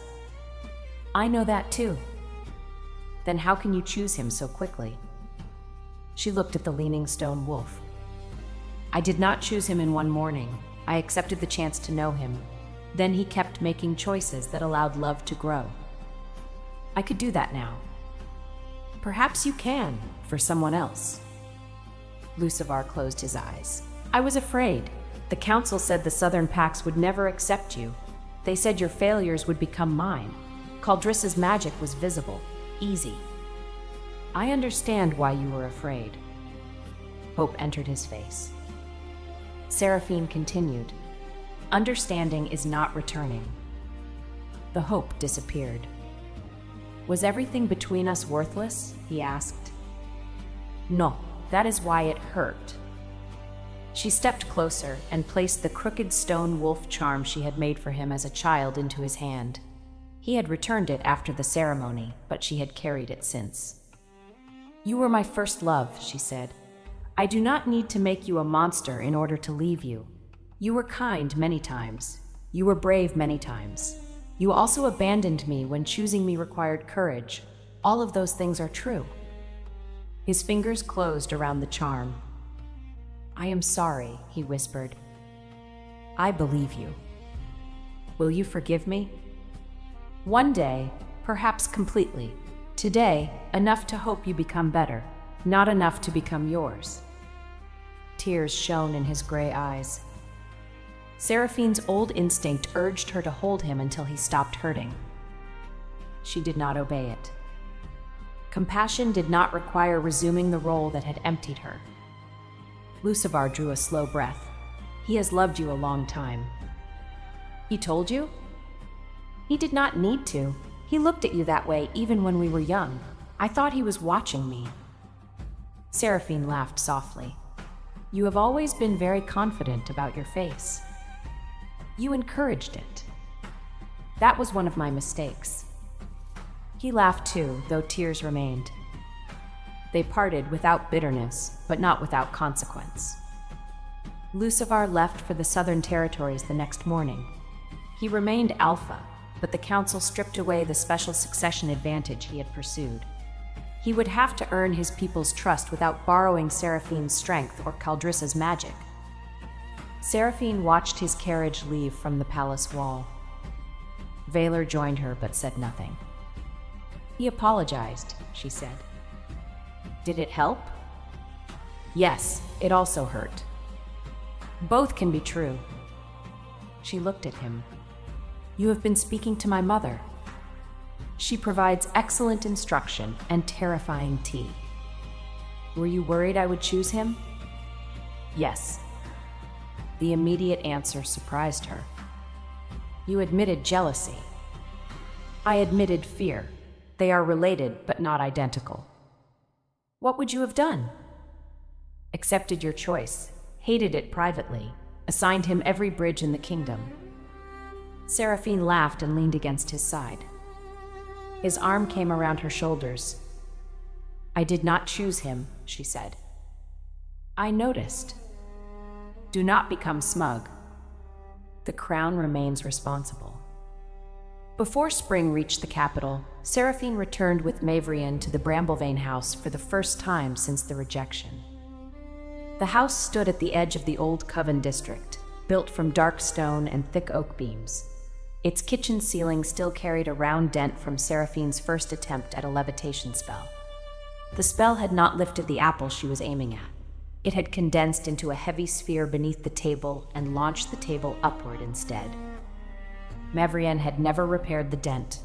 "I know that too." "Then how can you choose him so quickly?" She looked at the leaning stone wolf. "I did not choose him in one morning. I accepted the chance to know him. Then he kept making choices that allowed love to grow. I could do that now." "Perhaps you can, for someone else." Lucivar closed his eyes. "I was afraid. The council said the southern packs would never accept you. They said your failures would become mine. Caldrissa's magic was visible, easy. I understand why you were afraid." Hope entered his face. Seraphine continued, "Understanding is not returning." The hope disappeared. "Was everything between us worthless?" he asked. "No, that is why it hurt." She stepped closer and placed the crooked stone wolf charm she had made for him as a child into his hand. He had returned it after the ceremony, but she had carried it since. "You were my first love," she said. "I do not need to make you a monster in order to leave you. You were kind many times. You were brave many times. You also abandoned me when choosing me required courage. All of those things are true." His fingers closed around the charm. "I am sorry," he whispered. "I believe you. Will you forgive me?" "One day, perhaps completely. Today, enough to hope you become better, not enough to become yours." Tears shone in his gray eyes. Seraphine's old instinct urged her to hold him until he stopped hurting. She did not obey it. Compassion did not require resuming the role that had emptied her. Lucivar drew a slow breath. "He has loved you a long time." "He told you?" "He did not need to. He looked at you that way even when we were young. I thought he was watching me." Seraphine laughed softly. "You have always been very confident about your face. You encouraged it. That was one of my mistakes." He laughed too, though tears remained. They parted without bitterness, but not without consequence. Lucivar left for the southern territories the next morning. He remained Alpha, but the council stripped away the special succession advantage he had pursued. He would have to earn his people's trust without borrowing Seraphine's strength or Caldrissa's magic. Seraphine watched his carriage leave from the palace wall. Valor joined her but said nothing. He apologized, she said. Did it help? Yes, it also hurt. Both can be true. She looked at him. You have been speaking to my mother. She provides excellent instruction and terrifying tea. Were you worried I would choose him? Yes. The immediate answer surprised her. You admitted jealousy. I admitted fear. They are related, but not identical. What would you have done? Accepted your choice, hated it privately, assigned him every bridge in the kingdom. Seraphine laughed and leaned against his side. His arm came around her shoulders. I did not choose him, she said. I noticed. Do not become smug. The crown remains responsible. Before spring reached the capital, Seraphine returned with Mavrian to the Bramblevein house for the first time since the rejection. The house stood at the edge of the old Coven district, built from dark stone and thick oak beams. Its kitchen ceiling still carried a round dent from Seraphine's first attempt at a levitation spell. The spell had not lifted the apple she was aiming at. It had condensed into a heavy sphere beneath the table and launched the table upward instead. Mavrian had never repaired the dent.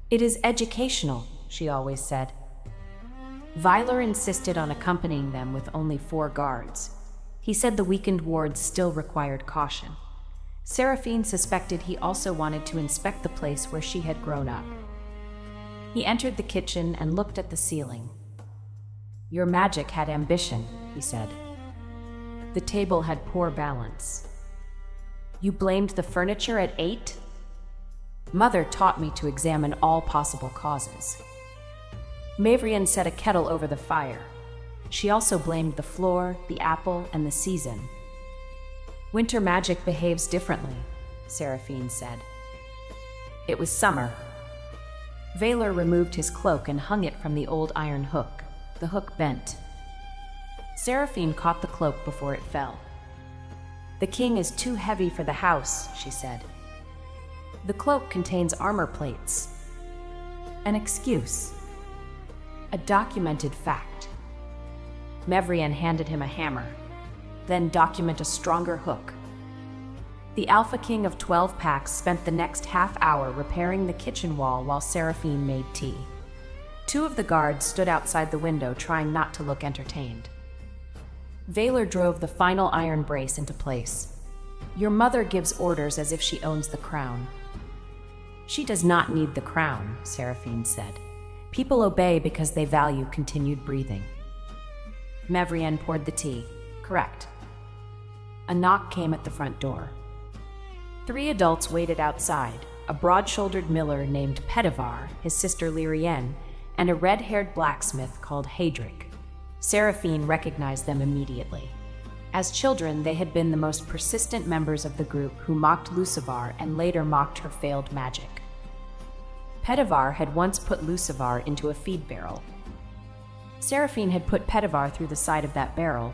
It is educational, she always said. Vyler insisted on accompanying them with only 4 guards. He said the weakened wards still required caution. Seraphine suspected he also wanted to inspect the place where she had grown up. He entered the kitchen and looked at the ceiling. Your magic had ambition, he said. The table had poor balance. You blamed the furniture at 8? Mother taught me to examine all possible causes. Mavrian set a kettle over the fire. She also blamed the floor, the apple, and the season. Winter magic behaves differently, Seraphine said. It was summer. Valor removed his cloak and hung it from the old iron hook. The hook bent. Seraphine caught the cloak before it fell. The king is too heavy for the house, she said. The cloak contains armor plates. An excuse. A documented fact. Mavrian handed him a hammer. Then document a stronger hook. The Alpha King of 12 Packs spent the next half hour repairing the kitchen wall while Seraphine made tea. 2 of the guards stood outside the window trying not to look entertained. Valor drove the final iron brace into place. Your mother gives orders as if she owns the crown. She does not need the crown, Seraphine said. People obey because they value continued breathing. Mavrian poured the tea. Correct. A knock came at the front door. 3 adults waited outside, a broad-shouldered miller named Petavar, his sister Lyrienne, and a red-haired blacksmith called Hadric. Seraphine recognized them immediately. As children, they had been the most persistent members of the group who mocked Lucivar and later mocked her failed magic. Petavar had once put Lucivar into a feed barrel. Seraphine had put Petavar through the side of that barrel.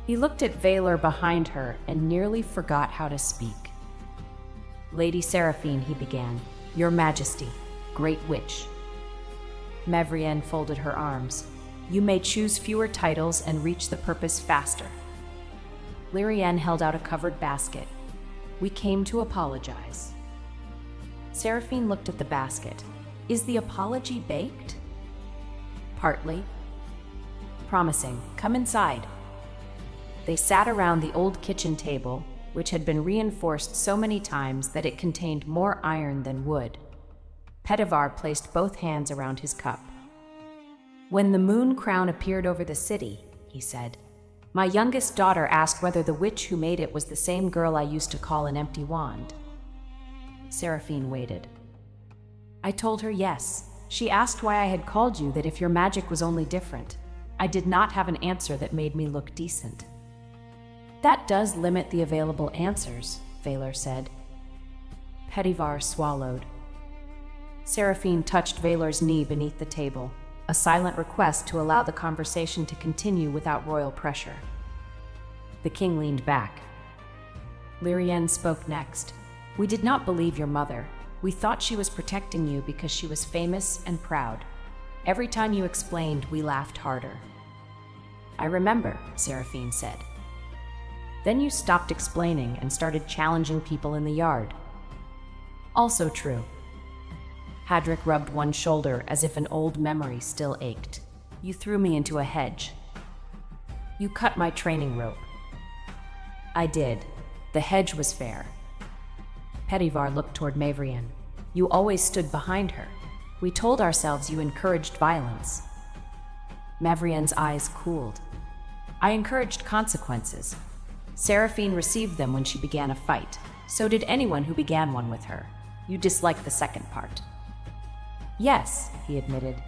He looked at Valor behind her and nearly forgot how to speak. Lady Seraphine, he began, Your Majesty, Great Witch. Mavrian folded her arms. You may choose fewer titles and reach the purpose faster. Lyrienne held out a covered basket. We came to apologize. Seraphine looked at the basket. Is the apology baked? Partly. Promising. Come inside. They sat around the old kitchen table, which had been reinforced so many times that it contained more iron than wood. Petavar placed both hands around his cup. When the moon crown appeared over the city, he said, my youngest daughter asked whether the witch who made it was the same girl I used to call an empty wand. Seraphine waited. I told her yes. She asked why I had called you, that if your magic was only different. I did not have an answer that made me look decent. That does limit the available answers, Valor said. Petavar swallowed. Seraphine touched Valor's knee beneath the table, a silent request to allow the conversation to continue without royal pressure. The king leaned back. Lyrienne spoke next. "We did not believe your mother. We thought she was protecting you because she was famous and proud. Every time you explained, we laughed harder." "I remember," Seraphine said. "Then you stopped explaining and started challenging people in the yard." "Also true." Hadrick rubbed one shoulder as if an old memory still ached. "You threw me into a hedge. You cut my training rope." "I did. The hedge was fair." Petivar looked toward Mavrian. "You always stood behind her. We told ourselves you encouraged violence." Mavrian's eyes cooled. "I encouraged consequences. Seraphine received them when she began a fight. So did anyone who began one with her. You dislike the second part." "Yes," he admitted.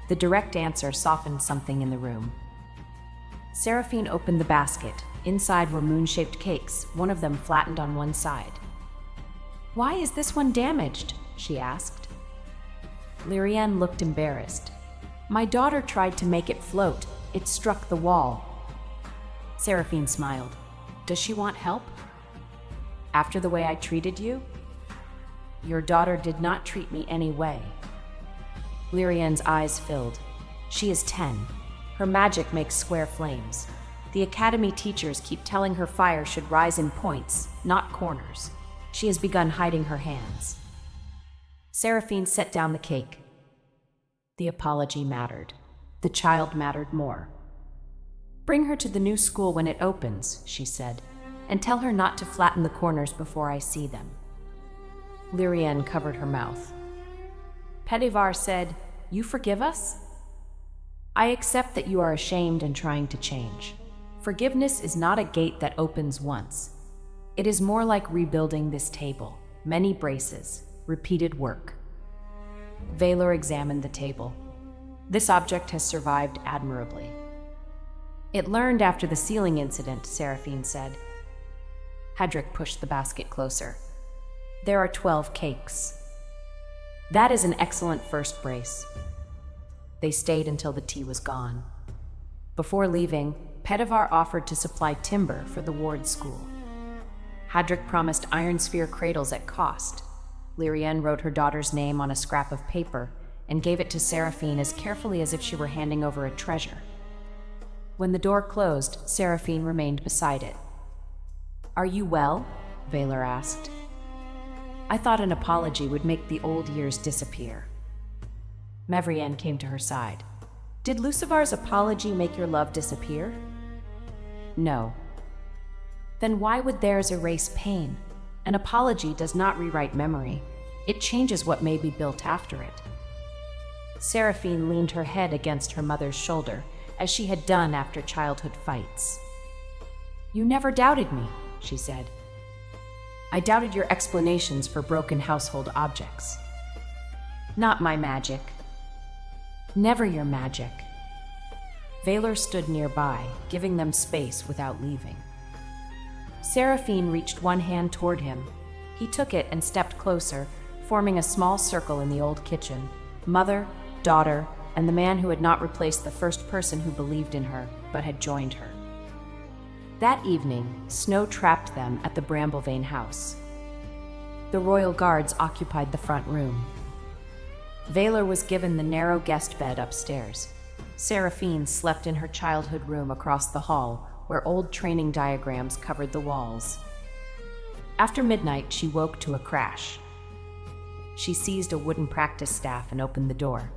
The direct answer softened something in the room. Seraphine opened the basket. Inside were moon-shaped cakes, one of them flattened on one side. "Why is this one damaged?" she asked. Lyrienne looked embarrassed. "My daughter tried to make it float. It struck the wall." Seraphine smiled. "Does she want help?" "After the way I treated you?" "Your daughter did not treat me any way." Lyrienne's eyes filled. "She is 10. Her magic makes square flames. The academy teachers keep telling her fire should rise in points, not corners. She has begun hiding her hands." Seraphine set down the cake. The apology mattered. The child mattered more. "Bring her to the new school when it opens," she said, "and tell her not to flatten the corners before I see them." Lyrienne covered her mouth. Petivar said, "You forgive us?" "I accept that you are ashamed and trying to change. Forgiveness is not a gate that opens once. It is more like rebuilding this table, many braces, repeated work." Valor examined the table. "This object has survived admirably." "It learned after the ceiling incident," Seraphine said. Hadrick pushed the basket closer. "There are 12 cakes. That is an excellent first brace." They stayed until the tea was gone. Before leaving, Petivar offered to supply timber for the ward school. Hadrick promised iron sphere cradles at cost. Lyrienne wrote her daughter's name on a scrap of paper and gave it to Seraphine as carefully as if she were handing over a treasure. When the door closed, Seraphine remained beside it. "Are you well?" Valor asked. "I thought an apology would make the old years disappear." Mavrienne came to her side. "Did Lucivar's apology make your love disappear?" "No." "Then why would theirs erase pain? An apology does not rewrite memory. It changes what may be built after it." Seraphine leaned her head against her mother's shoulder, as she had done after childhood fights. "You never doubted me," she said. "I doubted your explanations for broken household objects." "Not my magic." "Never your magic." Valor stood nearby, giving them space without leaving. Seraphine reached one hand toward him. He took it and stepped closer, forming a small circle in the old kitchen. Mother, daughter, and the man who had not replaced the first person who believed in her, but had joined her. That evening, snow trapped them at the Bramblevane house. The royal guards occupied the front room. Valor was given the narrow guest bed upstairs. Seraphine slept in her childhood room across the hall, where old training diagrams covered the walls. After midnight, she woke to a crash. She seized a wooden practice staff and opened the door.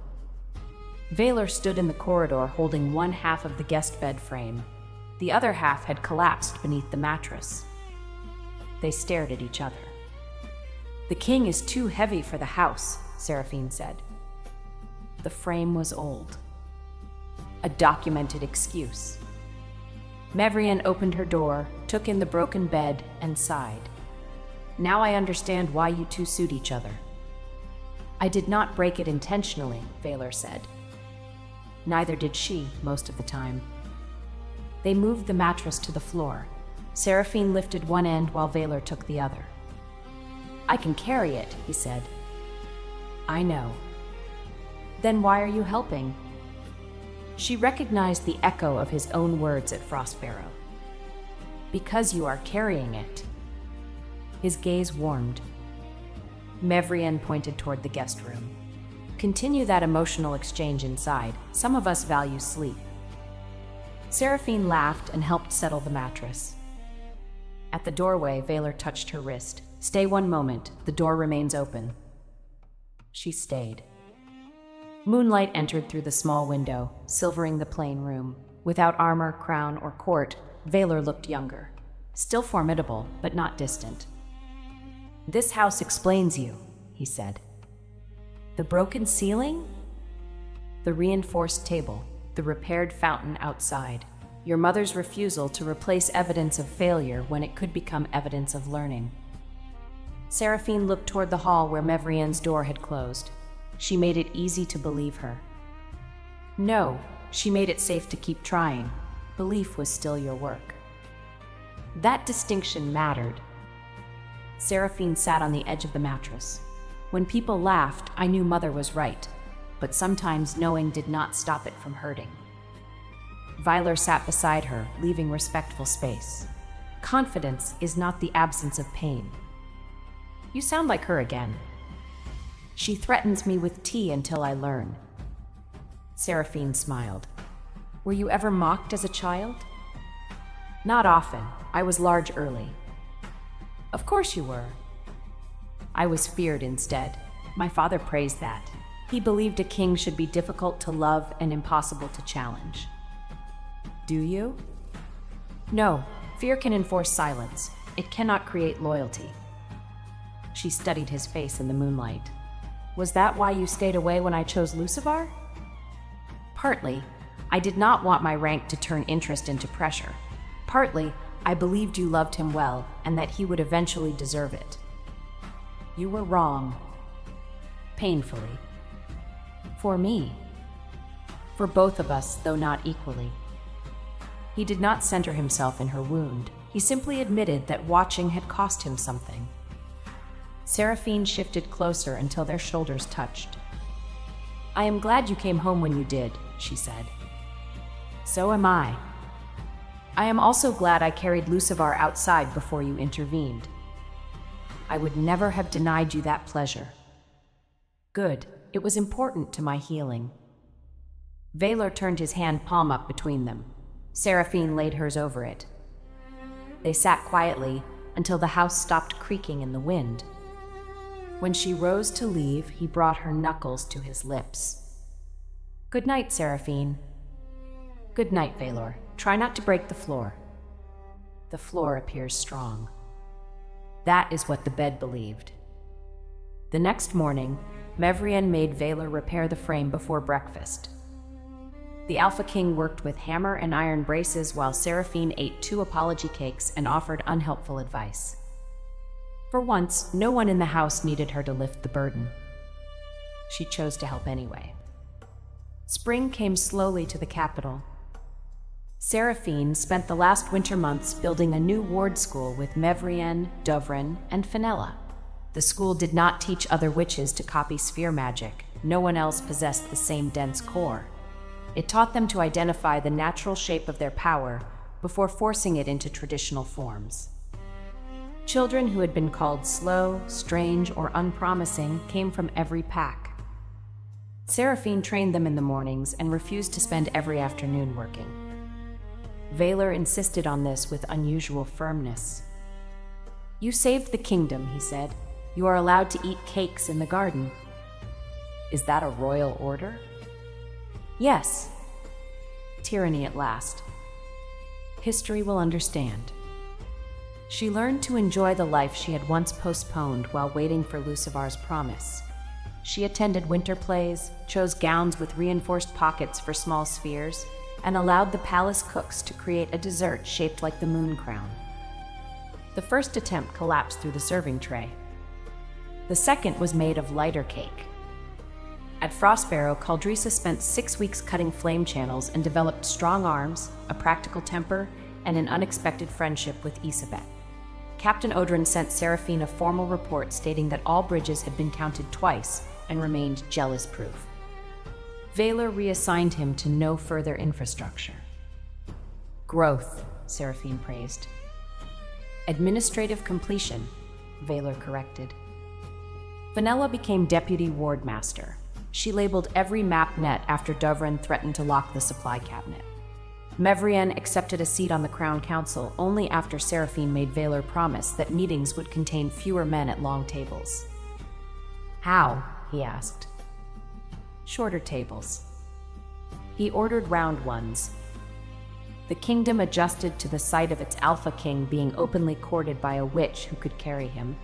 Valor stood in the corridor holding one half of the guest bed frame. The other half had collapsed beneath the mattress. They stared at each other. "The king is too heavy for the house," Seraphine said. The frame was old. A documented excuse. Mavrienne opened her door, took in the broken bed, and sighed. "Now I understand why you two suit each other." "I did not break it intentionally," Valor said. Neither did she, most of the time. They moved the mattress to the floor. Seraphine lifted one end while Valor took the other. "I can carry it," he said. I know. Then why are you helping? She recognized the echo of his own words at Frostbarrow. Because you are carrying it. His gaze warmed. Mevrian pointed toward the guest room. Continue that emotional exchange inside. Some of us value sleep. Seraphine laughed and helped settle the mattress. At the doorway, Valor touched her wrist. Stay one moment. The door remains open. She stayed. Moonlight entered through the small window, silvering the plain room. Without armor, crown, or court, Valor looked younger. Still formidable, but not distant. This house explains you, he said. The broken ceiling? The reinforced table, the repaired fountain outside. Your mother's refusal to replace evidence of failure when it could become evidence of learning. Seraphine looked toward the hall where Mevrian's door had closed. She made it easy to believe her. No, she made it safe to keep trying. Belief was still your work. That distinction mattered. Seraphine sat on the edge of the mattress. When people laughed, I knew Mother was right, but sometimes knowing did not stop it from hurting. Vyler sat beside her, leaving respectful space. Confidence is not the absence of pain. You sound like her again. She threatens me with tea until I learn. Seraphine smiled. Were you ever mocked as a child? Not often. I was large early. Of course you were. I was feared instead. My father praised that. He believed a king should be difficult to love and impossible to challenge. Do you? No, fear can enforce silence. It cannot create loyalty. She studied his face in the moonlight. Was that why you stayed away when I chose Lucivar? Partly. I did not want my rank to turn interest into pressure. Partly, I believed you loved him well and that he would eventually deserve it. You were wrong. Painfully. For me. For both of us, though not equally. He did not center himself in her wound. He simply admitted that watching had cost him something. Seraphine shifted closer until their shoulders touched. I am glad you came home when you did, she said. So am I. I am also glad I carried Lucivar outside before you intervened. I would never have denied you that pleasure. Good. It was important to my healing. Valor turned his hand palm up between them. Seraphine laid hers over it. They sat quietly until the house stopped creaking in the wind. When she rose to leave, he brought her knuckles to his lips. Good night, Seraphine. Good night, Valor. Try not to break the floor. The floor appears strong. That is what the bed believed. The next morning, Mevrian made Valor repair the frame before breakfast. The Alpha King worked with hammer and iron braces while Seraphine ate 2 apology cakes and offered unhelpful advice. For once, no one in the house needed her to lift the burden. She chose to help anyway. Spring came slowly to the capital. Seraphine spent the last winter months building a new ward school with Mevrian, Dovrin, and Fenella. The school did not teach other witches to copy sphere magic. No one else possessed the same dense core. It taught them to identify the natural shape of their power before forcing it into traditional forms. Children who had been called slow, strange, or unpromising came from every pack. Seraphine trained them in the mornings and refused to spend every afternoon working. Valor insisted on this with unusual firmness. You saved the kingdom, he said. You are allowed to eat cakes in the garden. Is that a royal order? Yes. Tyranny at last. History will understand. She learned to enjoy the life she had once postponed while waiting for Lucivar's promise. She attended winter plays, chose gowns with reinforced pockets for small spheres, and allowed the palace cooks to create a dessert shaped like the moon crown. The first attempt collapsed through the serving tray. The second was made of lighter cake. At Frostbarrow, Caldrisa spent 6 weeks cutting flame channels and developed strong arms, a practical temper, and an unexpected friendship with Isabet. Captain Odrin sent Seraphine a formal report stating that all bridges had been counted twice, and remained jealous-proof. Valar reassigned him to no further infrastructure. Growth, Seraphine praised. Administrative completion, Valar corrected. Fenella became deputy wardmaster. She labeled every map net after Dovrin threatened to lock the supply cabinet. Mevrian accepted a seat on the Crown Council only after Seraphine made Valar promise that meetings would contain fewer men at long tables. How? He asked. Shorter tables. He ordered round ones. The kingdom adjusted to the sight of its Alpha King being openly courted by a witch who could carry him.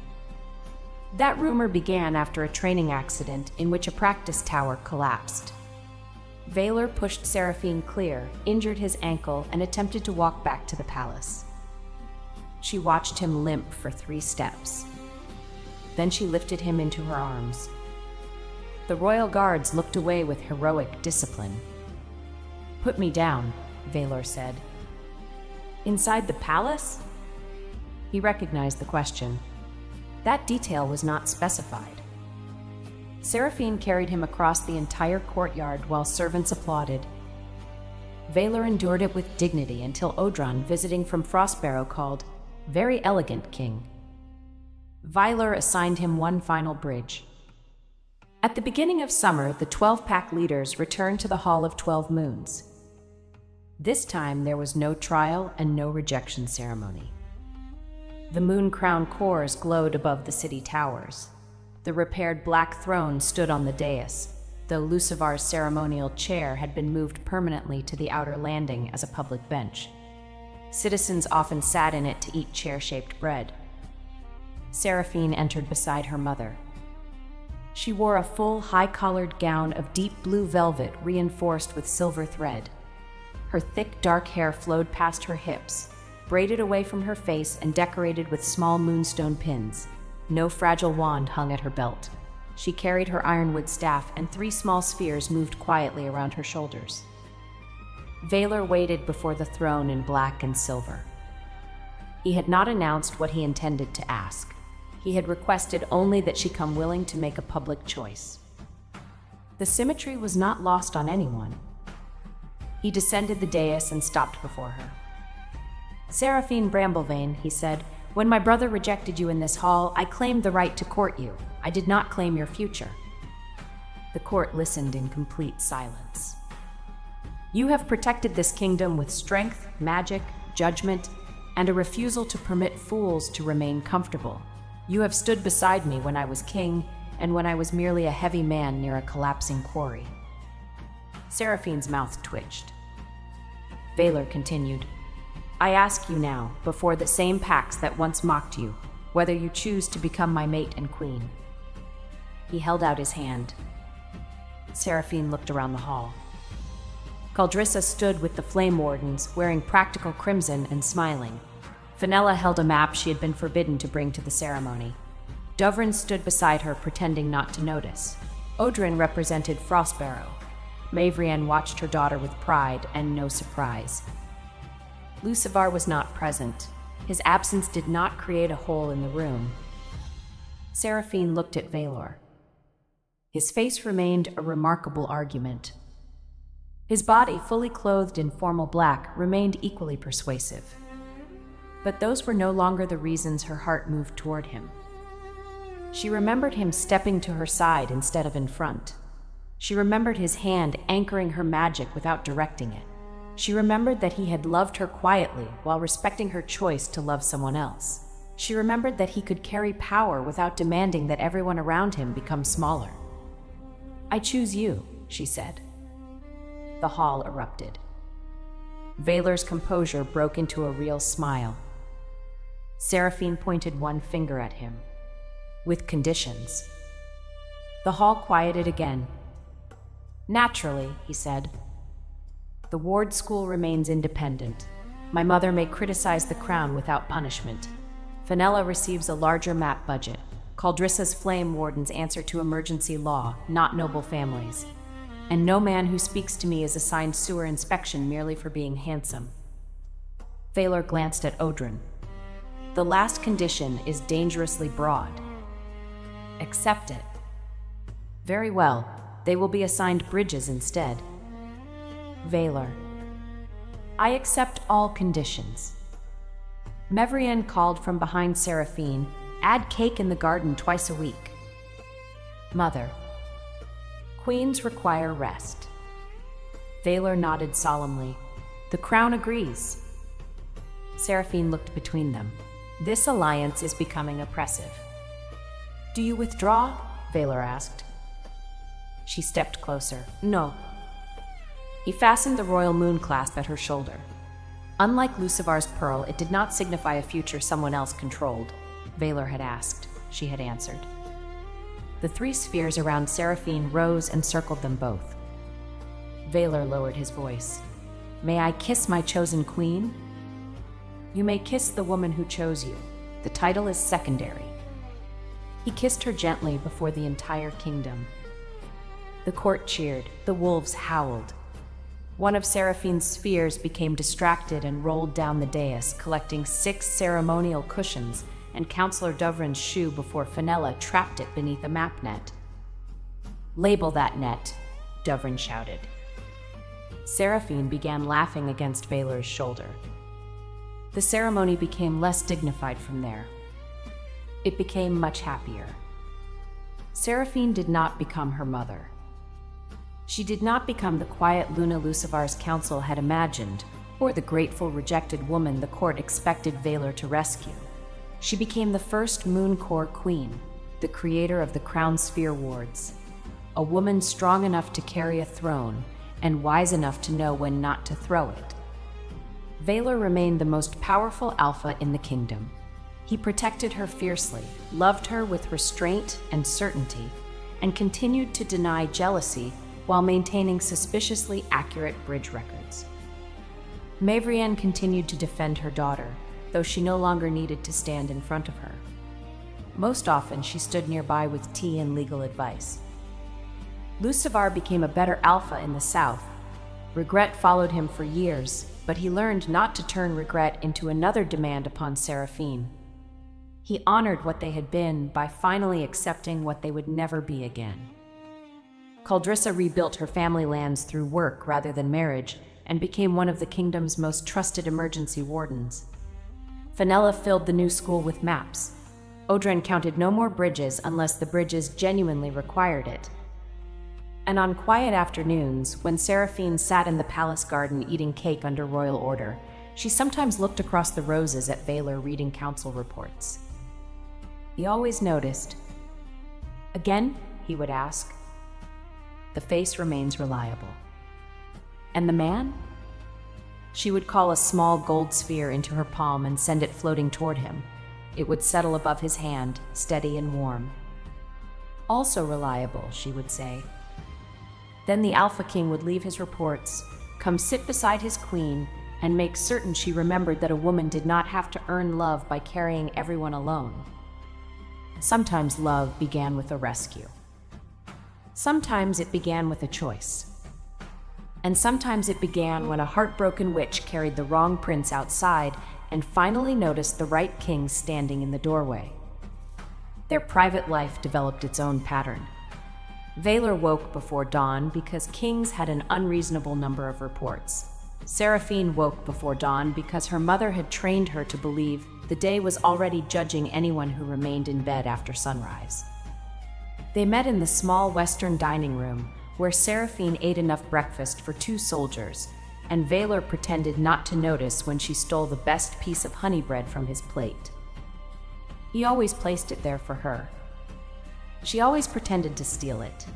That rumor began after a training accident in which a practice tower collapsed. Valar pushed Seraphine clear, injured his ankle, and attempted to walk back to the palace. She watched him limp for 3 steps. Then she lifted him into her arms. The royal guards looked away with heroic discipline. "Put me down," Valar said. "Inside the palace?" He recognized the question. That detail was not specified. Seraphine carried him across the entire courtyard while servants applauded. Valar endured it with dignity until Odron, visiting from Frostbarrow, called, "Very elegant, King." Valar assigned him one final bridge. At the beginning of summer, the 12-pack leaders returned to the Hall of 12 Moons. This time, there was no trial and no rejection ceremony. The moon crown cores glowed above the city towers. The repaired black throne stood on the dais, though Lucivar's ceremonial chair had been moved permanently to the outer landing as a public bench. Citizens often sat in it to eat chair-shaped bread. Seraphine entered beside her mother. She wore a full, high-collared gown of deep blue velvet reinforced with silver thread. Her thick, dark hair flowed past her hips, braided away from her face and decorated with small moonstone pins. No fragile wand hung at her belt. She carried her ironwood staff, and 3 small spheres moved quietly around her shoulders. Valar waited before the throne in black and silver. He had not announced what he intended to ask. He had requested only that she come willing to make a public choice. The symmetry was not lost on anyone. He descended the dais and stopped before her. "Seraphine Bramblevain," he said, "when my brother rejected you in this hall, I claimed the right to court you. I did not claim your future." The court listened in complete silence. "You have protected this kingdom with strength, magic, judgment, and a refusal to permit fools to remain comfortable. You have stood beside me when I was king and when I was merely a heavy man near a collapsing quarry." Seraphine's mouth twitched. Valar continued, "I ask you now, before the same packs that once mocked you, whether you choose to become my mate and queen." He held out his hand. Seraphine looked around the hall. Caldrissa stood with the Flame Wardens, wearing practical crimson and smiling. Fenella held a map she had been forbidden to bring to the ceremony. Dovrin stood beside her, pretending not to notice. Odrin represented Frostbarrow. Mavrian watched her daughter with pride and no surprise. Lucivar was not present. His absence did not create a hole in the room. Seraphine looked at Valar. His face remained a remarkable argument. His body, fully clothed in formal black, remained equally persuasive. But those were no longer the reasons her heart moved toward him. She remembered him stepping to her side instead of in front. She remembered his hand anchoring her magic without directing it. She remembered that he had loved her quietly while respecting her choice to love someone else. She remembered that he could carry power without demanding that everyone around him become smaller. "I choose you," she said. The hall erupted. Valar's composure broke into a real smile. Seraphine pointed one finger at him. "With conditions." The hall quieted again. "Naturally," he said. "The ward school remains independent. My mother may criticize the crown without punishment. Fenella receives a larger map budget. Caldrissa's Flame Wardens answer to emergency law, not noble families. And no man who speaks to me is assigned sewer inspection merely for being handsome." Valar glanced at Odrin. "The last condition is dangerously broad. Accept it." Very well, they will be assigned bridges instead. Valor. I accept all conditions. Mevrian called from behind Seraphine, add cake in the garden twice a week. Mother. Queens require rest. Valor nodded solemnly. The crown agrees. Seraphine looked between them. This alliance is becoming oppressive. Do you withdraw? Valor asked. She stepped closer. No. He fastened the royal moon clasp at her shoulder. Unlike Lucivar's pearl, it did not signify a future someone else controlled. Valor had asked. She had answered. The three spheres around Seraphine rose and circled them both. Valor lowered his voice. May I kiss my chosen queen? You may kiss the woman who chose you. The title is secondary. He kissed her gently before the entire kingdom. The court cheered. The wolves howled. One of Seraphine's spheres became distracted and rolled down the dais, collecting 6 ceremonial cushions and Counselor Dovrin's shoe before Fenella trapped it beneath a map net. Label that net, Dovrin shouted. Seraphine began laughing against Valor's shoulder. The ceremony became less dignified from there. It became much happier. Seraphine did not become her mother. She did not become the quiet Luna Lucivar's council had imagined, or the grateful, rejected woman the court expected Valor to rescue. She became the first Moon Core Queen, the creator of the Crown Sphere Wards, a woman strong enough to carry a throne and wise enough to know when not to throw it. Valor remained the most powerful alpha in the kingdom. He protected her fiercely, loved her with restraint and certainty, and continued to deny jealousy while maintaining suspiciously accurate bridge records. Mavrienne continued to defend her daughter, though she no longer needed to stand in front of her. Most often, she stood nearby with tea and legal advice. Lucivar became a better alpha in the south. Regret followed him for years, but he learned not to turn regret into another demand upon Seraphine. He honored what they had been by finally accepting what they would never be again. Caldrissa rebuilt her family lands through work rather than marriage and became one of the kingdom's most trusted emergency wardens. Fenella filled the new school with maps. Odren counted no more bridges unless the bridges genuinely required it. And on quiet afternoons, when Seraphine sat in the palace garden eating cake under royal order, she sometimes looked across the roses at Valor reading council reports. He always noticed. Again? He would ask. The face remains reliable. And the man? She would call a small gold sphere into her palm and send it floating toward him. It would settle above his hand, steady and warm. Also reliable, she would say. Then the Alpha King would leave his reports, come sit beside his queen, and make certain she remembered that a woman did not have to earn love by carrying everyone alone. Sometimes love began with a rescue. Sometimes it began with a choice. And sometimes it began when a heartbroken witch carried the wrong prince outside and finally noticed the right king standing in the doorway. Their private life developed its own pattern. Valor woke before dawn because kings had an unreasonable number of reports. Seraphine woke before dawn because her mother had trained her to believe the day was already judging anyone who remained in bed after sunrise. They met in the small western dining room, where Seraphine ate enough breakfast for 2 soldiers, and Valor pretended not to notice when she stole the best piece of honey bread from his plate. He always placed it there for her. She always pretended to steal it.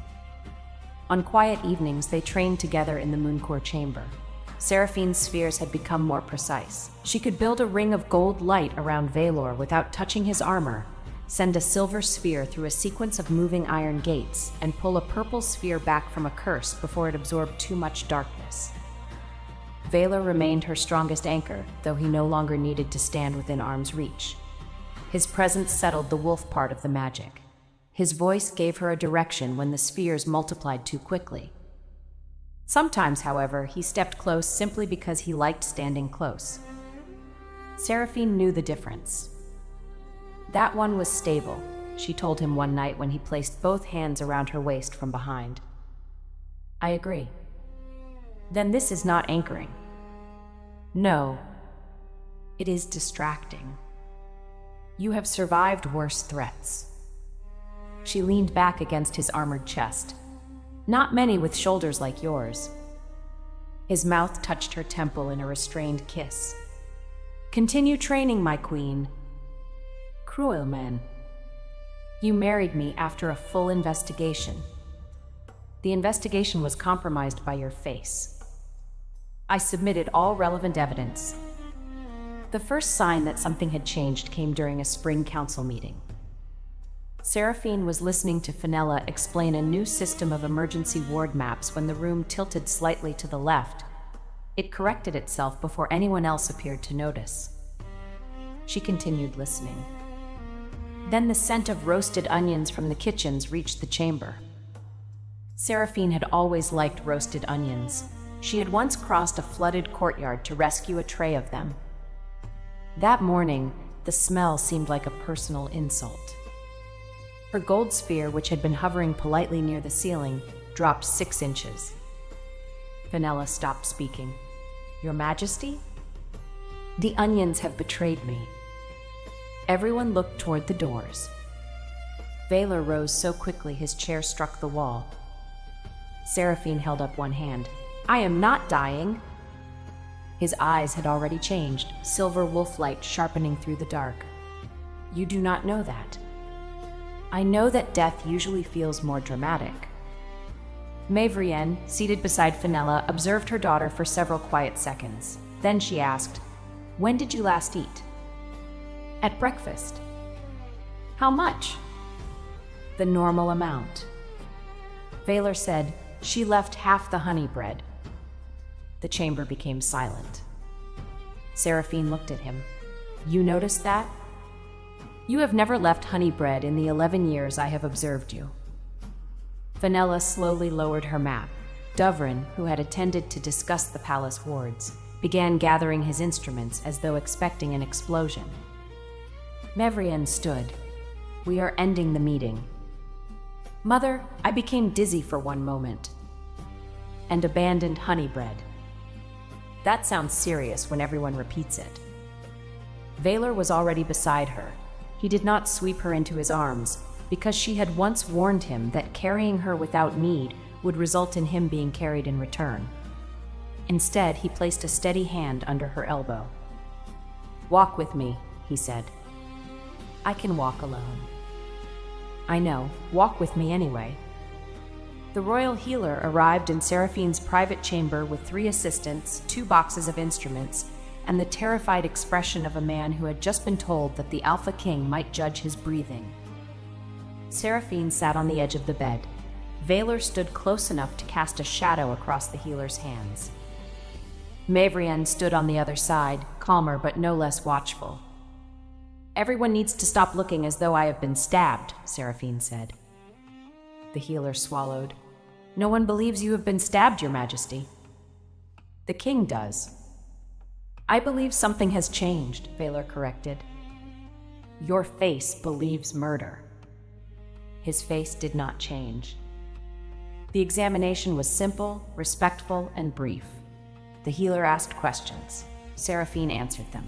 On quiet evenings, they trained together in the Mooncore chamber. Seraphine's spheres had become more precise. She could build a ring of gold light around Valor without touching his armor, send a silver sphere through a sequence of moving iron gates, and pull a purple sphere back from a curse before it absorbed too much darkness. Valor remained her strongest anchor, though he no longer needed to stand within arm's reach. His presence settled the wolf part of the magic. His voice gave her a direction when the spheres multiplied too quickly. Sometimes, however, he stepped close simply because he liked standing close. Seraphine knew the difference. That one was stable. she told him one night when he placed both hands around her waist from behind. I agree. Then this is not anchoring. No. It is distracting. You have survived worse threats. She leaned back against his armored chest. Not many with shoulders like yours. His mouth touched her temple in a restrained kiss. Continue training, my queen. Cruel men. You married me after a full investigation. The investigation was compromised by your face. I submitted all relevant evidence. The first sign that something had changed came during a spring council meeting. Seraphine was listening to Fenella explain a new system of emergency ward maps when the room tilted slightly to the left. It corrected itself before anyone else appeared to notice. She continued listening. Then the scent of roasted onions from the kitchens reached the chamber. Seraphine had always liked roasted onions. She had once crossed a flooded courtyard to rescue a tray of them. That morning, the smell seemed like a personal insult. Her gold sphere, which had been hovering politely near the ceiling, dropped 6 inches. Fenella stopped speaking. Your Majesty? The onions have betrayed me. Everyone looked toward the doors. Valor rose so quickly his chair struck the wall. Seraphine held up one hand. I am not dying. His eyes had already changed, silver wolf light sharpening through the dark. You do not know that. I know that death usually feels more dramatic. Mavrienne, seated beside Fenella, observed her daughter for several quiet seconds. Then she asked, When did you last eat? At breakfast. How much? The normal amount. Valor said, She left half the honey bread. The chamber became silent. Seraphine looked at him. You noticed that? You have never left honey bread in the 11 years I have observed you. Fenella slowly lowered her map. Dovrin, who had attended to discuss the palace wards, began gathering his instruments as though expecting an explosion. Mavrienne stood. We are ending the meeting. Mother, I became dizzy for one moment. And abandoned honey bread. That sounds serious when everyone repeats it. Valor was already beside her. He did not sweep her into his arms, because she had once warned him that carrying her without need would result in him being carried in return. Instead, he placed a steady hand under her elbow. Walk with me, he said. I can walk alone. I know, walk with me anyway. The royal healer arrived in Seraphine's private chamber with 3 assistants, 2 boxes of instruments, and the terrified expression of a man who had just been told that the Alpha King might judge his breathing. Seraphine sat on the edge of the bed. Valor stood close enough to cast a shadow across the healer's hands. Mavrienne stood on the other side, calmer but no less watchful. Everyone needs to stop looking as though I have been stabbed, Seraphine said. The healer swallowed. No one believes you have been stabbed, Your Majesty. The king does. I believe something has changed, Valor corrected. Your face believes murder. His face did not change. The examination was simple, respectful, and brief. The healer asked questions. Seraphine answered them.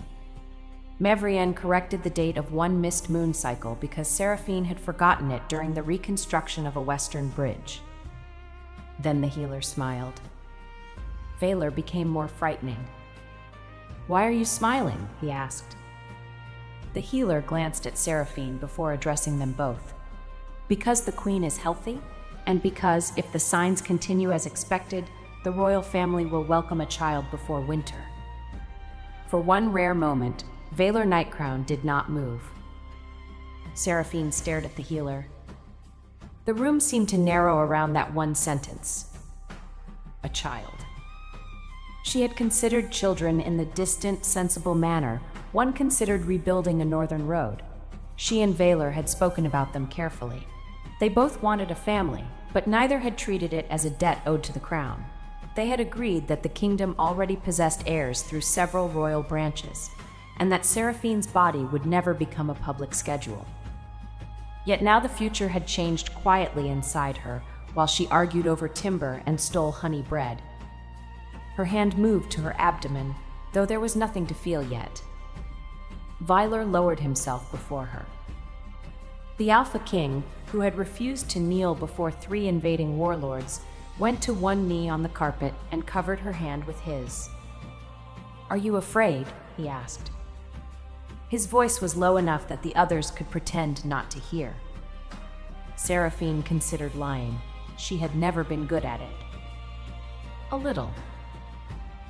Mavrienne corrected the date of one missed moon cycle because Seraphine had forgotten it during the reconstruction of a western bridge. Then the healer smiled. Valor became more frightening. Why are you smiling? He asked. The healer glanced at Seraphine before addressing them both. Because the queen is healthy, and because, if the signs continue as expected, the royal family will welcome a child before winter. For one rare moment, Valor Nightcrown did not move. Seraphine stared at the healer. The room seemed to narrow around that one sentence. A child. She had considered children in the distant, sensible manner one considered rebuilding a northern road. She and Valor had spoken about them carefully. They both wanted a family, but neither had treated it as a debt owed to the crown. They had agreed that the kingdom already possessed heirs through several royal branches, and that Seraphine's body would never become a public schedule. Yet now the future had changed quietly inside her, while she argued over timber and stole honey bread. Her hand moved to her abdomen, though there was nothing to feel yet. Vyler lowered himself before her. The Alpha King, who had refused to kneel before 3 invading warlords, went to one knee on the carpet and covered her hand with his. "Are you afraid?" he asked. His voice was low enough that the others could pretend not to hear. Seraphine considered lying. She had never been good at it. "A little."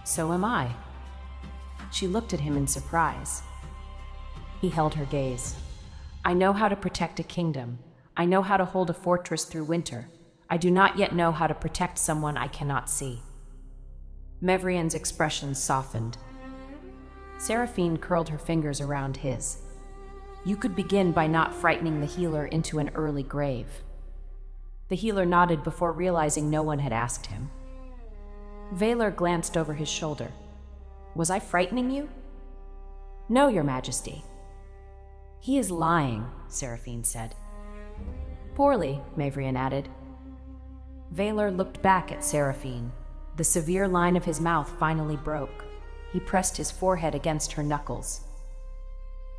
"So am I." She looked at him in surprise. He held her gaze. "I know how to protect a kingdom. I know how to hold a fortress through winter. I do not yet know how to protect someone I cannot see." Mevrian's expression softened. Seraphine curled her fingers around his. "You could begin by not frightening the healer into an early grave." The healer nodded before realizing no one had asked him. Vaylor glanced over his shoulder. "Was I frightening you?" "No, Your Majesty." "He is lying," Seraphine said. "Poorly," Mavrian added. Vaylor looked back at Seraphine. The severe line of his mouth finally broke. He pressed his forehead against her knuckles.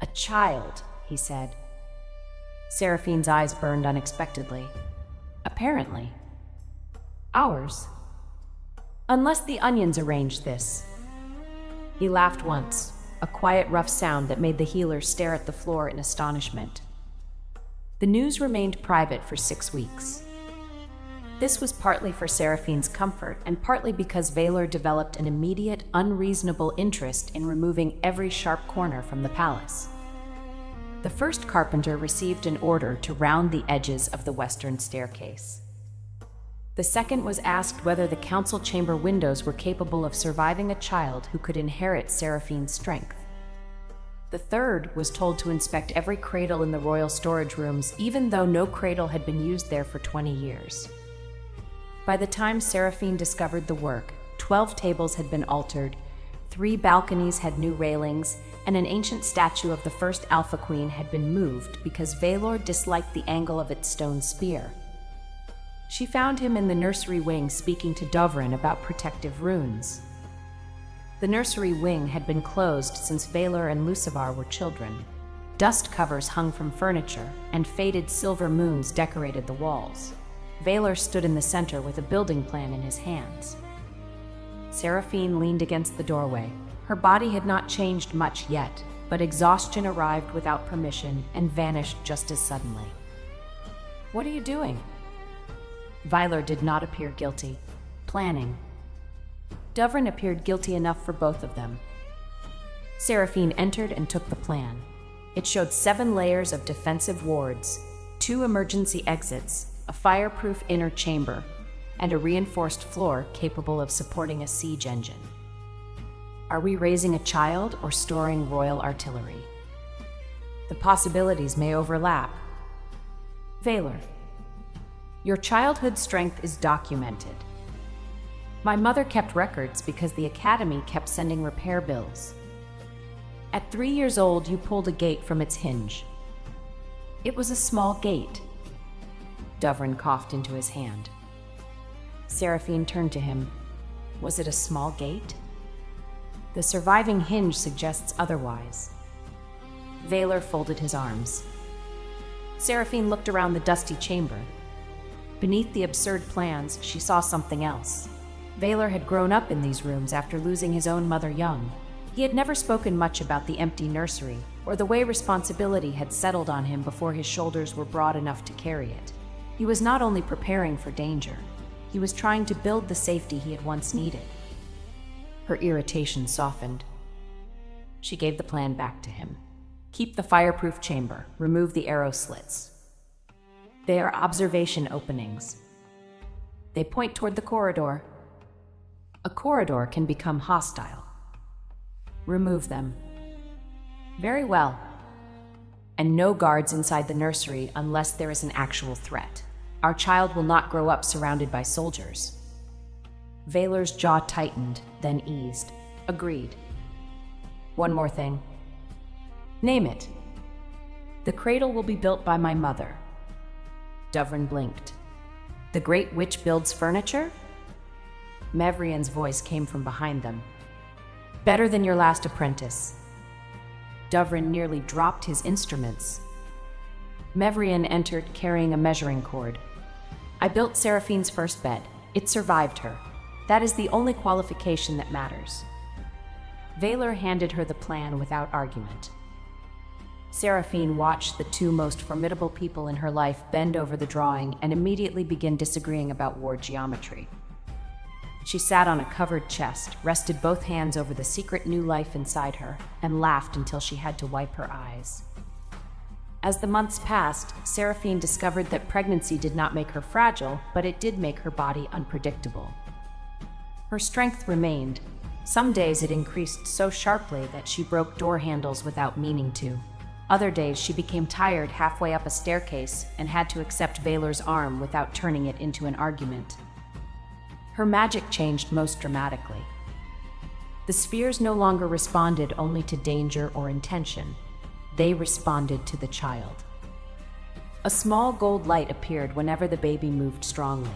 "A child," he said. Seraphine's eyes burned unexpectedly. "Apparently. Ours. Unless the onions arranged this." He laughed once, a quiet, rough sound that made the healer stare at the floor in astonishment. The news remained private for 6 weeks. This was partly for Seraphine's comfort and partly because Vaylor developed an immediate, unreasonable interest in removing every sharp corner from the palace. The first carpenter received an order to round the edges of the western staircase. The second was asked whether the council chamber windows were capable of surviving a child who could inherit Seraphine's strength. The third was told to inspect every cradle in the royal storage rooms, even though no cradle had been used there for 20 years. By the time Seraphine discovered the work, 12 tables had been altered, 3 balconies had new railings, and an ancient statue of the first Alpha Queen had been moved because Vaylor disliked the angle of its stone spear. She found him in the nursery wing speaking to Dovrin about protective runes. The nursery wing had been closed since Vaylor and Lucivar were children. Dust covers hung from furniture, and faded silver moons decorated the walls. Vaylor stood in the center with a building plan in his hands. Seraphine leaned against the doorway. Her body had not changed much yet, but exhaustion arrived without permission and vanished just as suddenly. "What are you doing?" Vaylor did not appear guilty. "Planning." Dovrin appeared guilty enough for both of them. Seraphine entered and took the plan. It showed 7 layers of defensive wards, 2 emergency exits, a fireproof inner chamber, and a reinforced floor capable of supporting a siege engine. Are we raising a child or storing royal artillery? The possibilities may overlap. Vaylor, your childhood strength is documented. My mother kept records because the academy kept sending repair bills. At 3 years old, you pulled a gate from its hinge. It was a small gate. Dovrin coughed into his hand. Seraphine turned to him. Was it a small gate? The surviving hinge suggests otherwise. Vaylor folded his arms. Seraphine looked around the dusty chamber. Beneath the absurd plans, she saw something else. Vaylor had grown up in these rooms after losing his own mother young. He had never spoken much about the empty nursery, or the way responsibility had settled on him before his shoulders were broad enough to carry it. He was not only preparing for danger, he was trying to build the safety he had once needed. Her irritation softened. She gave the plan back to him. Keep the fireproof chamber. Remove the arrow slits. They are observation openings. They point toward the corridor. A corridor can become hostile. Remove them. Very well. And no guards inside the nursery unless there is an actual threat. Our child will not grow up surrounded by soldiers. Vaylor's jaw tightened, then eased. Agreed. One more thing. Name it. The cradle will be built by my mother. Dovrin blinked. The Great Witch builds furniture? Mevrian's voice came from behind them. Better than your last apprentice. Dovrin nearly dropped his instruments. Mevrian entered carrying a measuring cord. I built Seraphine's first bed. It survived her. That is the only qualification that matters. Vaylor handed her the plan without argument. Seraphine watched the two most formidable people in her life bend over the drawing and immediately begin disagreeing about war geometry. She sat on a covered chest, rested both hands over the secret new life inside her, and laughed until she had to wipe her eyes. As the months passed, Seraphine discovered that pregnancy did not make her fragile, but it did make her body unpredictable. Her strength remained. Some days it increased so sharply that she broke door handles without meaning to. Other days she became tired halfway up a staircase and had to accept Vaylor's arm without turning it into an argument. Her magic changed most dramatically. The spheres no longer responded only to danger or intention. They responded to the child. A small gold light appeared whenever the baby moved strongly.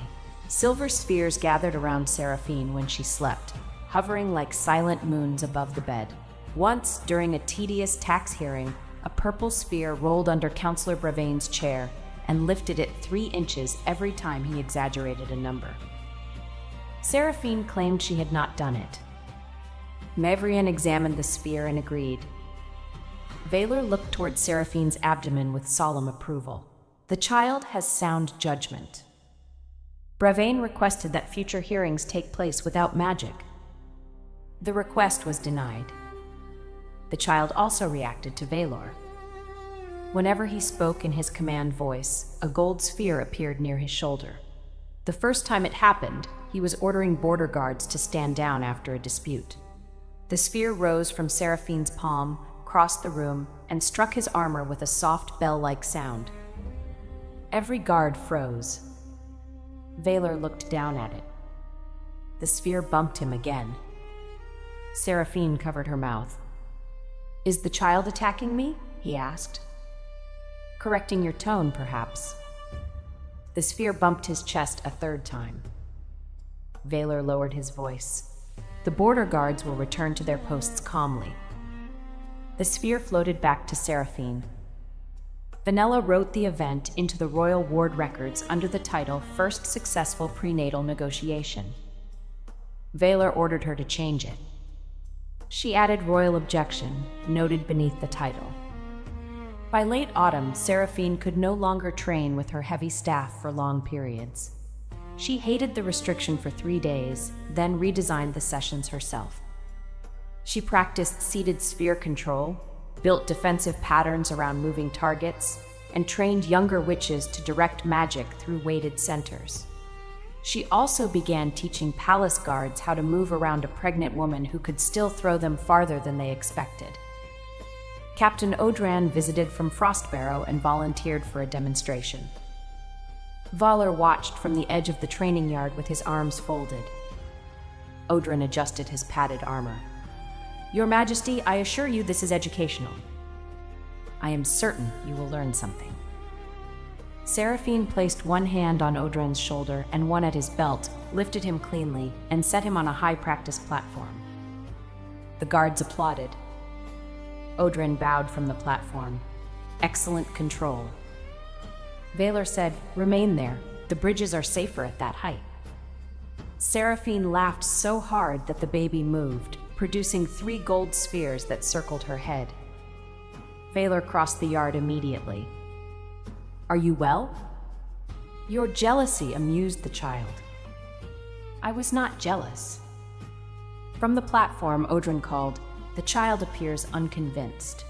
Silver spheres gathered around Seraphine when she slept, hovering like silent moons above the bed. Once, during a tedious tax hearing, a purple sphere rolled under Counselor Bravain's chair and lifted it 3 inches every time he exaggerated a number. Seraphine claimed she had not done it. Mevrian examined the sphere and agreed. Vaylor looked toward Seraphine's abdomen with solemn approval. The child has sound judgment. Bravain requested that future hearings take place without magic. The request was denied. The child also reacted to Vaylor. Whenever he spoke in his command voice, a gold sphere appeared near his shoulder. The first time it happened, he was ordering border guards to stand down after a dispute. The sphere rose from Seraphine's palm, crossed the room, and struck his armor with a soft bell-like sound. Every guard froze. Vaylor looked down at it. The sphere bumped him again. Seraphine covered her mouth. "Is the child attacking me?" he asked. "Correcting your tone, perhaps." The sphere bumped his chest a third time. Vaylor lowered his voice. The border guards will return to their posts calmly. The sphere floated back to Seraphine. Vanella wrote the event into the Royal Ward records under the title First Successful Prenatal Negotiation. Vaylor ordered her to change it. She added Royal Objection, noted beneath the title. By late autumn, Seraphine could no longer train with her heavy staff for long periods. She hated the restriction for 3 days, then redesigned the sessions herself. She practiced seated sphere control, built defensive patterns around moving targets, and trained younger witches to direct magic through weighted centers. She also began teaching palace guards how to move around a pregnant woman who could still throw them farther than they expected. Captain Odran visited from Frostbarrow and volunteered for a demonstration. Valar watched from the edge of the training yard with his arms folded. Odran adjusted his padded armor. "Your Majesty, I assure you this is educational. I am certain you will learn something." Seraphine placed one hand on Odran's shoulder and one at his belt, lifted him cleanly, and set him on a high practice platform. The guards applauded. Odran bowed from the platform. "Excellent control." Vaylor said, "Remain there. The bridges are safer at that height." Seraphine laughed so hard that the baby moved, producing 3 gold spheres that circled her head. Vaylor crossed the yard immediately. "Are you well?" Your jealousy amused the child. "I was not jealous." From the platform, Odran called, "The child appears unconvinced."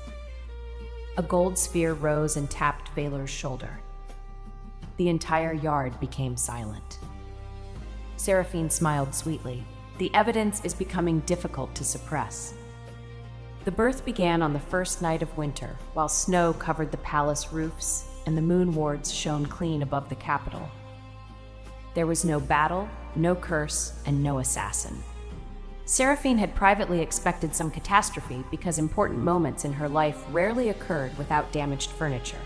A gold sphere rose and tapped Vaylor's shoulder. The entire yard became silent. Seraphine smiled sweetly. The evidence is becoming difficult to suppress. The birth began on the first night of winter, while snow covered the palace roofs and the moon wards shone clean above the capital. There was no battle, no curse, and no assassin. Seraphine had privately expected some catastrophe because important moments in her life rarely occurred without damaged furniture.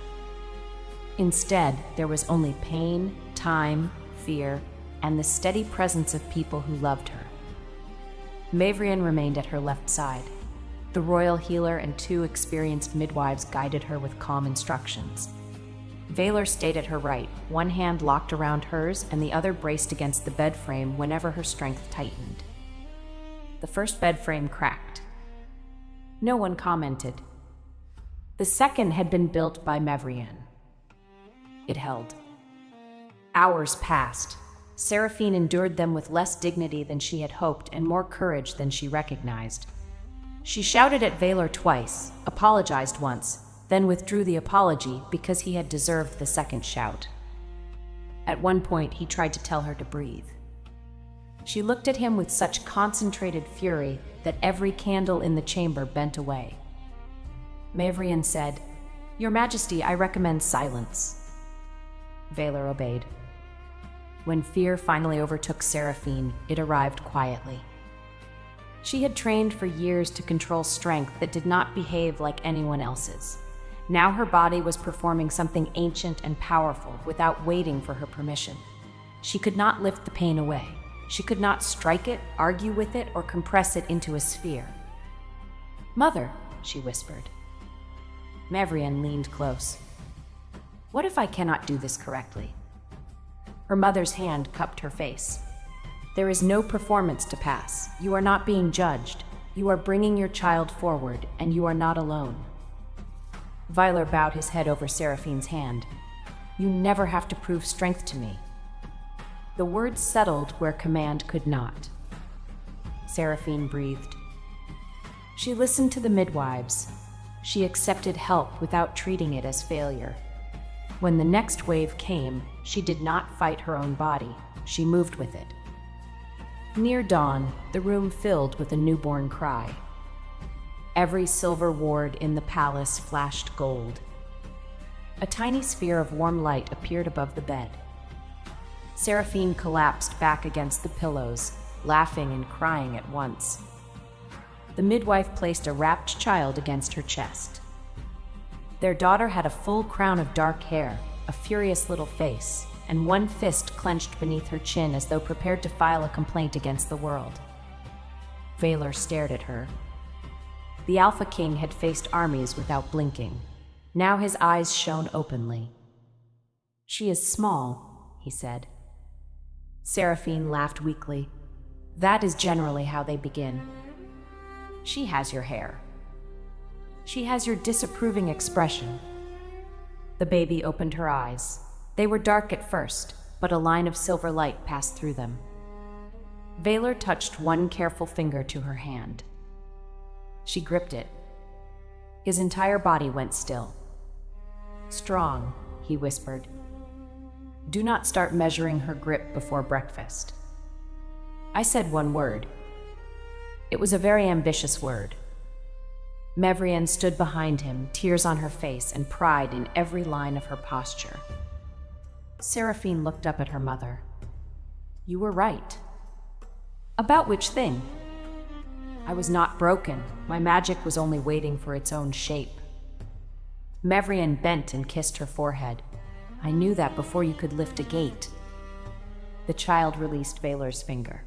Instead, there was only pain, time, fear, and the steady presence of people who loved her. Mavrian remained at her left side. The royal healer and two experienced midwives guided her with calm instructions. Valor stayed at her right, one hand locked around hers and the other braced against the bed frame whenever her strength tightened. The first bed frame cracked. No one commented. The second had been built by Mavrian. It held. Hours passed. Seraphine endured them with less dignity than she had hoped and more courage than she recognized. She shouted at Valor twice, apologized once, then withdrew the apology because he had deserved the second shout. At one point, he tried to tell her to breathe. She looked at him with such concentrated fury that every candle in the chamber bent away. Mavrian said, "Your Majesty, I recommend silence." Valor obeyed. When fear finally overtook Seraphine, it arrived quietly. She had trained for years to control strength that did not behave like anyone else's. Now her body was performing something ancient and powerful without waiting for her permission. She could not lift the pain away. She could not strike it, argue with it, or compress it into a sphere. "Mother," she whispered. Mavrian leaned close. "What if I cannot do this correctly?" Her mother's hand cupped her face. "There is no performance to pass. You are not being judged. You are bringing your child forward, and you are not alone." Valor bowed his head over Seraphine's hand. "You never have to prove strength to me." The words settled where command could not. Seraphine breathed. She listened to the midwives. She accepted help without treating it as failure. When the next wave came, she did not fight her own body. She moved with it. Near dawn, the room filled with a newborn cry. Every silver ward in the palace flashed gold. A tiny sphere of warm light appeared above the bed. Seraphine collapsed back against the pillows, laughing and crying at once. The midwife placed a wrapped child against her chest. Their daughter had a full crown of dark hair, a furious little face, and one fist clenched beneath her chin as though prepared to file a complaint against the world. Valor stared at her. The Alpha King had faced armies without blinking. Now his eyes shone openly. "She is small," he said. Seraphine laughed weakly. "That is generally how they begin. She has your hair. She has your disapproving expression." The baby opened her eyes. They were dark at first, but a line of silver light passed through them. Valor touched one careful finger to her hand. She gripped it. His entire body went still. "Strong," he whispered. "Do not start measuring her grip before breakfast." I said one word. It was a very ambitious word. Mavrian stood behind him, tears on her face and pride in every line of her posture. Seraphine looked up at her mother. "You were right." "About which thing?" "I was not broken. My magic was only waiting for its own shape." Mavrian bent and kissed her forehead. "I knew that before you could lift a gate." The child released Valor's finger.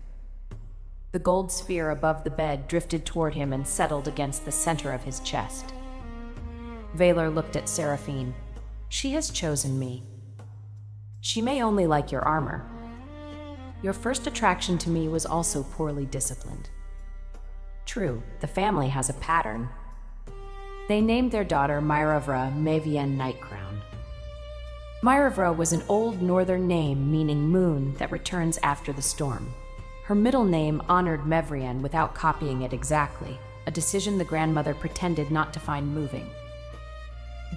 The gold sphere above the bed drifted toward him and settled against the center of his chest. Valor looked at Seraphine. "She has chosen me. She may only like your armor. Your first attraction to me was also poorly disciplined." "True, the family has a pattern." They named their daughter Myravra Mavrian Nightcrown. Myravra was an old northern name meaning moon that returns after the storm. Her middle name honored Mavrian without copying it exactly, a decision the grandmother pretended not to find moving.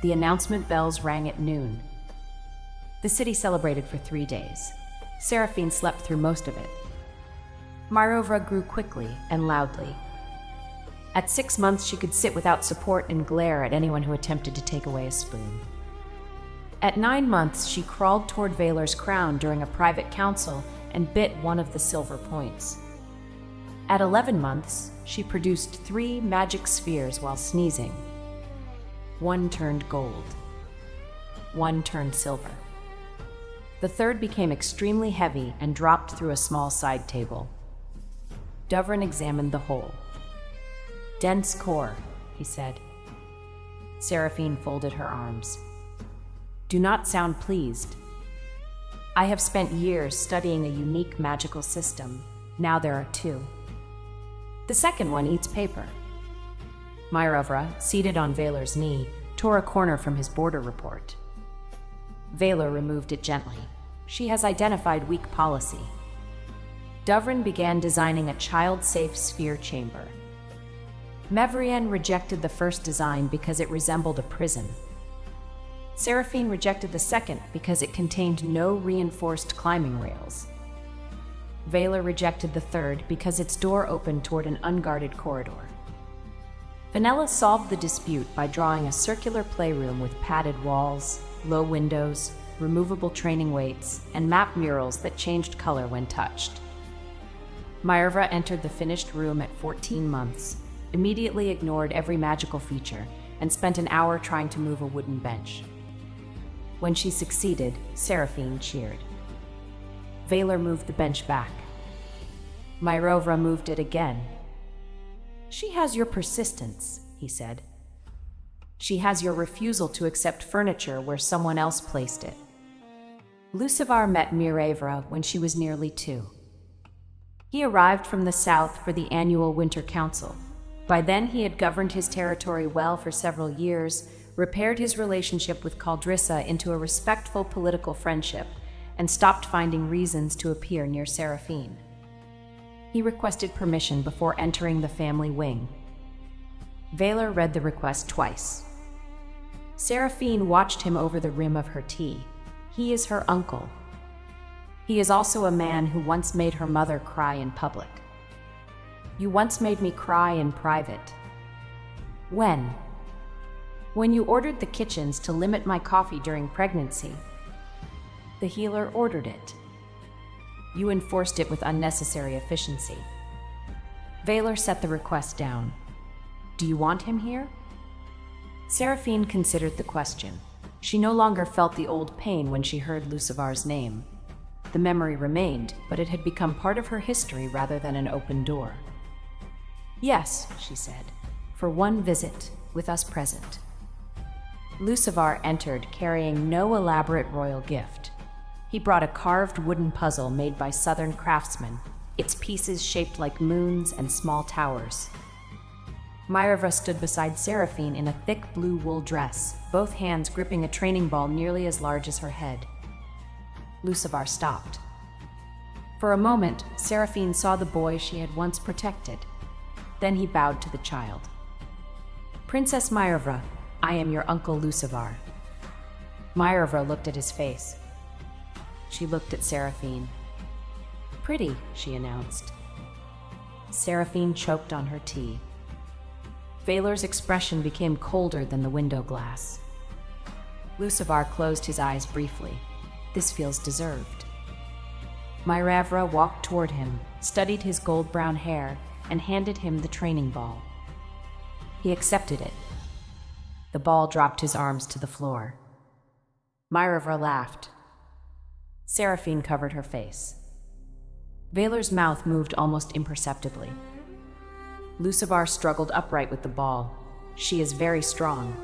The announcement bells rang at noon. The city celebrated for 3 days. Seraphine slept through most of it. Myravra grew quickly and loudly. At 6 months, she could sit without support and glare at anyone who attempted to take away a spoon. At 9 months, she crawled toward Valor's crown during a private council and bit one of the silver points. At 11 months, she produced 3 magic spheres while sneezing. One turned gold. one turned silver. The third became extremely heavy and dropped through a small side table. Dovrin examined the whole. "Dense core," he said. Seraphine folded her arms. "Do not sound pleased. I have spent years studying a unique magical system. Now there are two. The second one eats paper." Myrovra, seated on Vaylor's knee, tore a corner from his border report. Vaylor removed it gently. "She has identified weak policy." Dovrin began designing a child-safe sphere chamber. Mevrienne rejected the first design because it resembled a prison. Seraphine rejected the second because it contained no reinforced climbing rails. Vaylor rejected the third because its door opened toward an unguarded corridor. Vanella solved the dispute by drawing a circular playroom with padded walls, low windows, removable training weights, and map murals that changed color when touched. Myrovra entered the finished room at 14 months, immediately ignored every magical feature, and spent an hour trying to move a wooden bench. When she succeeded, Seraphine cheered. Vaylor moved the bench back. Myrovra moved it again. "She has your persistence," he said. "She has your refusal to accept furniture where someone else placed it." Lucivar met Myrovra when she was nearly 2. He arrived from the south for the annual Winter Council. By then he had governed his territory well for several years, repaired his relationship with Caldrissa into a respectful political friendship, and stopped finding reasons to appear near Seraphine. He requested permission before entering the family wing. Vaylor read the request twice. Seraphine watched him over the rim of her tea. He is her uncle. He is also a man who once made her mother cry in public. "You once made me cry in private." "When?" "When you ordered the kitchens to limit my coffee during pregnancy." "The healer ordered it." "You enforced it with unnecessary efficiency." Vaylor set the request down. "Do you want him here?" Seraphine considered the question. She no longer felt the old pain when she heard Lucivar's name. The memory remained, but it had become part of her history rather than an open door. "Yes," she said, "for one visit, with us present." Lucivar entered carrying no elaborate royal gift. He brought a carved wooden puzzle made by southern craftsmen, its pieces shaped like moons and small towers. Myrovra stood beside Seraphine in a thick blue wool dress, both hands gripping a training ball nearly as large as her head. Lucivar stopped. For a moment, Seraphine saw the boy she had once protected. Then he bowed to the child. "Princess Myrovra, I am your uncle Lucivar." Myrovra looked at his face. She looked at Seraphine. "Pretty," she announced. Seraphine choked on her tea. Vaylor's expression became colder than the window glass. Lucivar closed his eyes briefly. "This feels deserved." Myrovra walked toward him, studied his gold-brown hair, and handed him the training ball. He accepted it. The ball dropped his arms to the floor. Myrovra laughed. Seraphine covered her face. Vaylor's mouth moved almost imperceptibly. Lucivar struggled upright with the ball. "She is very strong."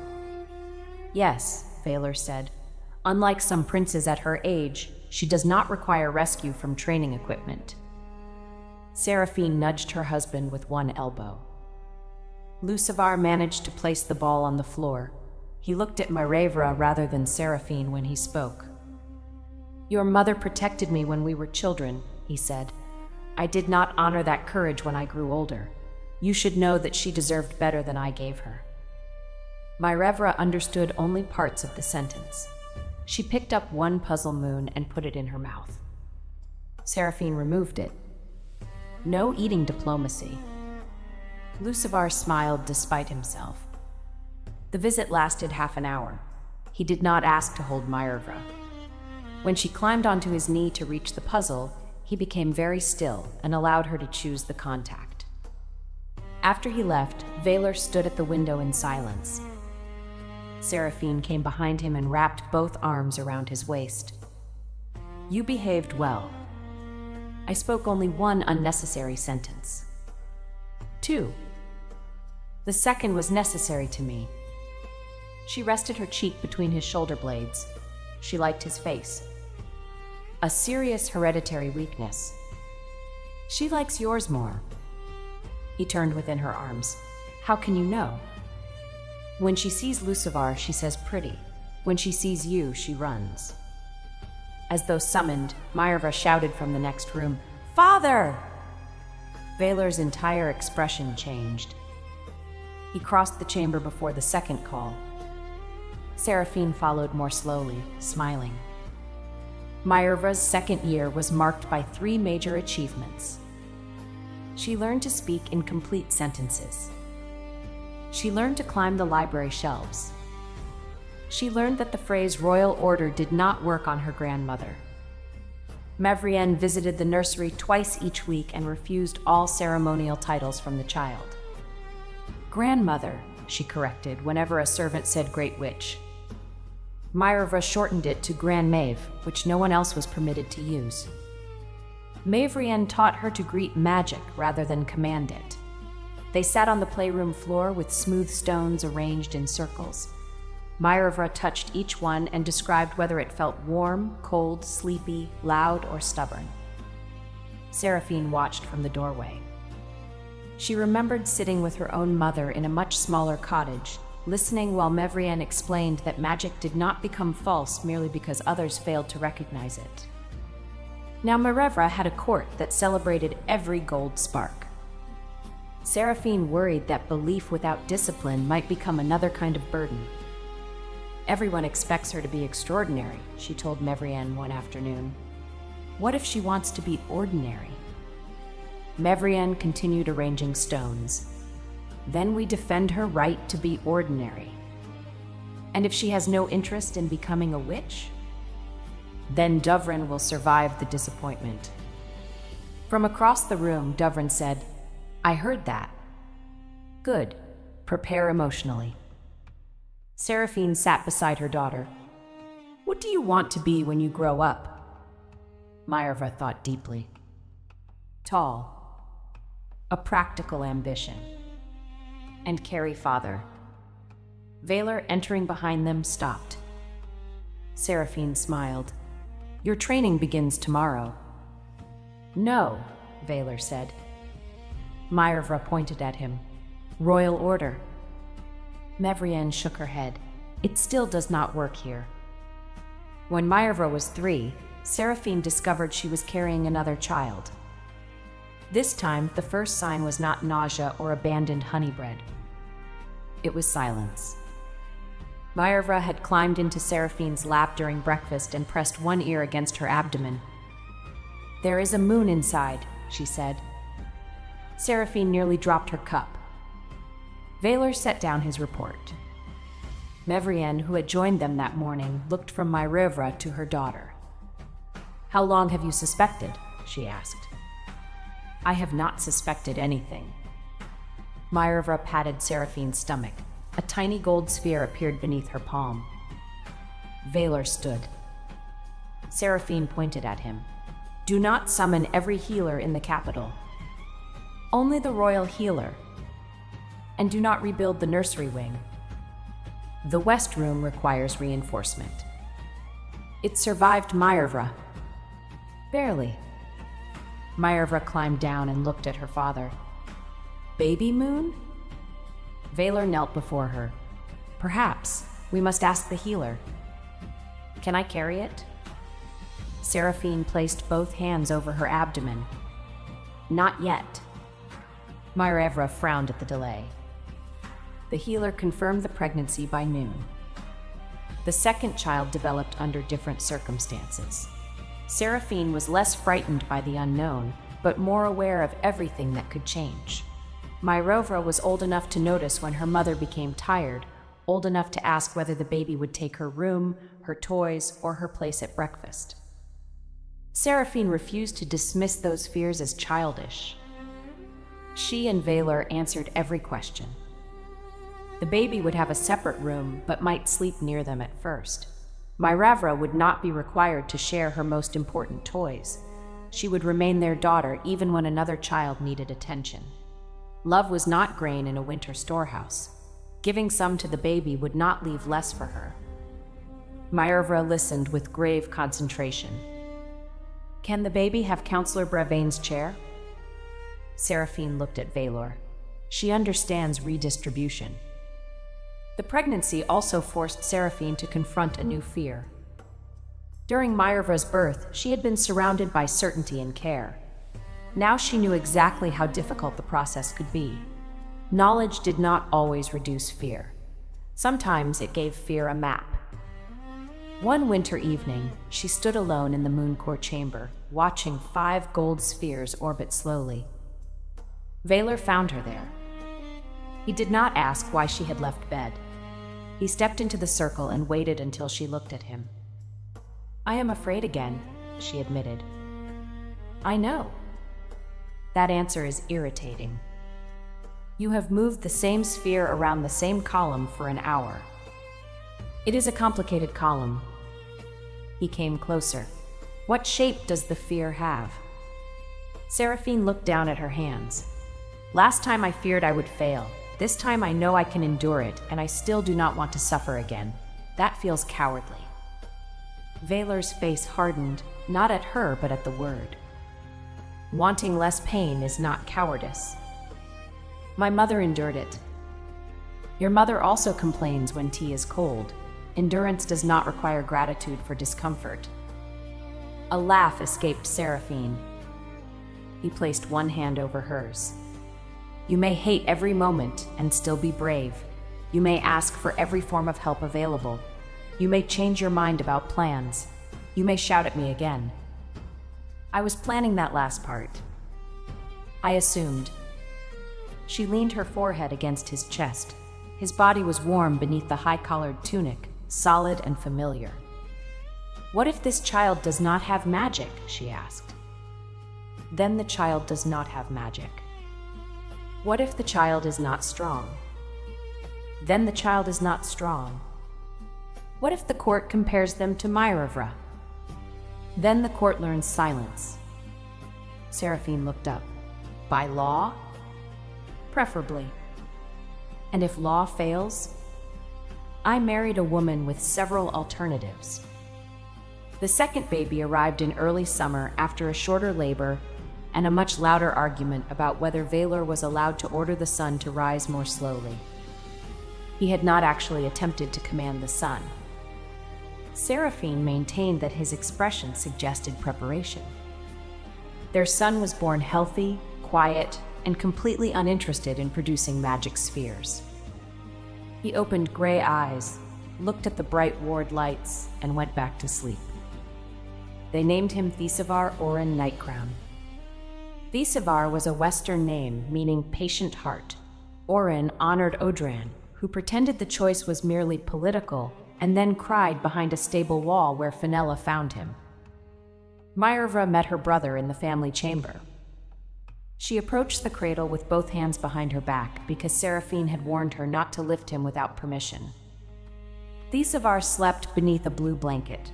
"Yes," Vaylor said. "Unlike some princes at her age, she does not require rescue from training equipment." Seraphine nudged her husband with one elbow. Lucivar managed to place the ball on the floor. He looked at Myrovra rather than Seraphine when he spoke. "Your mother protected me when we were children," he said. "I did not honor that courage when I grew older. You should know that she deserved better than I gave her." Myrovra understood only parts of the sentence. She picked up one puzzle moon and put it in her mouth. Seraphine removed it. No eating diplomacy. Lucivar smiled despite himself. The visit lasted half an hour. He did not ask to hold Myrovra. When she climbed onto his knee to reach the puzzle, he became very still and allowed her to choose the contact. After he left, Vaylor stood at the window in silence. Seraphine came behind him and wrapped both arms around his waist. You behaved well. I spoke only one unnecessary sentence. 2. The second was necessary to me. She rested her cheek between his shoulder blades. She liked his face. A serious hereditary weakness. She likes yours more. He turned within her arms. How can you know? When she sees Lucivar, she says pretty. When she sees you, she runs. As though summoned, Maierva shouted from the next room, Father! Valar's entire expression changed. He crossed the chamber before the second call. Seraphine followed more slowly, smiling. Maierva's second year was marked by 3 major achievements. She learned to speak in complete sentences. She learned to climb the library shelves. She learned that the phrase royal order did not work on her grandmother. Mevrienne visited the nursery twice each week and refused all ceremonial titles from the child. Grandmother, she corrected whenever a servant said Great Witch. Maierva shortened it to Grand Maeve, which no one else was permitted to use. Mavrienne taught her to greet magic rather than command it. They sat on the playroom floor with smooth stones arranged in circles. Maierva touched each one and described whether it felt warm, cold, sleepy, loud, or stubborn. Seraphine watched from the doorway. She remembered sitting with her own mother in a much smaller cottage, listening while Mevrienne explained that magic did not become false merely because others failed to recognize it. Now Marevra had a court that celebrated every gold spark. Seraphine worried that belief without discipline might become another kind of burden. Everyone expects her to be extraordinary, she told Mevrienne one afternoon. What if she wants to be ordinary? Mevrienne continued arranging stones. Then we defend her right to be ordinary. And if she has no interest in becoming a witch? Then Dovrin will survive the disappointment. From across the room, Dovrin said, I heard that. Good. Prepare emotionally. Seraphine sat beside her daughter. What do you want to be when you grow up? Maierva thought deeply. Tall. A practical ambition. And carry father. Valar, entering behind them, stopped. Seraphine smiled. Your training begins tomorrow. No, Valar said. Maierva pointed at him. Royal order. Mevrienne shook her head. It still does not work here. When Maierva was 3, Seraphine discovered she was carrying another child. This time, the first sign was not nausea or abandoned honey bread. It was silence. Maierva had climbed into Seraphine's lap during breakfast and pressed one ear against her abdomen. There is a moon inside, she said. Seraphine nearly dropped her cup. Valar set down his report. Mevrienne, who had joined them that morning, looked from Maierva to her daughter. How long have you suspected? She asked. I have not suspected anything. Maierva patted Seraphine's stomach. A tiny gold sphere appeared beneath her palm. Valar stood. Seraphine pointed at him. Do not summon every healer in the capital. Only the royal healer. And do not rebuild the nursery wing. The west room requires reinforcement. It survived Maierva. Barely. Maierva climbed down and looked at her father. Baby moon? Valar knelt before her. Perhaps. We must ask the healer. Can I carry it? Seraphine placed both hands over her abdomen. Not yet. Maierva frowned at the delay. The healer confirmed the pregnancy by noon. The second child developed under different circumstances. Seraphine was less frightened by the unknown, but more aware of everything that could change. Maierva was old enough to notice when her mother became tired, old enough to ask whether the baby would take her room, her toys, or her place at breakfast. Seraphine refused to dismiss those fears as childish. She and Valar answered every question. The baby would have a separate room, but might sleep near them at first. Myravra would not be required to share her most important toys. She would remain their daughter even when another child needed attention. Love was not grain in a winter storehouse. Giving some to the baby would not leave less for her. Myravra listened with grave concentration. Can the baby have Counselor Bravain's chair? Seraphine looked at Valor. She understands redistribution. The pregnancy also forced Seraphine to confront a new fear. During Myravra's birth, she had been surrounded by certainty and care. Now she knew exactly how difficult the process could be. Knowledge did not always reduce fear. Sometimes it gave fear a map. One winter evening, she stood alone in the Mooncore chamber, watching 5 gold spheres orbit slowly. Valor found her there. He did not ask why she had left bed. He stepped into the circle and waited until she looked at him. I am afraid again, she admitted. I know. That answer is irritating. You have moved the same sphere around the same column for an hour. It is a complicated column. He came closer. What shape does the fear have? Seraphine looked down at her hands. Last time I feared I would fail. This time I know I can endure it, and I still do not want to suffer again. That feels cowardly. Valor's face hardened, not at her, but at the word. Wanting less pain is not cowardice. My mother endured it. Your mother also complains when tea is cold. Endurance does not require gratitude for discomfort. A laugh escaped Seraphine. He placed one hand over hers. You may hate every moment and still be brave. You may ask for every form of help available. You may change your mind about plans. You may shout at me again. I was planning that last part. I assumed. She leaned her forehead against his chest. His body was warm beneath the high-collared tunic, solid and familiar. What if this child does not have magic? She asked. Then the child does not have magic. What if the child is not strong? Then the child is not strong. What if the court compares them to Myravra? Then the court learns silence. Seraphine looked up. By law? Preferably. And if law fails? I married a woman with several alternatives. The second baby arrived in early summer after a shorter labor and a much louder argument about whether Valor was allowed to order the sun to rise more slowly. He had not actually attempted to command the sun. Seraphine maintained that his expression suggested preparation. Their son was born healthy, quiet, and completely uninterested in producing magic spheres. He opened gray eyes, looked at the bright ward lights, and went back to sleep. They named him Thesivar Oren Nightcrown. Thesivar was a Western name meaning patient heart. Oren honored Odran, who pretended the choice was merely political and then cried behind a stable wall where Fenella found him. Myravra met her brother in the family chamber. She approached the cradle with both hands behind her back because Seraphine had warned her not to lift him without permission. Thesivar slept beneath a blue blanket.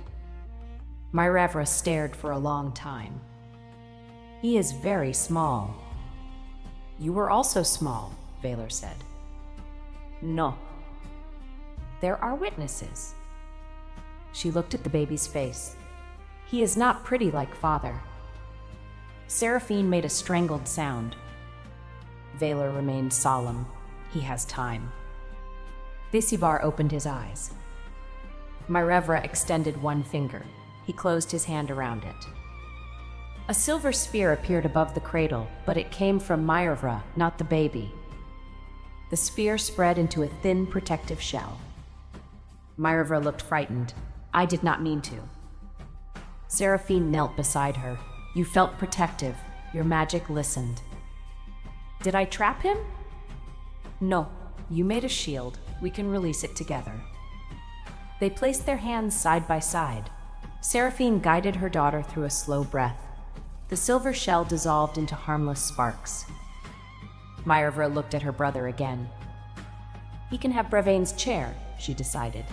Myravra stared for a long time. He is very small. You were also small, Valor said. No. There are witnesses. She looked at the baby's face. He is not pretty like father. Seraphine made a strangled sound. Valor remained solemn. He has time. Thesivar opened his eyes. Myravra extended one finger. He closed his hand around it. A silver sphere appeared above the cradle, but it came from Myravra, not the baby. The sphere spread into a thin, protective shell. Myravra looked frightened. I did not mean to. Seraphine knelt beside her. You felt protective. Your magic listened. Did I trap him? No. You made a shield. We can release it together. They placed their hands side by side. Seraphine guided her daughter through a slow breath. The silver shell dissolved into harmless sparks. Myravra looked at her brother again. He can have Bravain's chair, she decided.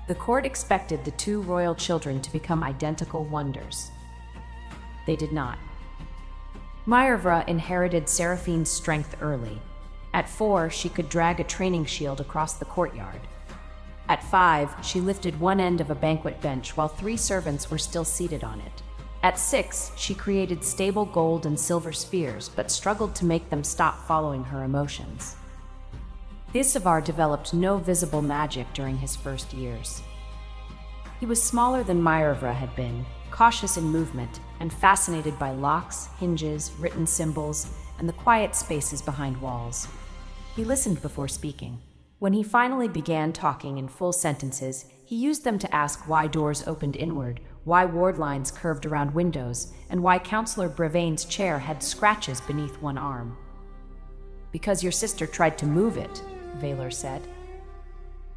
The court expected the two royal children to become identical wonders. They did not. Maervra inherited Seraphine's strength early. At 4, she could drag a training shield across the courtyard. At 5, she lifted one end of a banquet bench while 3 servants were still seated on it. At 6, she created stable gold and silver spheres, but struggled to make them stop following her emotions. Thisavar developed no visible magic during his first years. He was smaller than Maervra had been, cautious in movement, and fascinated by locks, hinges, written symbols, and the quiet spaces behind walls. He listened before speaking. When he finally began talking in full sentences, he used them to ask why doors opened inward, why ward lines curved around windows, and why Councillor Bravain's chair had scratches beneath one arm. "Because your sister tried to move it," Vaylor said.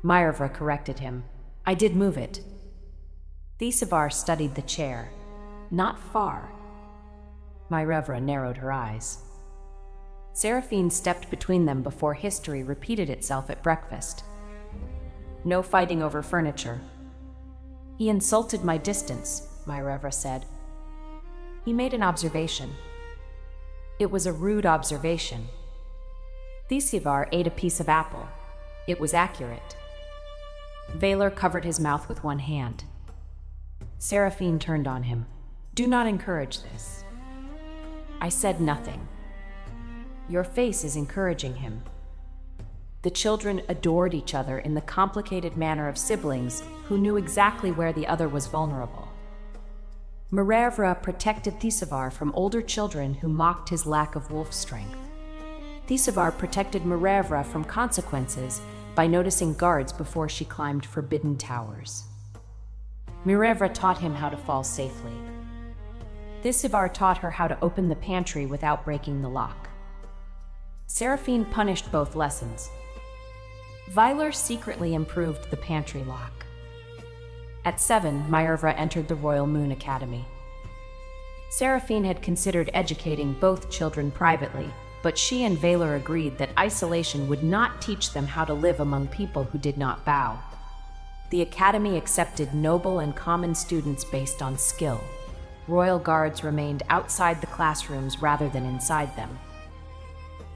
Maervra corrected him. "I did move it." Thisavar studied the chair. "Not far." Maervra narrowed her eyes. Seraphine stepped between them before history repeated itself at breakfast. "No fighting over furniture." "He insulted my distance," Maervra said. "He made an observation." "It was a rude observation." Thisavar ate a piece of apple. "It was accurate." Vaylor covered his mouth with one hand. Seraphine turned on him. "Do not encourage this." "I said nothing." "Your face is encouraging him." The children adored each other in the complicated manner of siblings who knew exactly where the other was vulnerable. Maervra protected Thisavar from older children who mocked his lack of wolf strength. Thisavar protected Maervra from consequences by noticing guards before she climbed forbidden towers. Maervra taught him how to fall safely. Thisavar taught her how to open the pantry without breaking the lock. Seraphine punished both lessons. Vaylor secretly improved the pantry lock. At 7, Maervra entered the Royal Moon Academy. Seraphine had considered educating both children privately, but she and Vaylor agreed that isolation would not teach them how to live among people who did not bow. The academy accepted noble and common students based on skill. Royal guards remained outside the classrooms rather than inside them.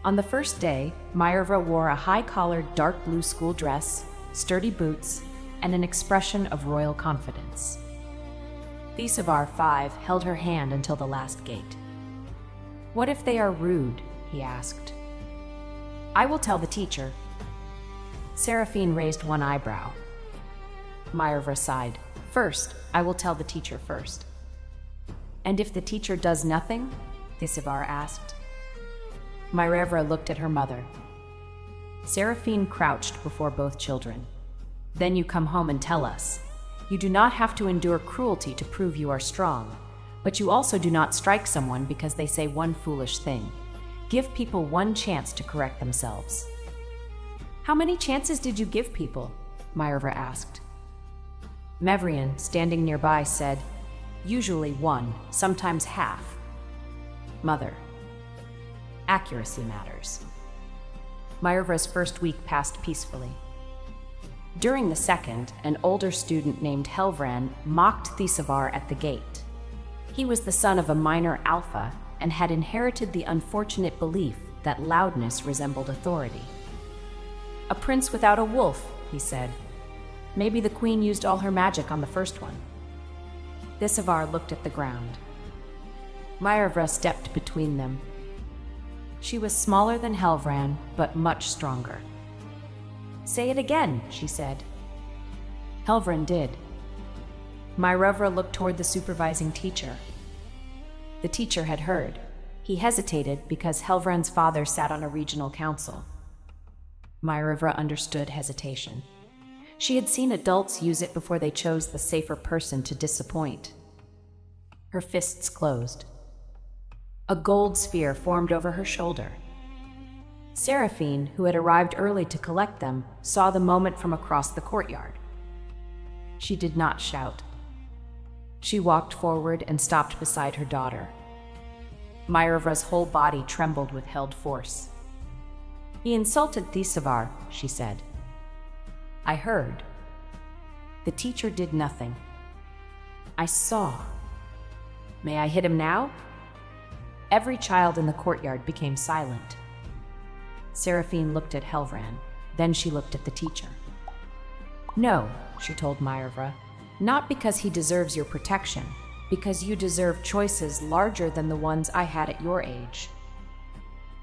On the first day, Maervra wore a high-collared dark blue school dress, sturdy boots, and an expression of royal confidence. Thisavar 5 held her hand until the last gate. "What if they are rude?" he asked. "I will tell the teacher." Seraphine raised one eyebrow. Maervra sighed. "First, I will tell the teacher first." "And if the teacher does nothing?" Thisavar asked. Maervra looked at her mother. Seraphine crouched before both children. "Then you come home and tell us. You do not have to endure cruelty to prove you are strong, but you also do not strike someone because they say one foolish thing. Give people one chance to correct themselves." "How many chances did you give people?" Maervra asked. Mevrian, standing nearby, said, "Usually 1, sometimes half." "Mother, accuracy matters." Maervra's first week passed peacefully. During the second, an older student named Helvran mocked Thisavar at the gate. He was the son of a minor alpha and had inherited the unfortunate belief that loudness resembled authority. "A prince without a wolf," he said. "Maybe the queen used all her magic on the first one." Thisavar looked at the ground. Maervra stepped between them. She was smaller than Helvran, but much stronger. "Say it again," she said. Helvran did. Maervra looked toward the supervising teacher. The teacher had heard. He hesitated because Helvran's father sat on a regional council. Maervra understood hesitation. She had seen adults use it before they chose the safer person to disappoint. Her fists closed. A gold sphere formed over her shoulder. Seraphine, who had arrived early to collect them, saw the moment from across the courtyard. She did not shout. She walked forward and stopped beside her daughter. Maervra's whole body trembled with held force. He insulted Thisavar, she said. I heard. The teacher did nothing. I saw. May I hit him now? Every child in the courtyard became silent. Seraphine looked at Helvran, then she looked at the teacher. No, she told Myerva, not because he deserves your protection, because you deserve choices larger than the ones I had at your age.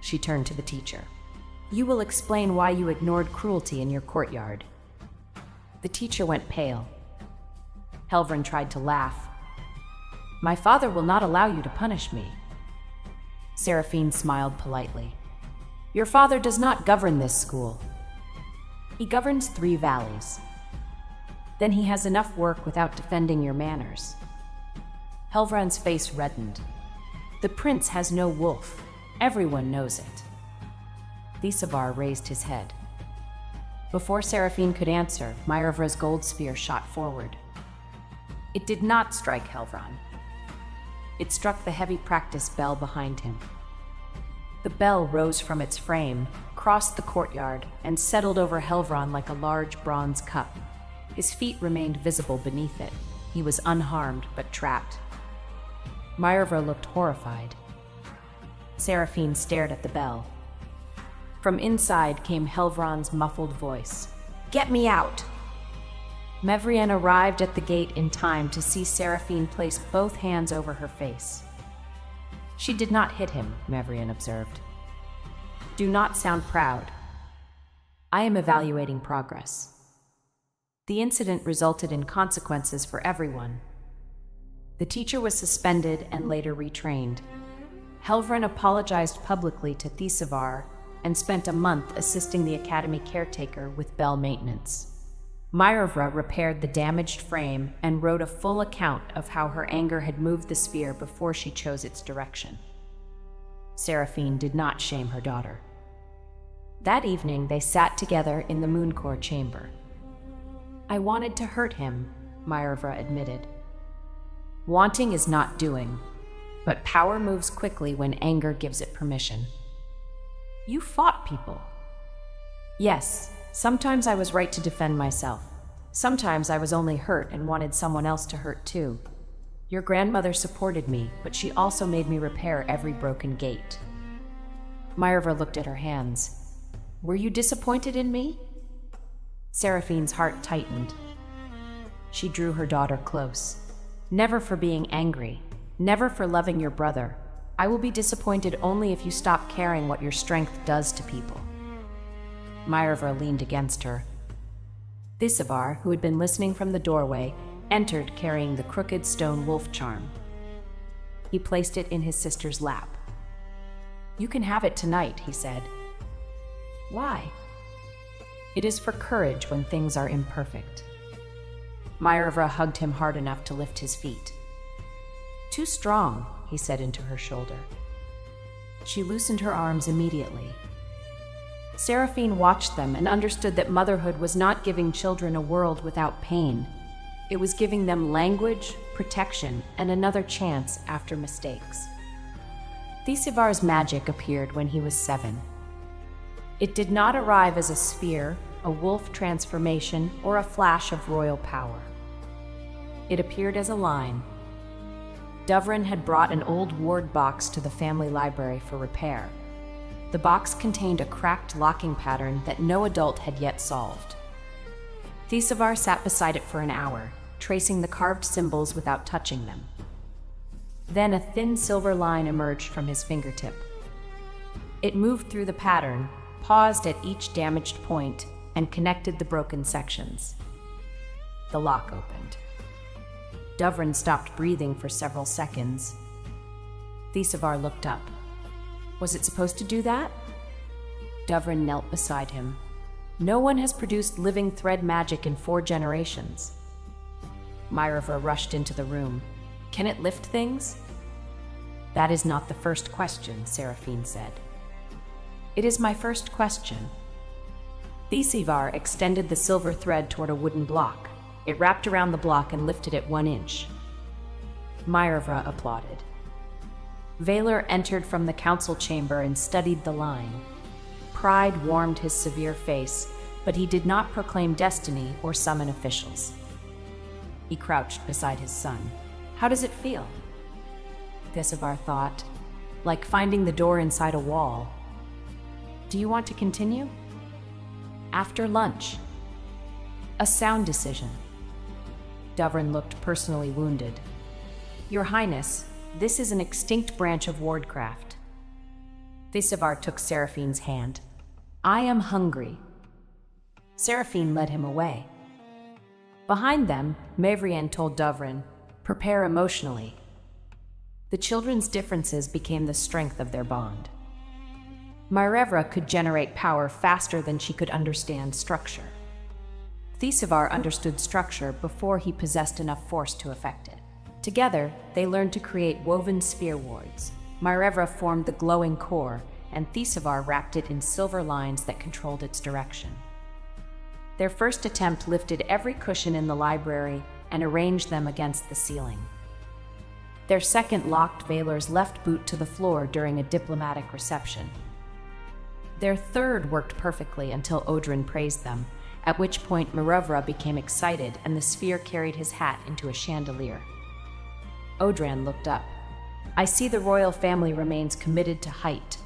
She turned to the teacher. You will explain why you ignored cruelty in your courtyard. The teacher went pale. Helvran tried to laugh. My father will not allow you to punish me. Seraphine smiled politely. Your father does not govern this school. He governs 3 valleys. Then he has enough work without defending your manners. Helvran's face reddened. The prince has no wolf. Everyone knows it. Thisavar raised his head. Before Seraphine could answer, Myerva's gold spear shot forward. It did not strike Helvran. It struck the heavy practice bell behind him. The bell rose from its frame, crossed the courtyard, and settled over Helvran like a large bronze cup. His feet remained visible beneath it. He was unharmed, but trapped. Myerva looked horrified. Seraphine stared at the bell. From inside came Helvran's muffled voice. Get me out! Mevrian arrived at the gate in time to see Seraphine place both hands over her face. She did not hit him, Mevrian observed. Do not sound proud. I am evaluating progress. The incident resulted in consequences for everyone. The teacher was suspended and later retrained. Helvran apologized publicly to Thisavar and spent a month assisting the academy caretaker with bell maintenance. Myerva repaired the damaged frame and wrote a full account of how her anger had moved the sphere before she chose its direction. Seraphine did not shame her daughter. That evening, they sat together in the Mooncore chamber. I wanted to hurt him, Myerva admitted. Wanting is not doing, but power moves quickly when anger gives it permission. You fought people. Yes, sometimes I was right to defend myself. Sometimes I was only hurt and wanted someone else to hurt too. Your grandmother supported me, but she also made me repair every broken gate. Myerva looked at her hands. Were you disappointed in me? Seraphine's heart tightened. She drew her daughter close. Never for being angry. Never for loving your brother. I will be disappointed only if you stop caring what your strength does to people. Myerva leaned against her. Thisavar, who had been listening from the doorway, entered carrying the crooked stone wolf charm. He placed it in his sister's lap. You can have it tonight, he said. Why? It is for courage when things are imperfect. Myerva hugged him hard enough to lift his feet. Too strong, he said into her shoulder. She loosened her arms immediately. Seraphine watched them and understood that motherhood was not giving children a world without pain. It was giving them language, protection, and another chance after mistakes. Thisavar's magic appeared when he was 7. It did not arrive as a sphere, a wolf transformation, or a flash of royal power. It appeared as a line. Dovrin had brought an old ward box to the family library for repair. The box contained a cracked locking pattern that no adult had yet solved. Thisavar sat beside it for an hour, tracing the carved symbols without touching them. Then a thin silver line emerged from his fingertip. It moved through the pattern, paused at each damaged point, and connected the broken sections. The lock opened. Dovrin stopped breathing for several seconds. Thisavar looked up. Was it supposed to do that? Dovrin knelt beside him. No one has produced living thread magic in 4 generations. Myerva rushed into the room. Can it lift things? That is not the first question, Seraphine said. It is my first question. Thisavar extended the silver thread toward a wooden block. It wrapped around the block and lifted it 1 inch. Myerva applauded. Valor entered from the council chamber and studied the line. pride warmed his severe face, but he did not proclaim destiny or summon officials. He crouched beside his son. "How does it feel?" Thisivar thought. "Like finding the door inside a wall." "Do you want to continue?" "After lunch." "A sound decision." Dovrin looked personally wounded. "Your Highness, this is an extinct branch of wardcraft." Thisivar took Seraphine's hand. "I am hungry." Seraphine led him away. Behind them, Mavrian told Dovrin, "Prepare emotionally." The children's differences became the strength of their bond. Myrevra could generate power faster than she could understand structure. Thisivar understood structure before he possessed enough force to affect it. Together, they learned to create woven sphere wards. Myrevra formed the glowing core, and Thisivar wrapped it in silver lines that controlled its direction. Their first attempt lifted every cushion in the library and arranged them against the ceiling. Their second locked Vaylor's left boot to the floor during a diplomatic reception. Their third worked perfectly until Odrin praised them, at which point Myrevra became excited and the sphere carried his hat into a chandelier. Odran looked up. "I see the royal family remains committed to height."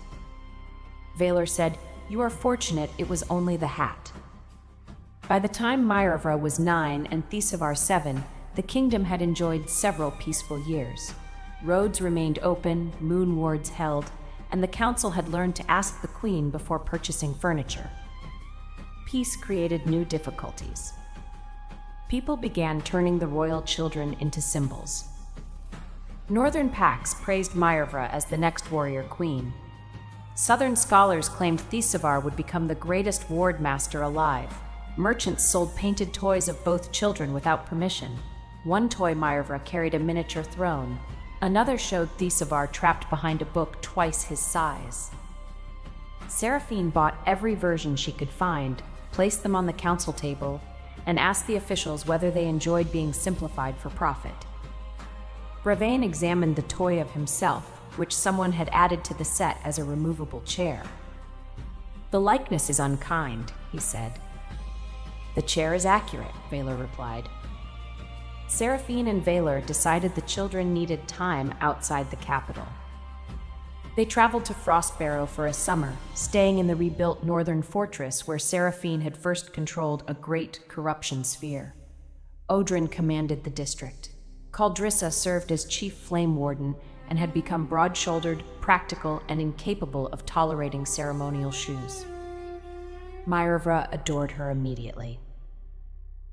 Vaylor said, "You are fortunate it was only the hat." By the time Myrevra was 9 and Thisivar 7, the kingdom had enjoyed several peaceful years. Roads remained open, moon wards held, and the council had learned to ask the queen before purchasing furniture. Peace created new difficulties. People began turning the royal children into symbols. Northern Pax praised Myrevra as the next warrior queen. Southern scholars claimed Thisivar would become the greatest ward master alive. Merchants sold painted toys of both children without permission. One toy Myrevra carried a miniature throne. Another showed Thisivar trapped behind a book twice his size. Seraphine bought every version she could find, placed them on the council table, and asked the officials whether they enjoyed being simplified for profit. Bravain examined the toy of himself, which someone had added to the set as a removable chair. "The likeness is unkind," he said. "The chair is accurate," Vaylor replied. Seraphine and Vaylor decided the children needed time outside the capital. They traveled to Frostbarrow for a summer, staying in the rebuilt northern fortress where Seraphine had first controlled a great corruption sphere. Odrin commanded the district. Caldrissa served as chief flame warden and had become broad-shouldered, practical, and incapable of tolerating ceremonial shoes. Myrevra adored her immediately.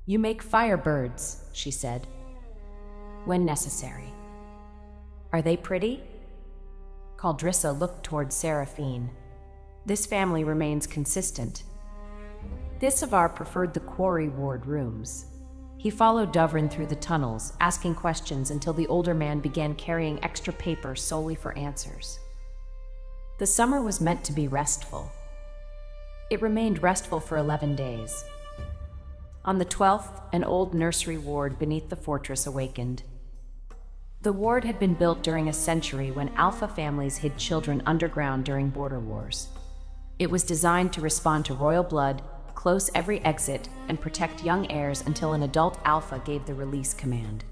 "You make firebirds," she said. "When necessary." "Are they pretty?" Caldrissa looked toward Seraphine. "This family remains consistent." Thisivar preferred the quarry ward rooms. He followed Dovrin through the tunnels, asking questions until the older man began carrying extra paper solely for answers. The summer was meant to be restful. It remained restful for 11 days. On the 12th, an old nursery ward beneath the fortress awakened. The ward had been built during a century when Alpha families hid children underground during border wars. It was designed to respond to royal blood, close every exit, and protect young heirs until an adult Alpha gave the release command.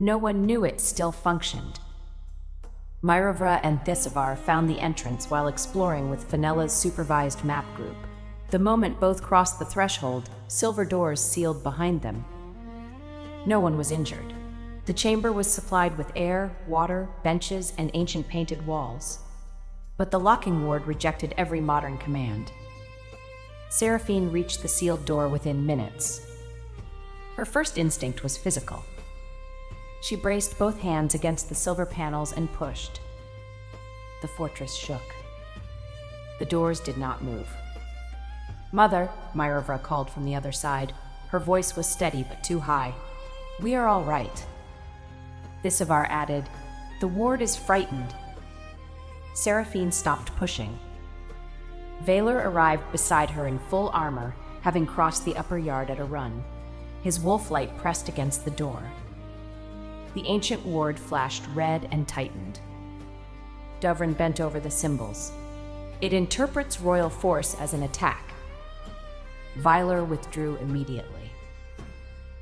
No one knew it still functioned. Myrevra and Thisivar found the entrance while exploring with Fenella's supervised map group. The moment both crossed the threshold, silver doors sealed behind them. No one was injured. The chamber was supplied with air, water, benches, and ancient painted walls. But the locking ward rejected every modern command. Seraphine reached the sealed door within minutes. Her first instinct was physical. She braced both hands against the silver panels and pushed. The fortress shook. The doors did not move. "Mother," Myrevra called from the other side. Her voice was steady but too high. "We are all right." Thisivar added, "The ward is frightened." Seraphine stopped pushing. Vaylor arrived beside her in full armor, having crossed the upper yard at a run. His wolf light pressed against the door. The ancient ward flashed red and tightened. Dovrin bent over the symbols. It interprets royal force as an attack. Vyler withdrew immediately.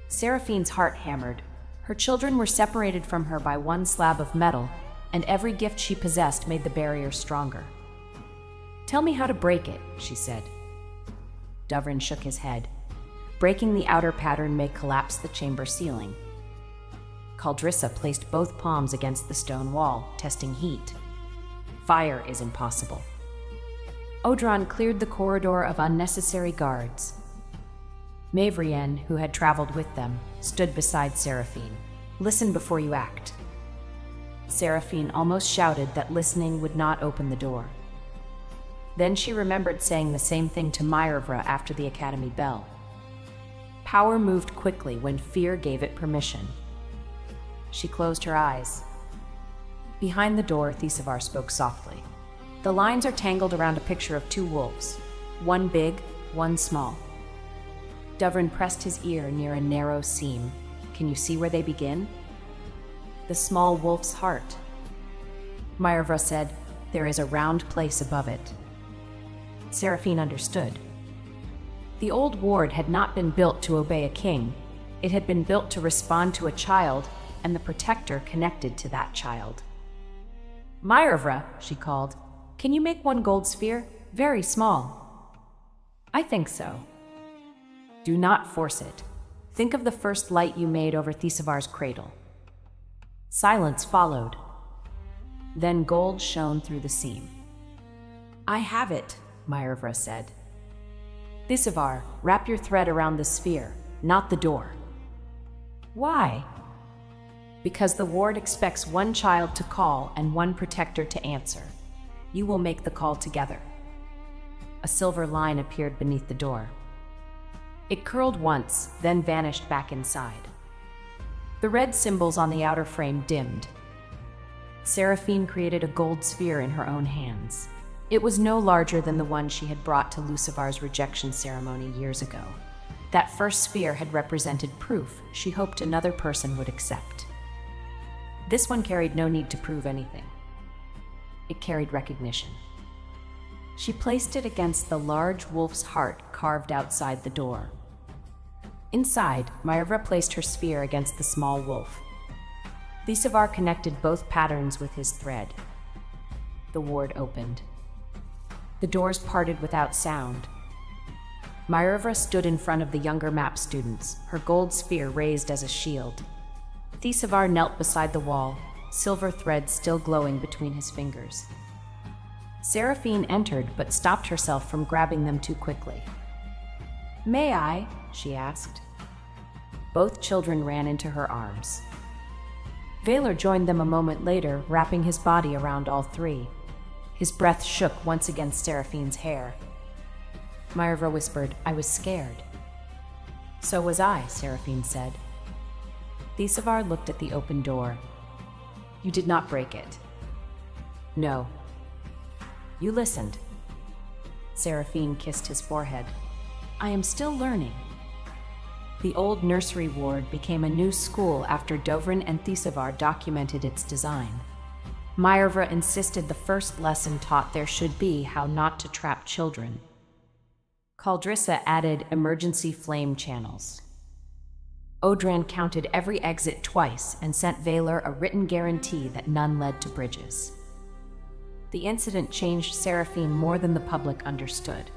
Seraphine's heart hammered. Her children were separated from her by one slab of metal, and every gift she possessed made the barrier stronger. "Tell me how to break it," she said. Dovrin shook his head. "Breaking the outer pattern may collapse the chamber ceiling." Caldrissa placed both palms against the stone wall, testing heat. "Fire is impossible." Odran cleared the corridor of unnecessary guards. Mavrienne, who had traveled with them, stood beside Seraphine. "Listen before you act." Seraphine almost shouted that listening would not open the door. Then she remembered saying the same thing to Myervra after the academy bell. Power moved quickly when fear gave it permission. She closed her eyes. Behind the door, Thesivar spoke softly. "The lines are tangled around a picture of two wolves, one big, one small." Dovrin pressed his ear near a narrow seam. "Can you see where they begin?" "The small wolf's heart." Myervra said, "There is a round place above it." Seraphine understood. The old ward had not been built to obey a king. It had been built to respond to a child and the protector connected to that child. "Myervra," she called, "can you make one gold sphere? Very small." "I think so." "Do not force it. Think of the first light you made over Thesivar's cradle." Silence followed. Then gold shone through the seam. "I have it," Myervra said. "Thesivar, wrap your thread around the sphere, not the door." "Why?" "Because the ward expects one child to call and one protector to answer. You will make the call together." A silver line appeared beneath the door. It curled once, then vanished back inside. The red symbols on the outer frame dimmed. Seraphine created a gold sphere in her own hands. It was no larger than the one she had brought to Lucivar's rejection ceremony years ago. That first sphere had represented proof she hoped another person would accept. This one carried no need to prove anything. It carried recognition. She placed it against the large wolf's heart carved outside the door. Inside, Myervra placed her sphere against the small wolf. Thesivar connected both patterns with his thread. The ward opened. The doors parted without sound. Myervra stood in front of the younger map students, her gold sphere raised as a shield. Thesivar knelt beside the wall, silver thread still glowing between his fingers. Seraphine entered but stopped herself from grabbing them too quickly. "May I?" she asked. Both children ran into her arms. Vaylor joined them a moment later, wrapping his body around all three. His breath shook once against Seraphine's hair. Myervra whispered, "I was scared." "So was I," Seraphine said. Thesivar looked at the open door. "You did not break it." "No." "You listened." Seraphine kissed his forehead. "I am still learning." The old nursery ward became a new school after Dovrin and Thesivar documented its design. Myervra insisted the first lesson taught there should be how not to trap children. Caldrissa added emergency flame channels. Odran counted every exit twice and sent Vaylor a written guarantee that none led to bridges. The incident changed Seraphine more than the public understood.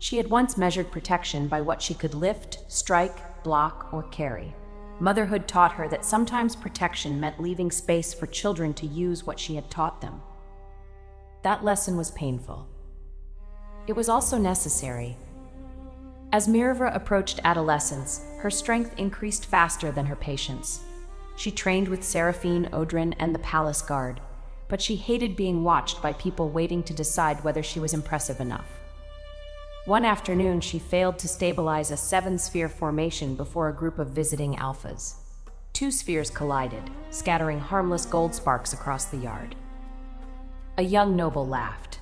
She had once measured protection by what she could lift, strike, block, or carry. Motherhood taught her that sometimes protection meant leaving space for children to use what she had taught them. That lesson was painful. It was also necessary. As Myervra approached adolescence, her strength increased faster than her patience. She trained with Seraphine, Odran, and the Palace Guard, but she hated being watched by people waiting to decide whether she was impressive enough. One afternoon, she failed to stabilize a 7-sphere formation before a group of visiting alphas. 2 spheres collided, scattering harmless gold sparks across the yard. A young noble laughed.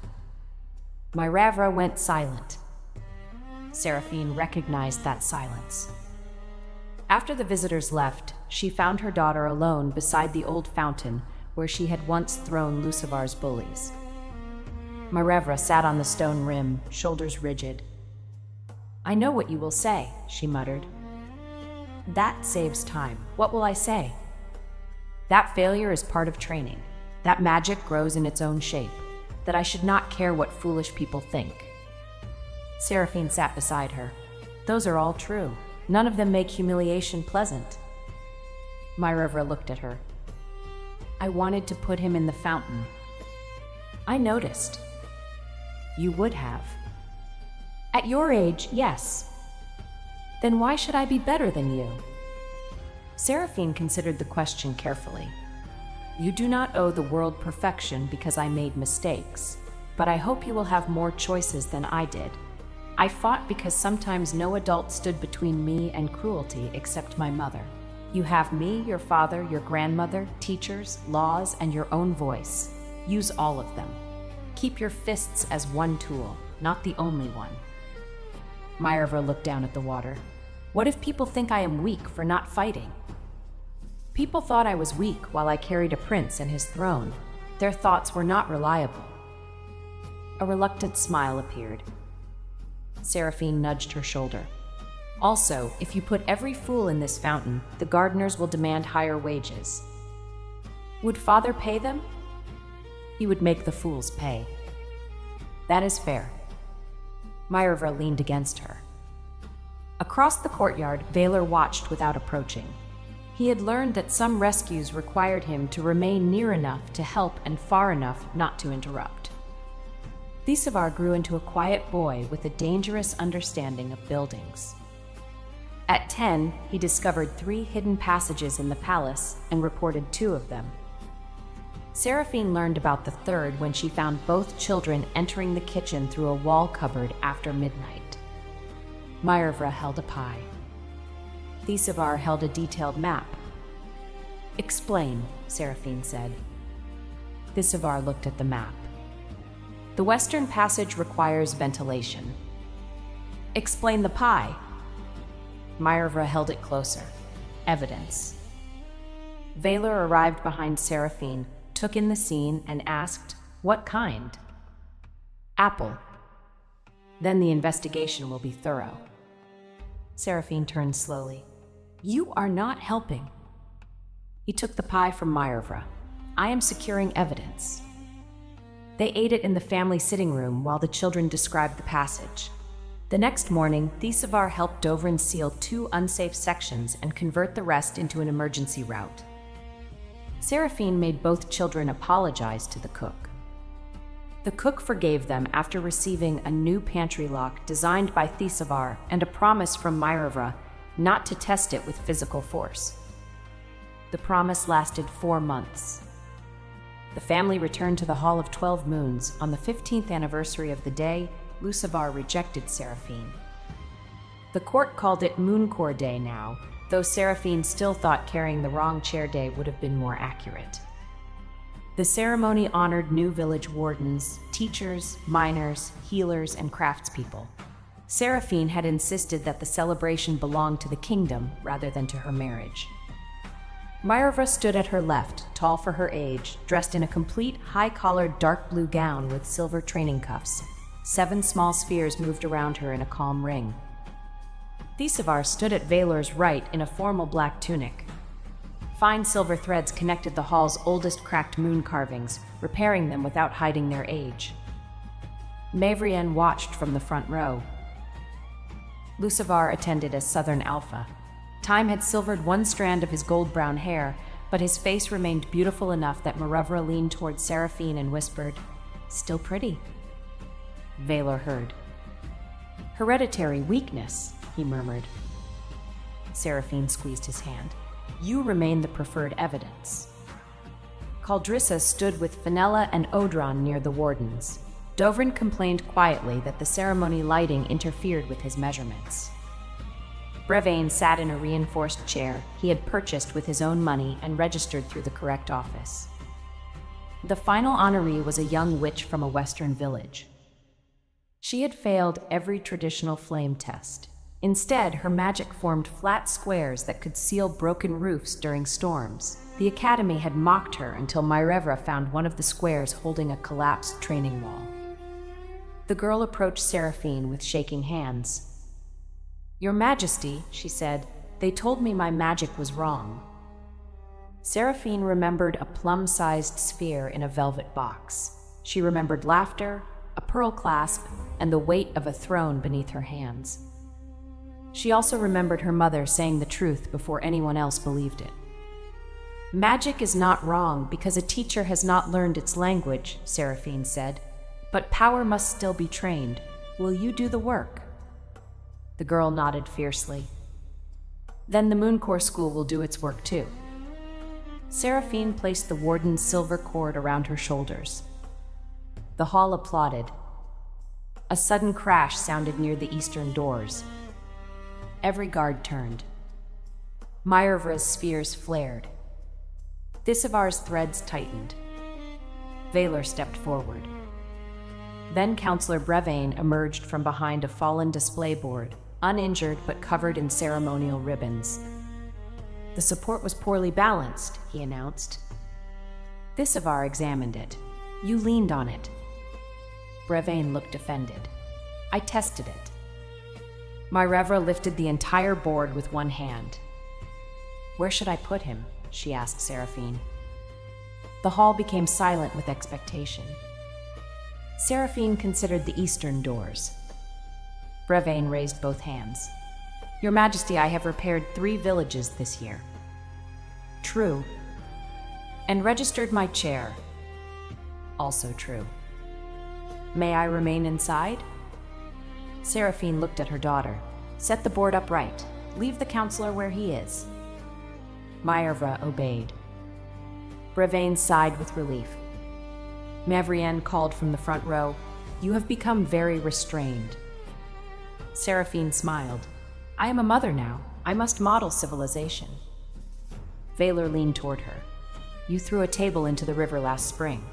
Myervra went silent. Seraphine recognized that silence. After the visitors left, she found her daughter alone beside the old fountain where she had once thrown Lucivar's bullies. Marevra sat on the stone rim, shoulders rigid. "I know what you will say," she muttered. "That saves time. What will I say?" "That failure is part of training. That magic grows in its own shape. That I should not care what foolish people think." Seraphine sat beside her. "Those are all true. None of them make humiliation pleasant." Marevra looked at her. "I wanted to put him in the fountain." "I noticed." "You would have." "At your age, yes." "Then why should I be better than you?" Seraphine considered the question carefully. "You do not owe the world perfection because I made mistakes, but I hope you will have more choices than I did. I fought because sometimes no adult stood between me and cruelty except my mother. You have me, your father, your grandmother, teachers, laws, and your own voice. Use all of them. Keep your fists as one tool, not the only one." Marevra looked down at the water. "What if people think I am weak for not fighting?" "People thought I was weak while I carried a prince and his throne. Their thoughts were not reliable." A reluctant smile appeared. Seraphine nudged her shoulder. "Also, if you put every fool in this fountain, the gardeners will demand higher wages." "Would father pay them?" "He would make the fools pay." "That is fair." Marevra leaned against her. Across the courtyard, Valor watched without approaching. He had learned that some rescues required him to remain near enough to help and far enough not to interrupt. Thesivar grew into a quiet boy with a dangerous understanding of buildings. At 10, he discovered 3 hidden passages in the palace and reported 2 of them. Seraphine learned about the 3rd when she found both children entering the kitchen through a wall cupboard after midnight. Marevra held a pie. Thesivar held a detailed map. "Explain," Seraphine said. Thesivar looked at the map. "The western passage requires ventilation." "Explain the pie." Marevra held it closer. "Evidence." Valor arrived behind Seraphine, took in the scene, and asked, "What kind?" "Apple." "Then the investigation will be thorough." Seraphine turned slowly. "You are not helping." He took the pie from Marevra. "I am securing evidence." They ate it in the family sitting room while the children described the passage. The next morning, Thesivar helped Dovrin seal 2 unsafe sections and convert the rest into an emergency route. Seraphine made both children apologize to the cook. The cook forgave them after receiving a new pantry lock designed by Thesivar and a promise from Marevra not to test it with physical force. The promise lasted 4 months. The family returned to the Hall of 12 Moons on the 15th anniversary of the day Lucivar rejected Seraphine. The court called it Mooncore Day now, though Seraphine still thought carrying the wrong chair day would have been more accurate. The ceremony honored new village wardens, teachers, miners, healers, and craftspeople. Seraphine had insisted that the celebration belonged to the kingdom rather than to her marriage. Marevra stood at her left, tall for her age, dressed in a complete, high-collared dark blue gown with silver training cuffs. 7 small spheres moved around her in a calm ring. Thesivar stood at Valor's right in a formal black tunic. Fine silver threads connected the hall's oldest cracked moon carvings, repairing them without hiding their age. Mavrienne watched from the front row. Lucivar attended as Southern Alpha. Time had silvered one strand of his gold-brown hair, but his face remained beautiful enough that Marevra leaned toward Seraphine and whispered, "Still pretty." Valor heard. "Hereditary weakness," he murmured. Seraphine squeezed his hand. "You remain the preferred evidence." Caldrissa stood with Fenella and Odron near the wardens. Dovrin complained quietly that the ceremony lighting interfered with his measurements. Brevane sat in a reinforced chair he had purchased with his own money and registered through the correct office. The final honoree was a young witch from a western village. She had failed every traditional flame test. Instead, her magic formed flat squares that could seal broken roofs during storms. The academy had mocked her until Marevra found one of the squares holding a collapsed training wall. The girl approached Seraphine with shaking hands. "Your Majesty," she said, "they told me my magic was wrong." Seraphine remembered a plum-sized sphere in a velvet box. She remembered laughter, a pearl clasp, and the weight of a throne beneath her hands. She also remembered her mother saying the truth before anyone else believed it. "Magic is not wrong because a teacher has not learned its language," Seraphine said. "But power must still be trained. Will you do the work?" The girl nodded fiercely. "Then the Mooncore School will do its work too." Seraphine placed the warden's silver cord around her shoulders. The hall applauded. A sudden crash sounded near the eastern doors. Every guard turned. Myervra's spears flared. Thisivar's threads tightened. Valor stepped forward. Then Counselor Brevane emerged from behind a fallen display board, uninjured but covered in ceremonial ribbons. "The support was poorly balanced," he announced. Thisivar examined it. "You leaned on it." Brevane looked offended. "I tested it." Myervra lifted the entire board with one hand. "Where should I put him?" she asked Seraphine. The hall became silent with expectation. Seraphine considered the eastern doors. Brevane raised both hands. "Your Majesty, I have repaired 3 villages this year." "True." "And registered my chair." "Also true." "May I remain inside?" Seraphine looked at her daughter. "Set the board upright. Leave the counselor where he is." Myervra obeyed. Brevane sighed with relief. Mavrienne called from the front row, "You have become very restrained." Seraphine smiled. "I am a mother now. I must model civilization." Valor leaned toward her. "You threw a table into the river last spring."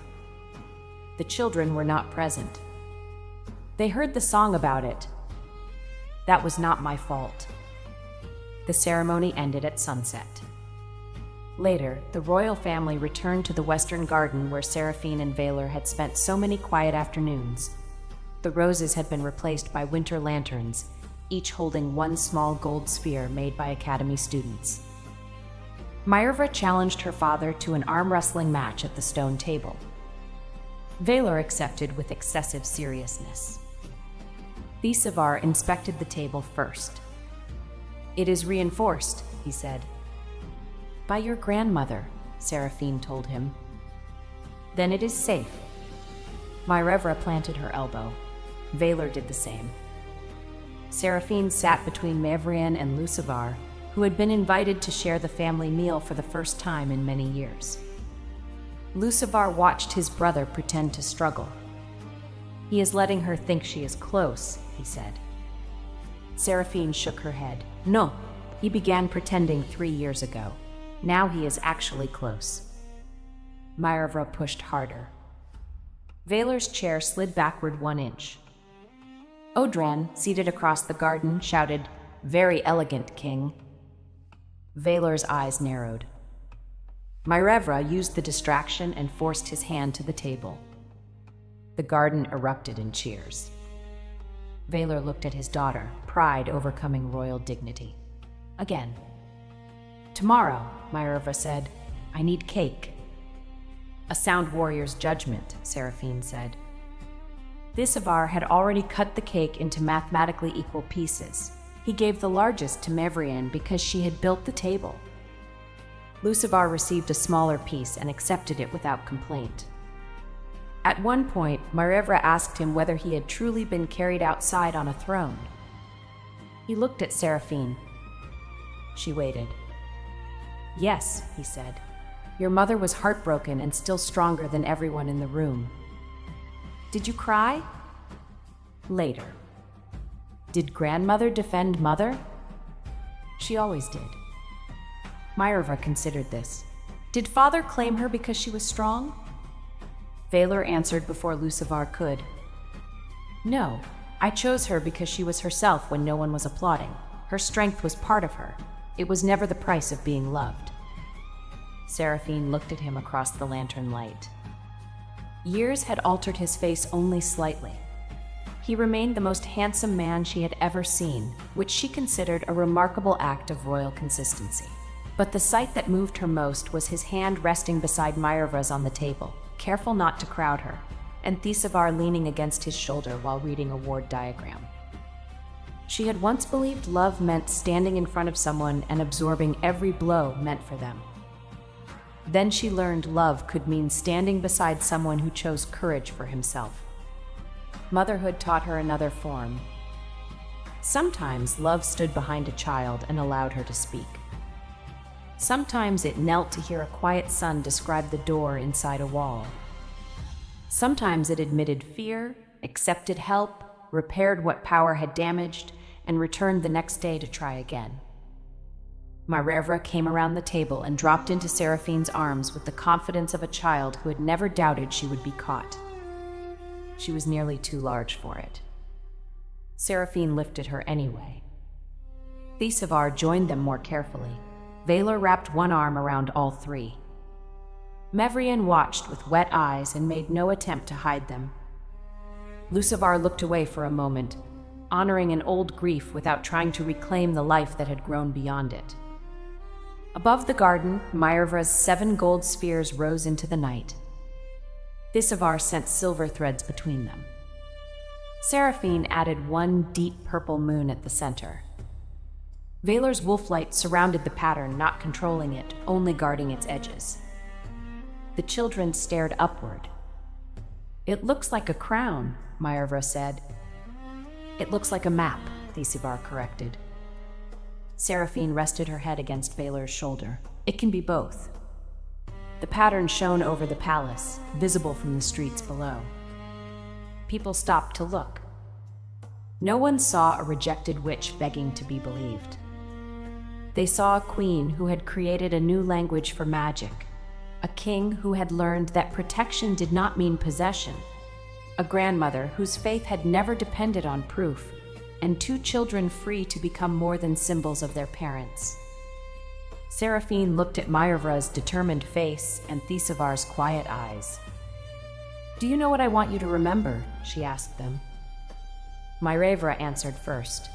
The children were not present. "They heard the song about it." "That was not my fault." The ceremony ended at sunset. Later, the royal family returned to the western garden where Seraphine and Valor had spent so many quiet afternoons. The roses had been replaced by winter lanterns, each holding one small gold sphere made by Academy students. Myervra challenged her father to an arm-wrestling match at the stone table. Valor accepted with excessive seriousness. Thisivar inspected the table first. "It is reinforced," he said. "By your grandmother," Seraphine told him. "Then it is safe." Myervra planted her elbow. Valor did the same. Seraphine sat between Mavrienne and Lucivar, who had been invited to share the family meal for the first time in many years. Lucivar watched his brother pretend to struggle. "He is letting her think she is close," he said. Seraphine shook her head. "No, he began pretending 3 years ago. Now he is actually close." Myervra pushed harder. Valor's chair slid backward 1 inch. Odran, seated across the garden, shouted, "Very elegant, King." Valor's eyes narrowed. Myervra used the distraction and forced his hand to the table. The garden erupted in cheers. Valor looked at his daughter, pride overcoming royal dignity. Again. "Tomorrow," Myervra said, "I need cake." "A sound warrior's judgment," Seraphine said. Thisivar had already cut the cake into mathematically equal pieces. He gave the largest to Mavrienne because she had built the table. Lucivar received a smaller piece and accepted it without complaint. At one point, Myervra asked him whether he had truly been carried outside on a throne. He looked at Seraphine. She waited. "Yes," he said. "Your mother was heartbroken and still stronger than everyone in the room." "Did you cry?" "Later." "Did grandmother defend mother?" "She always did." Myervra considered this. "Did father claim her because she was strong?" Valor answered before Lucivar could. "No, I chose her because she was herself when no one was applauding. Her strength was part of her. It was never the price of being loved." Seraphine looked at him across the lantern light. Years had altered his face only slightly. He remained the most handsome man she had ever seen, which she considered a remarkable act of royal consistency. But the sight that moved her most was his hand resting beside Myerva's on the table, careful not to crowd her, and Thesivar leaning against his shoulder while reading a ward diagram. She had once believed love meant standing in front of someone and absorbing every blow meant for them. Then she learned love could mean standing beside someone who chose courage for himself. Motherhood taught her another form. Sometimes love stood behind a child and allowed her to speak. Sometimes it knelt to hear a quiet son describe the door inside a wall. Sometimes it admitted fear, accepted help, repaired what power had damaged, and returned the next day to try again. Myerva came around the table and dropped into Seraphine's arms with the confidence of a child who had never doubted she would be caught. She was nearly too large for it. Seraphine lifted her anyway. Thesivar joined them more carefully. Valar wrapped one arm around all three. Mevrian watched with wet eyes and made no attempt to hide them. Lucivar looked away for a moment, honoring an old grief without trying to reclaim the life that had grown beyond it. Above the garden, Myerva's 7 gold spheres rose into the night. Thesivar sent silver threads between them. Seraphine added 1 deep purple moon at the center. Valar's wolflight surrounded the pattern, not controlling it, only guarding its edges. The children stared upward. "It looks like a crown," Myerva said. "It looks like a map," Thesivar corrected. Seraphine rested her head against Valar's shoulder. "It can be both." The pattern shone over the palace, visible from the streets below. People stopped to look. No one saw a rejected witch begging to be believed. They saw a queen who had created a new language for magic, a king who had learned that protection did not mean possession, a grandmother whose faith had never depended on proof, and 2 children free to become more than symbols of their parents. Seraphine looked at Myerva's determined face and Thesivar's quiet eyes. "Do you know what I want you to remember?" she asked them. Myerva answered first.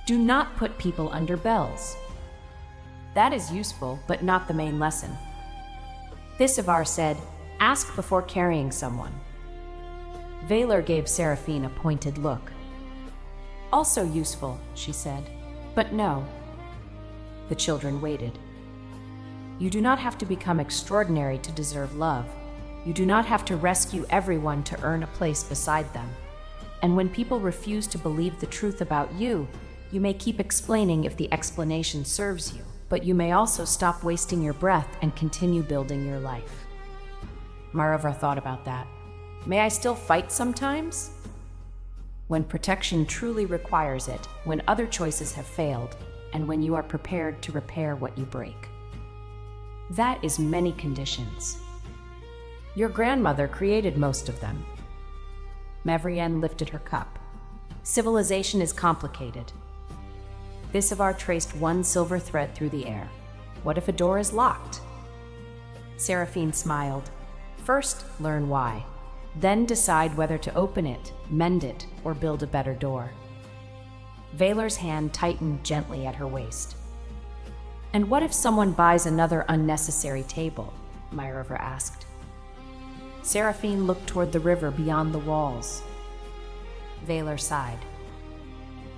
"Do not put people under bells." "That is useful, but not the main lesson." Thesivar said, "Ask before carrying someone." Valar gave Seraphine a pointed look. "Also useful," she said, "but no." The children waited. You do not have to become extraordinary to deserve love. You do not have to rescue everyone to earn a place beside them. And when people refuse to believe the truth about you, you may keep explaining if the explanation serves you, but you may also stop wasting your breath and continue building your life. Myerva thought about that. May I still fight sometimes? When protection truly requires it, when other choices have failed, and when you are prepared to repair what you break. That is many conditions. Your grandmother created most of them. Mevrian lifted her cup. Civilization is complicated. Thesivar traced 1 silver thread through the air. What if a door is locked? Seraphine smiled. First, learn why. Then decide whether to open it, mend it, or build a better door. Valar's hand tightened gently at her waist. And what if someone buys another unnecessary table? Myerva asked. Seraphine looked toward the river beyond the walls. Valar sighed.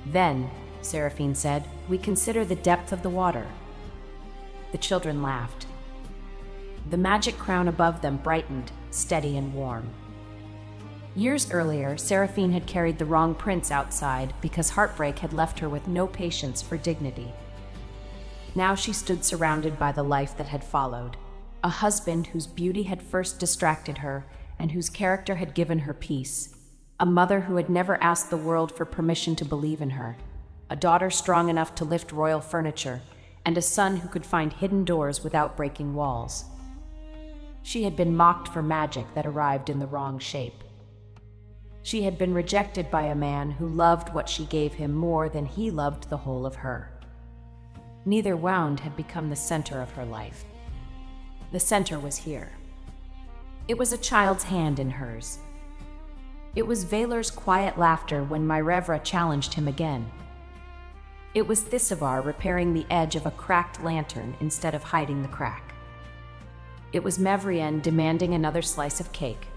Then, Seraphine said, we consider the depth of the water. The children laughed. The magic crown above them brightened, steady and warm. Years earlier, Seraphine had carried the wrong prince outside because heartbreak had left her with no patience for dignity. Now she stood surrounded by the life that had followed, a husband whose beauty had first distracted her and whose character had given her peace, a mother who had never asked the world for permission to believe in her, a daughter strong enough to lift royal furniture, and a son who could find hidden doors without breaking walls. She had been mocked for magic that arrived in the wrong shape. She had been rejected by a man who loved what she gave him more than he loved the whole of her. Neither wound had become the center of her life. The center was here. It was a child's hand in hers. It was Valar's quiet laughter when Myrevra challenged him again. It was Thisivar repairing the edge of a cracked lantern instead of hiding the crack. It was Mevrian demanding another slice of cake.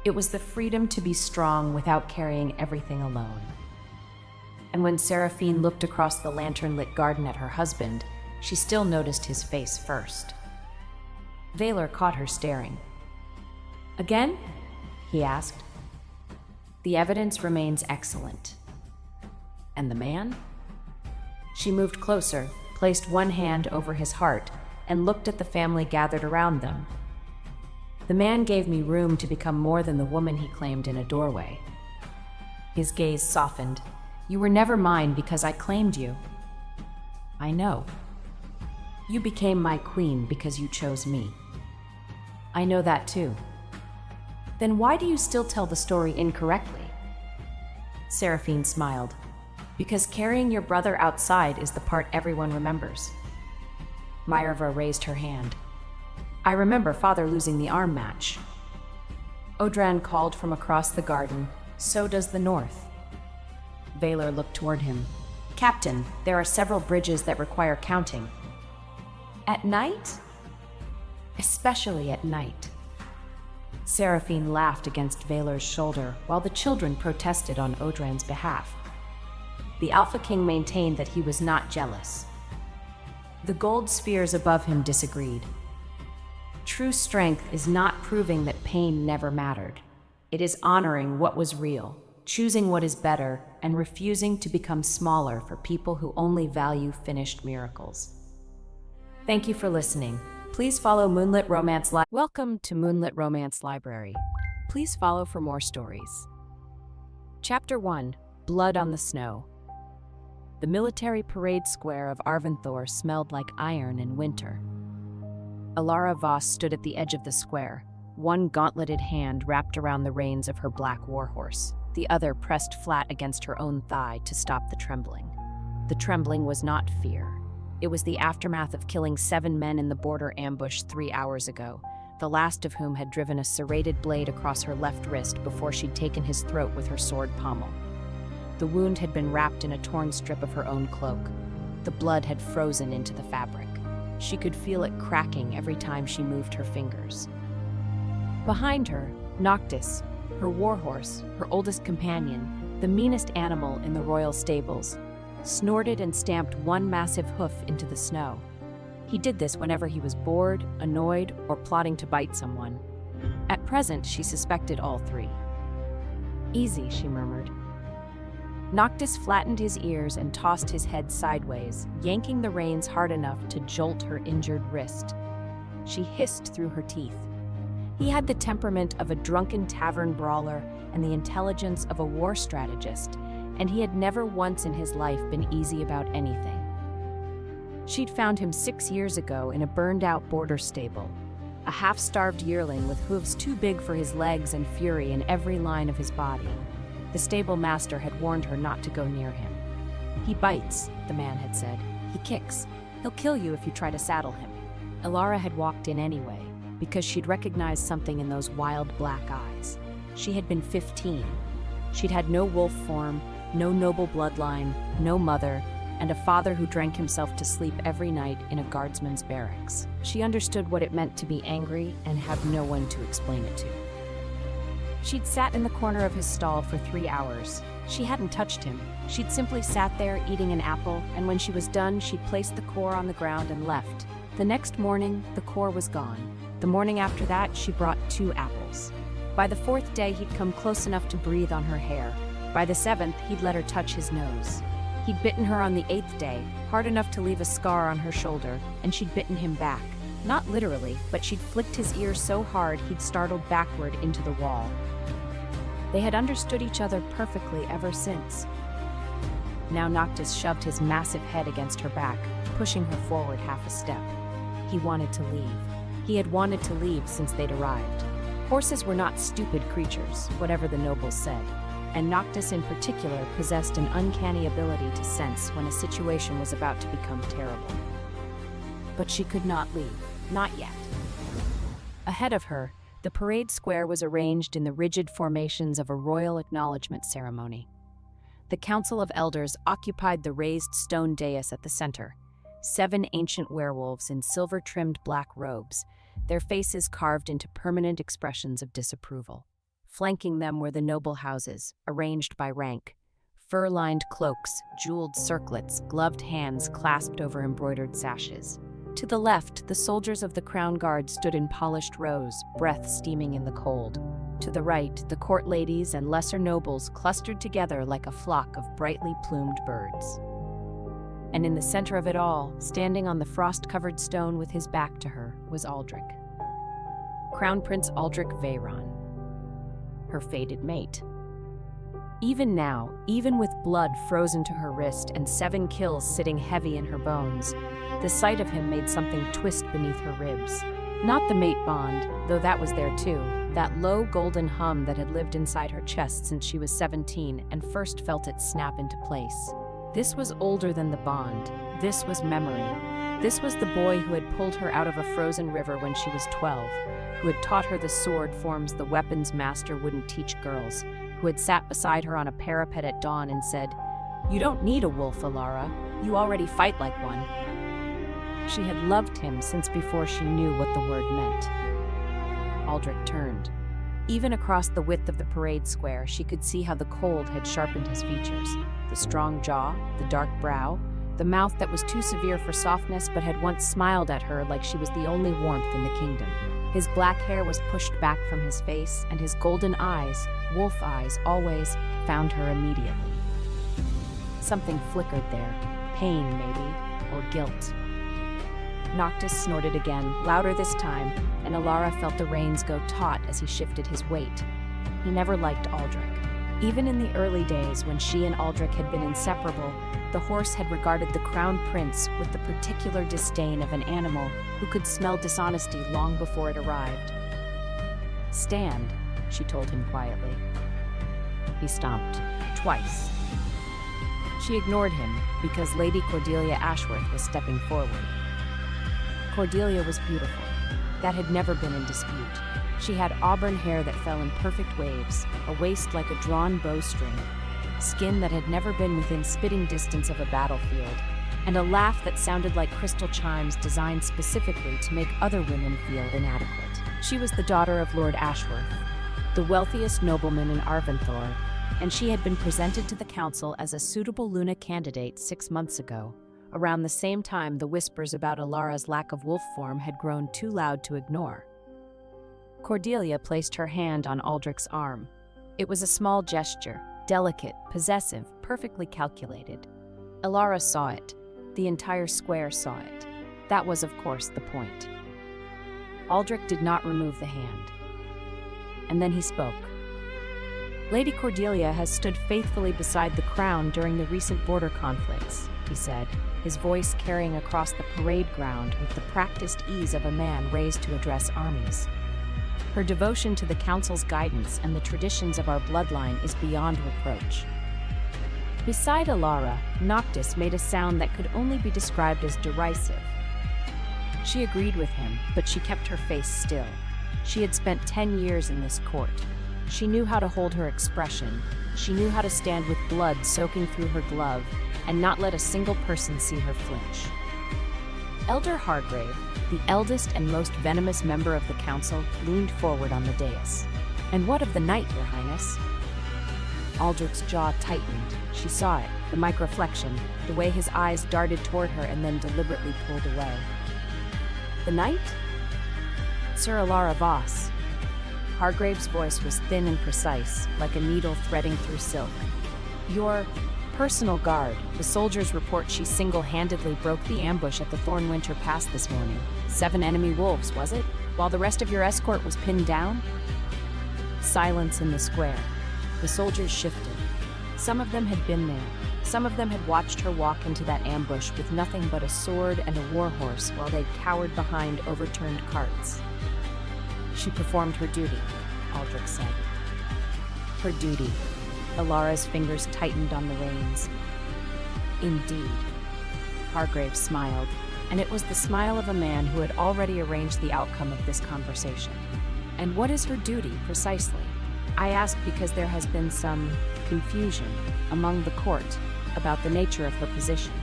It was the freedom to be strong without carrying everything alone. And when Seraphine looked across the lantern-lit garden at her husband, she still noticed his face first. Valar caught her staring. "Again?" he asked. "The evidence remains excellent." "And the man?" She moved closer, placed one hand over his heart, and looked at the family gathered around them. "The man gave me room to become more than the woman he claimed in a doorway." His gaze softened. "You were never mine because I claimed you." "I know. You became my queen because you chose me." "I know that too." "Then why do you still tell the story incorrectly?" Seraphine smiled. "Because carrying your brother outside is the part everyone remembers." Myrevra raised her hand. "I remember father losing the arm match." Odran called from across the garden, "So does the north." Valar looked toward him. "Captain, there are several bridges that require counting." "At night?" "Especially at night." Seraphine laughed against Valar's shoulder while the children protested on Odran's behalf. The Alpha King maintained that he was not jealous. The gold spheres above him disagreed. True strength is not proving that pain never mattered. It is honoring what was real, choosing what is better, and refusing to become smaller for people who only value finished miracles. Thank you for listening. Please follow Moonlit Romance Library. Welcome to Moonlit Romance Library. Please follow for more stories. Chapter 1: Blood on the Snow. The military parade square of Arventhor smelled like iron in winter. Alara Voss stood at the edge of the square, one gauntleted hand wrapped around the reins of her black warhorse, the other pressed flat against her own thigh to stop the trembling. The trembling was not fear. It was the aftermath of killing 7 men in the border ambush 3 hours ago, the last of whom had driven a serrated blade across her left wrist before she'd taken his throat with her sword pommel. The wound had been wrapped in a torn strip of her own cloak. The blood had frozen into the fabric. She could feel it cracking every time she moved her fingers. Behind her, Noctis, her warhorse, her oldest companion, the meanest animal in the royal stables, snorted and stamped one massive hoof into the snow. He did this whenever he was bored, annoyed, or plotting to bite someone. At present, she suspected all 3. "Easy," she murmured. Noctis flattened his ears and tossed his head sideways, yanking the reins hard enough to jolt her injured wrist. She hissed through her teeth. He had the temperament of a drunken tavern brawler and the intelligence of a war strategist, and he had never once in his life been easy about anything. She'd found him 6 years ago in a burned-out border stable, a half-starved yearling with hooves too big for his legs and fury in every line of his body. The stable master had warned her not to go near him. "He bites," the man had said. "He kicks. He'll kill you if you try to saddle him." Alara had walked in anyway, because she'd recognized something in those wild black eyes. She had been 15. She'd had no wolf form, no noble bloodline, no mother, and a father who drank himself to sleep every night in a guardsman's barracks. She understood what it meant to be angry and have no one to explain it to. She'd sat in the corner of his stall for 3 hours. She hadn't touched him. She'd simply sat there eating an apple, and when she was done, she'd placed the core on the ground and left. The next morning, the core was gone. The morning after that, she brought 2 apples. By the 4th day, he'd come close enough to breathe on her hair. By the 7th, he'd let her touch his nose. He'd bitten her on the 8th day, hard enough to leave a scar on her shoulder, and she'd bitten him back. Not literally, but she'd flicked his ear so hard he'd startled backward into the wall. They had understood each other perfectly ever since. Now Noctis shoved his massive head against her back, pushing her forward half a step. He wanted to leave. He had wanted to leave since they'd arrived. Horses were not stupid creatures, whatever the nobles said, and Noctis in particular possessed an uncanny ability to sense when a situation was about to become terrible. But she could not leave, not yet. Ahead of her, The parade square was arranged in the rigid formations of a royal acknowledgement ceremony. The Council of Elders occupied the raised stone dais at the center. 7 ancient werewolves in silver-trimmed black robes, their faces carved into permanent expressions of disapproval. Flanking them were the noble houses, arranged by rank. Fur-lined cloaks, jeweled circlets, gloved hands clasped over embroidered sashes. To the left, the soldiers of the Crown Guard stood in polished rows, breath steaming in the cold. To the right, the court ladies and lesser nobles clustered together like a flock of brightly plumed birds. And in the center of it all, standing on the frost-covered stone with his back to her, was Aldrich. Crown Prince Aldrich Veyron, her fated mate. Even now, even with blood frozen to her wrist and 7 kills sitting heavy in her bones, the sight of him made something twist beneath her ribs. Not the mate bond, though that was there too, that low golden hum that had lived inside her chest since she was 17 and first felt it snap into place. This was older than the bond. This was memory. This was the boy who had pulled her out of a frozen river when she was 12, who had taught her the sword forms the weapons master wouldn't teach girls, who had sat beside her on a parapet at dawn and said, "You don't need a wolf, Alara. You already fight like one." She had loved him since before she knew what the word meant. Aldrich turned. Even across the width of the parade square, she could see how the cold had sharpened his features. The strong jaw, the dark brow, the mouth that was too severe for softness but had once smiled at her like she was the only warmth in the kingdom. His black hair was pushed back from his face, and his golden eyes, wolf eyes always, found her immediately. Something flickered there, pain maybe, or guilt. Noctis snorted again, louder this time, and Alara felt the reins go taut as he shifted his weight. He never liked Aldrich. Even in the early days when she and Aldrich had been inseparable, the horse had regarded the crown prince with the particular disdain of an animal who could smell dishonesty long before it arrived. "Stand," she told him quietly. He stomped, twice. She ignored him because Lady Cordelia Ashworth was stepping forward. Cordelia was beautiful. That had never been in dispute. She had auburn hair that fell in perfect waves, a waist like a drawn bowstring, skin that had never been within spitting distance of a battlefield, and a laugh that sounded like crystal chimes designed specifically to make other women feel inadequate. She was the daughter of Lord Ashworth, the wealthiest nobleman in Arventhor, and she had been presented to the council as a suitable Luna candidate 6 months ago. Around the same time, the whispers about Alara's lack of wolf form had grown too loud to ignore. Cordelia placed her hand on Aldrich's arm. It was a small gesture, delicate, possessive, perfectly calculated. Alara saw it. The entire square saw it. That was, of course, the point. Aldrich did not remove the hand. And then he spoke. "Lady Cordelia has stood faithfully beside the crown during the recent border conflicts," he said, his voice carrying across the parade ground with the practiced ease of a man raised to address armies. "Her devotion to the council's guidance and the traditions of our bloodline is beyond reproach." Beside Alara, Noctis made a sound that could only be described as derisive. She agreed with him, but she kept her face still. She had spent 10 years in this court. She knew how to hold her expression. She knew how to stand with blood soaking through her glove and not let a single person see her flinch. Elder Hargrave, the eldest and most venomous member of the council, leaned forward on the dais. "And what of the knight, Your Highness?" Aldrich's jaw tightened. She saw it, the microflexion, the way his eyes darted toward her and then deliberately pulled away. "The knight?" "Sir Alara Voss." Hargrave's voice was thin and precise, like a needle threading through silk. "Your personal guard. The soldiers report she single-handedly broke the ambush at the Thornwinter Pass this morning. 7 enemy wolves, was it? While the rest of your escort was pinned down?" Silence in the square. The soldiers shifted. Some of them had been there. Some of them had watched her walk into that ambush with nothing but a sword and a warhorse while they cowered behind overturned carts. "She performed her duty," Aldrich said. "Her duty." Alara's fingers tightened on the reins. "Indeed." Hargrave smiled, and it was the smile of a man who had already arranged the outcome of this conversation. And what is her duty, precisely? I ask because there has been some confusion among the court about the nature of her position.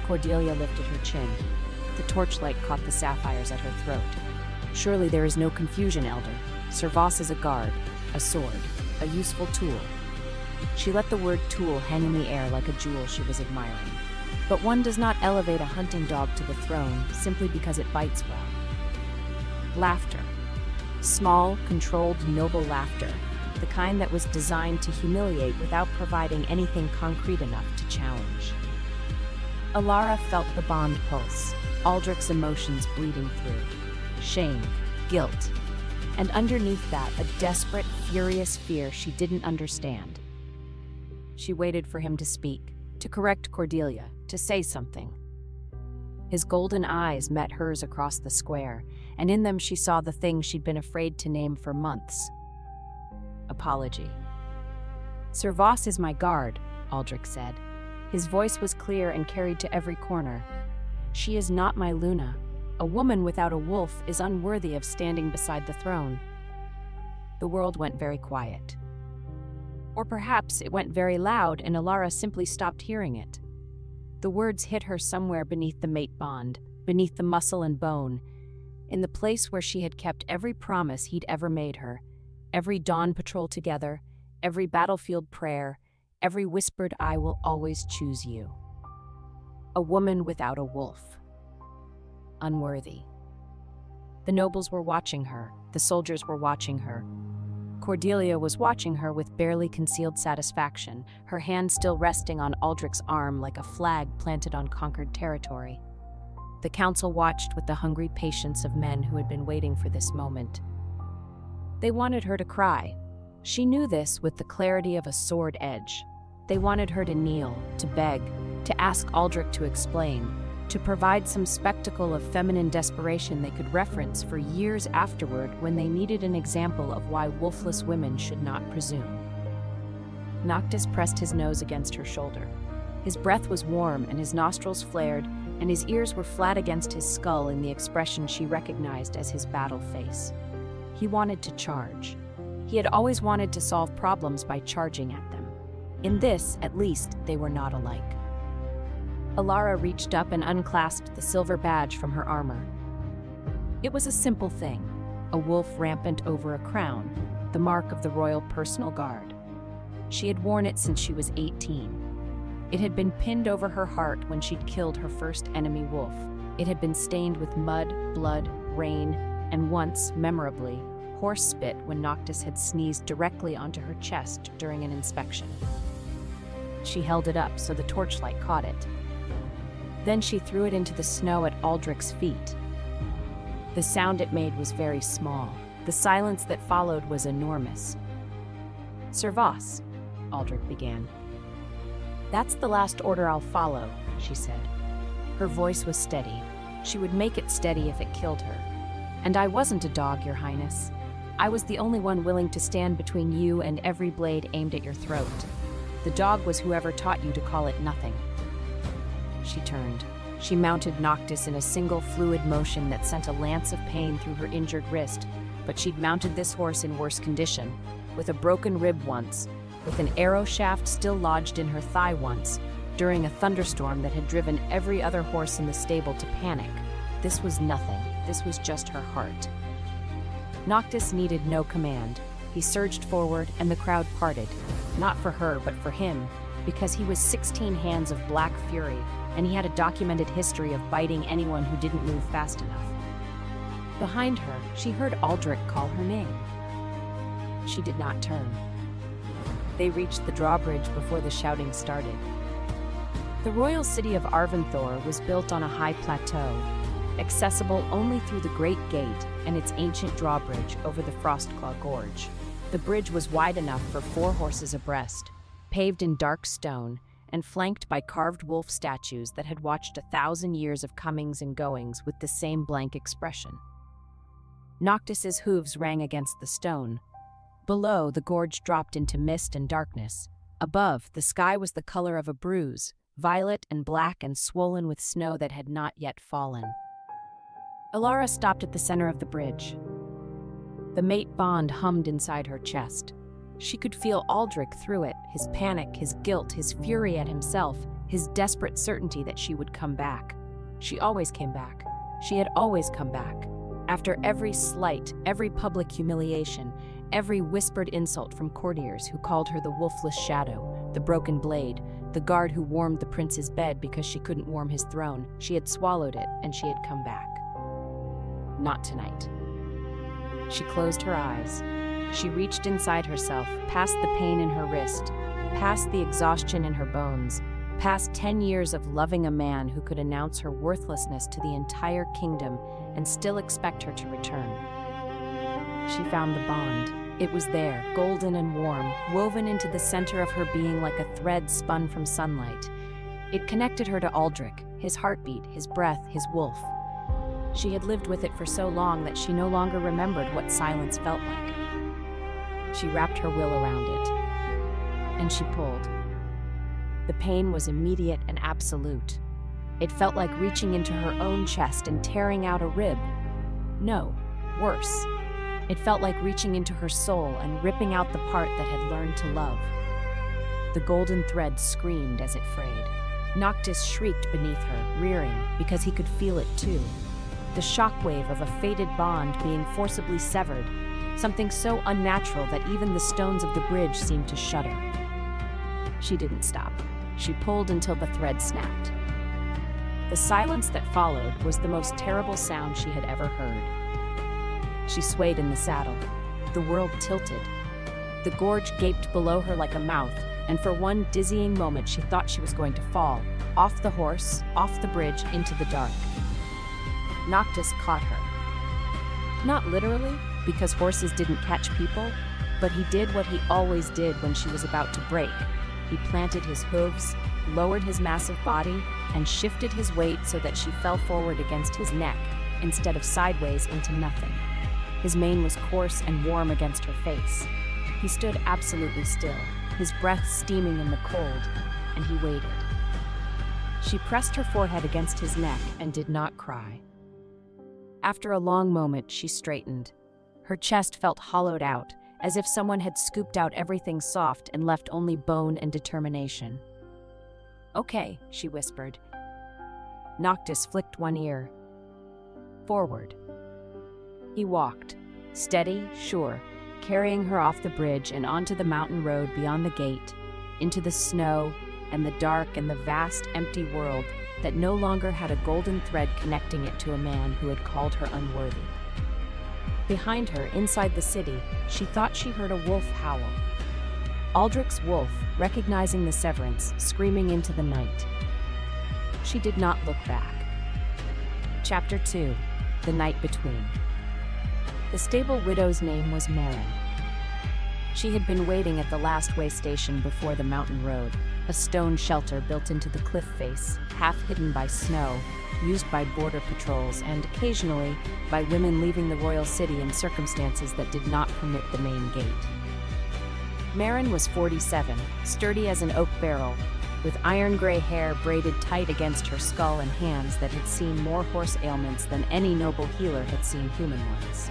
Cordelia lifted her chin. The torchlight caught the sapphires at her throat. Surely there is no confusion, Elder. Servas is a guard, a sword, a useful tool. She let the word tool hang in the air like a jewel she was admiring. But one does not elevate a hunting dog to the throne simply because it bites well. Laughter. Small, controlled, noble laughter. The kind that was designed to humiliate without providing anything concrete enough to challenge. Alara felt the bond pulse, Aldrich's emotions bleeding through. Shame, guilt, and underneath that, a desperate, furious fear she didn't understand. She waited for him to speak, to correct Cordelia, to say something. His golden eyes met hers across the square, and in them she saw the thing she'd been afraid to name for months. Apology. Servas is my guard, Aldrich said. His voice was clear and carried to every corner. She is not my Luna. A woman without a wolf is unworthy of standing beside the throne. The world went very quiet. Or perhaps it went very loud and Alara simply stopped hearing it. The words hit her somewhere beneath the mate bond, beneath the muscle and bone, in the place where she had kept every promise he'd ever made her, every dawn patrol together, every battlefield prayer, every whispered "I will always choose you." A woman without a wolf. Unworthy. The nobles were watching her, the soldiers were watching her. Cordelia was watching her with barely concealed satisfaction, her hand still resting on Aldrich's arm like a flag planted on conquered territory. The council watched with the hungry patience of men who had been waiting for this moment. They wanted her to cry. She knew this with the clarity of a sword edge. They wanted her to kneel, to beg, to ask Aldrich to explain, to provide some spectacle of feminine desperation they could reference for years afterward when they needed an example of why wolfless women should not presume. Noctis pressed his nose against her shoulder. His breath was warm and his nostrils flared, and his ears were flat against his skull in the expression she recognized as his battle face. He wanted to charge. He had always wanted to solve problems by charging at them. In this, at least, they were not alike. Alara reached up and unclasped the silver badge from her armor. It was a simple thing, a wolf rampant over a crown, the mark of the royal personal guard. She had worn it since she was 18. It had been pinned over her heart when she'd killed her first enemy wolf. It had been stained with mud, blood, rain, and once, memorably, horse spit when Noctis had sneezed directly onto her chest during an inspection. She held it up so the torchlight caught it. Then she threw it into the snow at Aldrich's feet. The sound it made was very small. The silence that followed was enormous. "Servas," Aldrich began. "That's the last order I'll follow," she said. Her voice was steady. She would make it steady if it killed her. "And I wasn't a dog, Your Highness. I was the only one willing to stand between you and every blade aimed at your throat. The dog was whoever taught you to call it nothing." She turned. She mounted Noctis in a single fluid motion that sent a lance of pain through her injured wrist, but she'd mounted this horse in worse condition, with a broken rib once, with an arrow shaft still lodged in her thigh once, during a thunderstorm that had driven every other horse in the stable to panic. This was nothing. This was just her heart. Noctis needed no command. He surged forward, and the crowd parted. Not for her, but for him, because he was 16 hands of black fury, and he had a documented history of biting anyone who didn't move fast enough. Behind her, she heard Aldrich call her name. She did not turn. They reached the drawbridge before the shouting started. The royal city of Arventhor was built on a high plateau, accessible only through the Great Gate and its ancient drawbridge over the Frostclaw Gorge. The bridge was wide enough for 4 horses abreast, paved in dark stone, and flanked by carved wolf statues that had watched 1,000 years of comings and goings with the same blank expression. Noctis's hooves rang against the stone. Below, the gorge dropped into mist and darkness. Above, the sky was the color of a bruise, violet and black and swollen with snow that had not yet fallen. Alara stopped at the center of the bridge. The mate bond hummed inside her chest. She could feel Aldrich through it, his panic, his guilt, his fury at himself, his desperate certainty that she would come back. She always came back. She had always come back. After every slight, every public humiliation, every whispered insult from courtiers who called her the wolfless shadow, the broken blade, the guard who warmed the prince's bed because she couldn't warm his throne, she had swallowed it and she had come back. Not tonight. She closed her eyes. She reached inside herself, past the pain in her wrist, past the exhaustion in her bones, past 10 years of loving a man who could announce her worthlessness to the entire kingdom and still expect her to return. She found the bond. It was there, golden and warm, woven into the center of her being like a thread spun from sunlight. It connected her to Aldrich, his heartbeat, his breath, his wolf. She had lived with it for so long that she no longer remembered what silence felt like. She wrapped her will around it, and she pulled. The pain was immediate and absolute. It felt like reaching into her own chest and tearing out a rib. No, worse. It felt like reaching into her soul and ripping out the part that had learned to love. The golden thread screamed as it frayed. Noctis shrieked beneath her, rearing, because he could feel it too. The shockwave of a fated bond being forcibly severed, something so unnatural that even the stones of the bridge seemed to shudder. She didn't stop. She pulled until the thread snapped. The silence that followed was the most terrible sound she had ever heard. She swayed in the saddle. The world tilted. The gorge gaped below her like a mouth, and for one dizzying moment she thought she was going to fall, off the horse, off the bridge, into the dark. Noctis caught her. Not literally, because horses didn't catch people, but he did what he always did when she was about to break. He planted his hooves, lowered his massive body, and shifted his weight so that she fell forward against his neck, instead of sideways into nothing. His mane was coarse and warm against her face. He stood absolutely still, his breath steaming in the cold, and he waited. She pressed her forehead against his neck and did not cry. After a long moment, she straightened. Her chest felt hollowed out, as if someone had scooped out everything soft and left only bone and determination. "Okay," she whispered. Noctis flicked one ear. "Forward." He walked, steady, sure, carrying her off the bridge and onto the mountain road beyond the gate, into the snow and the dark and the vast, empty world that no longer had a golden thread connecting it to a man who had called her unworthy. Behind her, inside the city, she thought she heard a wolf howl. Aldrich's wolf, recognizing the severance, screaming into the night. She did not look back. Chapter 2. The Night Between. The stable widow's name was Maren. She had been waiting at the last way station before the mountain road, a stone shelter built into the cliff face, half hidden by snow, used by border patrols and occasionally by women leaving the royal city in circumstances that did not permit the main gate. Maren was 47, sturdy as an oak barrel, with iron-gray hair braided tight against her skull and hands that had seen more horse ailments than any noble healer had seen human ones.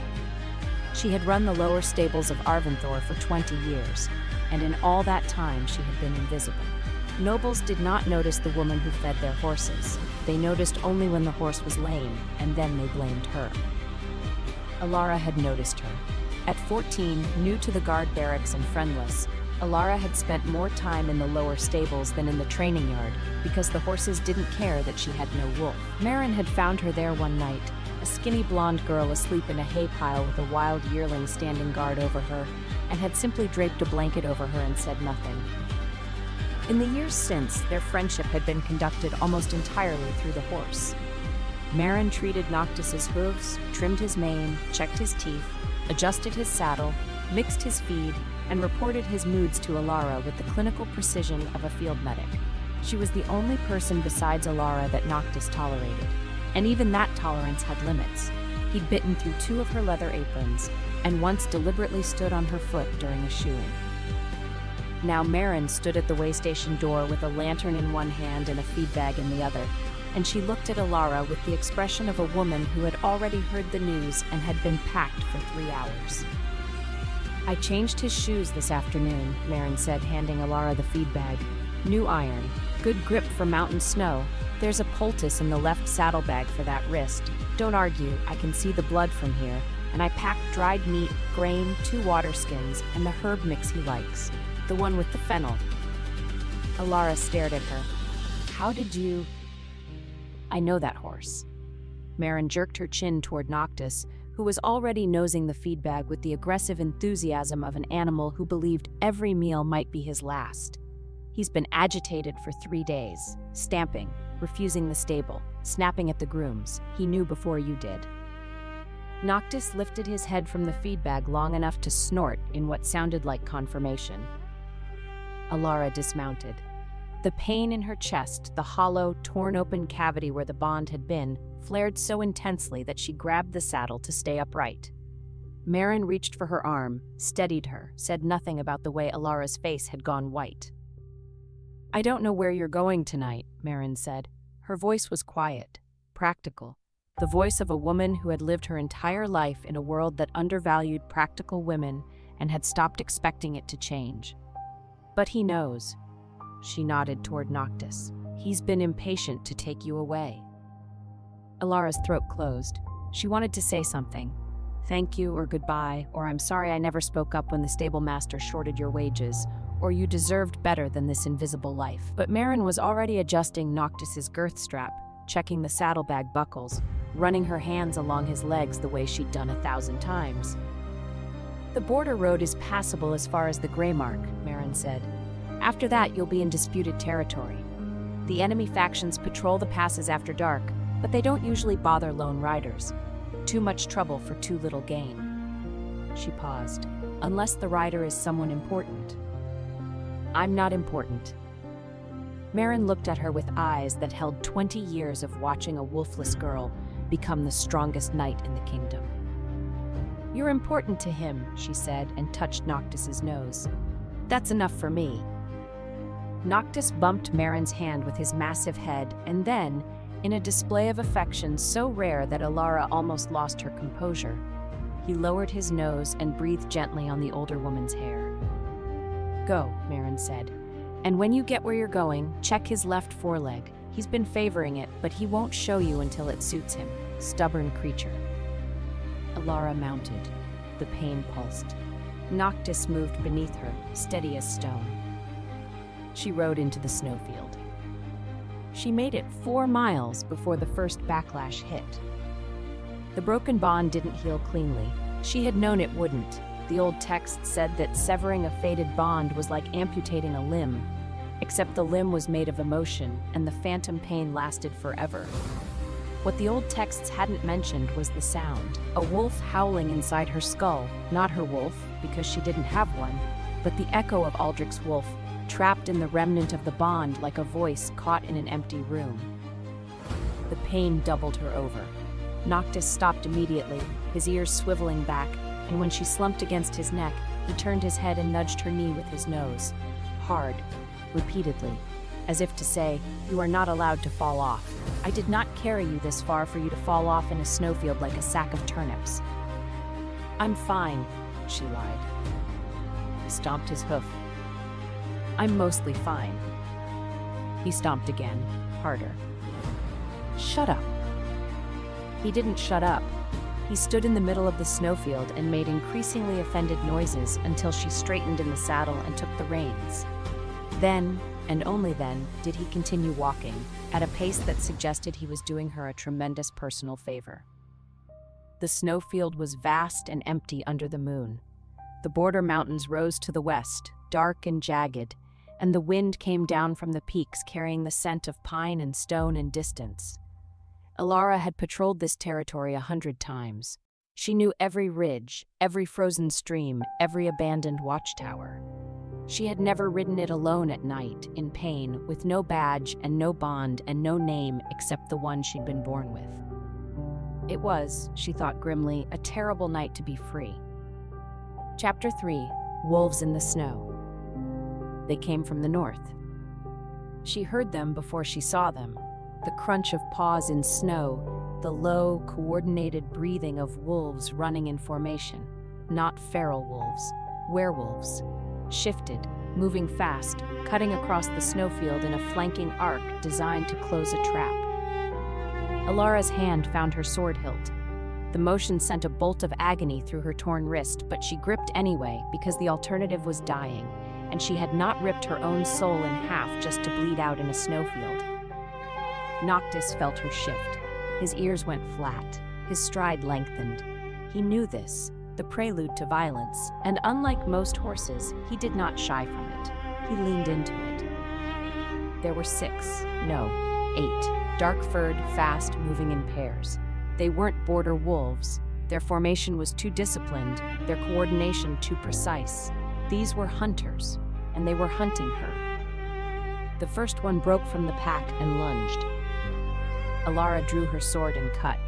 She had run the lower stables of Arventhor for 20 years, and in all that time she had been invisible. Nobles did not notice the woman who fed their horses. They noticed only when the horse was lame, and then they blamed her. Alara had noticed her. At 14, new to the guard barracks and friendless, Alara had spent more time in the lower stables than in the training yard because the horses didn't care that she had no wolf. Maren had found her there one night, a skinny blonde girl asleep in a hay pile with a wild yearling standing guard over her, and had simply draped a blanket over her and said nothing. In the years since, their friendship had been conducted almost entirely through the horse. Maren treated Noctis's hooves, trimmed his mane, checked his teeth, adjusted his saddle, mixed his feed, and reported his moods to Alara with the clinical precision of a field medic. She was the only person besides Alara that Noctis tolerated, and even that tolerance had limits. He'd bitten through 2 of her leather aprons, and once deliberately stood on her foot during a shoeing. Now Maren stood at the way station door with a lantern in one hand and a feed bag in the other, and she looked at Alara with the expression of a woman who had already heard the news and had been packed for 3 hours. "I changed his shoes this afternoon," Marin said, handing Alara the feed bag. "New iron. Good grip for mountain snow. There's a poultice in the left saddlebag for that wrist. Don't argue, I can see the blood from here. And I packed dried meat, grain, 2 water skins, and the herb mix he likes. The one with the fennel." Alara stared at her. "How did you—" "I know that horse." Marin jerked her chin toward Noctis, who was already nosing the feed bag with the aggressive enthusiasm of an animal who believed every meal might be his last. "He's been agitated for 3 days, stamping, refusing the stable, snapping at the grooms. He knew before you did." Noctis lifted his head from the feed bag long enough to snort in what sounded like confirmation. Alara dismounted. The pain in her chest, the hollow, torn-open cavity where the bond had been, flared so intensely that she grabbed the saddle to stay upright. Marin reached for her arm, steadied her, said nothing about the way Alara's face had gone white. "I don't know where you're going tonight," Marin said. Her voice was quiet, practical, the voice of a woman who had lived her entire life in a world that undervalued practical women and had stopped expecting it to change. "But he knows." She nodded toward Noctis. "He's been impatient to take you away." Alara's throat closed. She wanted to say something. "Thank you," or "goodbye," or "I'm sorry I never spoke up when the stable master shorted your wages," or "you deserved better than this invisible life." But Marin was already adjusting Noctis's girth strap, checking the saddlebag buckles, running her hands along his legs the way she'd done 1,000 times. "The border road is passable as far as the Grey Mark," Marin said. "After that, you'll be in disputed territory. The enemy factions patrol the passes after dark, but they don't usually bother lone riders. Too much trouble for too little gain." She paused. "Unless the rider is someone important." "I'm not important." Marin looked at her with eyes that held 20 years of watching a wolfless girl become the strongest knight in the kingdom. "You're important to him," she said, and touched Noctis's nose. "That's enough for me." Noctis bumped Marin's hand with his massive head, and then, in a display of affection so rare that Alara almost lost her composure, he lowered his nose and breathed gently on the older woman's hair. "Go," Marin said. "And when you get where you're going, check his left foreleg. He's been favoring it, but he won't show you until it suits him. Stubborn creature." Alara mounted. The pain pulsed. Noctis moved beneath her, steady as stone. She rode into the snowfield. She made it 4 miles before the first backlash hit. The broken bond didn't heal cleanly. She had known it wouldn't. The old text said that severing a fated bond was like amputating a limb, except the limb was made of emotion, and the phantom pain lasted forever. What the old texts hadn't mentioned was the sound. A wolf howling inside her skull, not her wolf, because she didn't have one, but the echo of Aldrich's wolf, trapped in the remnant of the bond like a voice caught in an empty room. The pain doubled her over. Noctis stopped immediately, his ears swiveling back, and when she slumped against his neck, he turned his head and nudged her knee with his nose. Hard, repeatedly, as if to say, "You are not allowed to fall off. I did not carry you this far for you to fall off in a snowfield like a sack of turnips." "I'm fine," she lied. He stomped his hoof. "I'm mostly fine." He stomped again, harder. "Shut up." He didn't shut up. He stood in the middle of the snowfield and made increasingly offended noises until she straightened in the saddle and took the reins. Then, and only then, did he continue walking, at a pace that suggested he was doing her a tremendous personal favor. The snowfield was vast and empty under the moon. The border mountains rose to the west, dark and jagged, and the wind came down from the peaks carrying the scent of pine and stone and distance. Alara had patrolled this territory 100 times. She knew every ridge, every frozen stream, every abandoned watchtower. She had never ridden it alone at night, in pain, with no badge and no bond and no name except the one she'd been born with. It was, she thought grimly, a terrible night to be free. Chapter 3: Wolves in the Snow. They came from the north. She heard them before she saw them. The crunch of paws in snow, the low, coordinated breathing of wolves running in formation. Not feral wolves, werewolves. Shifted, moving fast, cutting across the snowfield in a flanking arc designed to close a trap. Alara's hand found her sword hilt. The motion sent a bolt of agony through her torn wrist, but she gripped anyway because the alternative was dying, and she had not ripped her own soul in half just to bleed out in a snowfield. Noctis felt her shift. His ears went flat. His stride lengthened. He knew this, the prelude to violence, and unlike most horses, he did not shy from it. He leaned into it. There were 6, no, 8, dark-furred, fast, moving in pairs. They weren't border wolves. Their formation was too disciplined, their coordination too precise. These were hunters, and they were hunting her. The first one broke from the pack and lunged. Alara drew her sword and cut.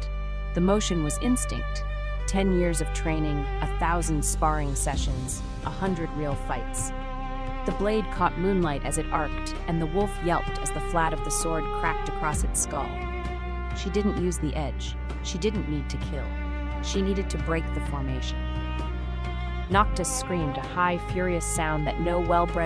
The motion was instinct. 10 years of training, 1,000 sparring sessions, 100 real fights. The blade caught moonlight as it arced, and the wolf yelped as the flat of the sword cracked across its skull. She didn't use the edge. She didn't need to kill. She needed to break the formation. Noctis screamed, a high, furious sound that no well-bred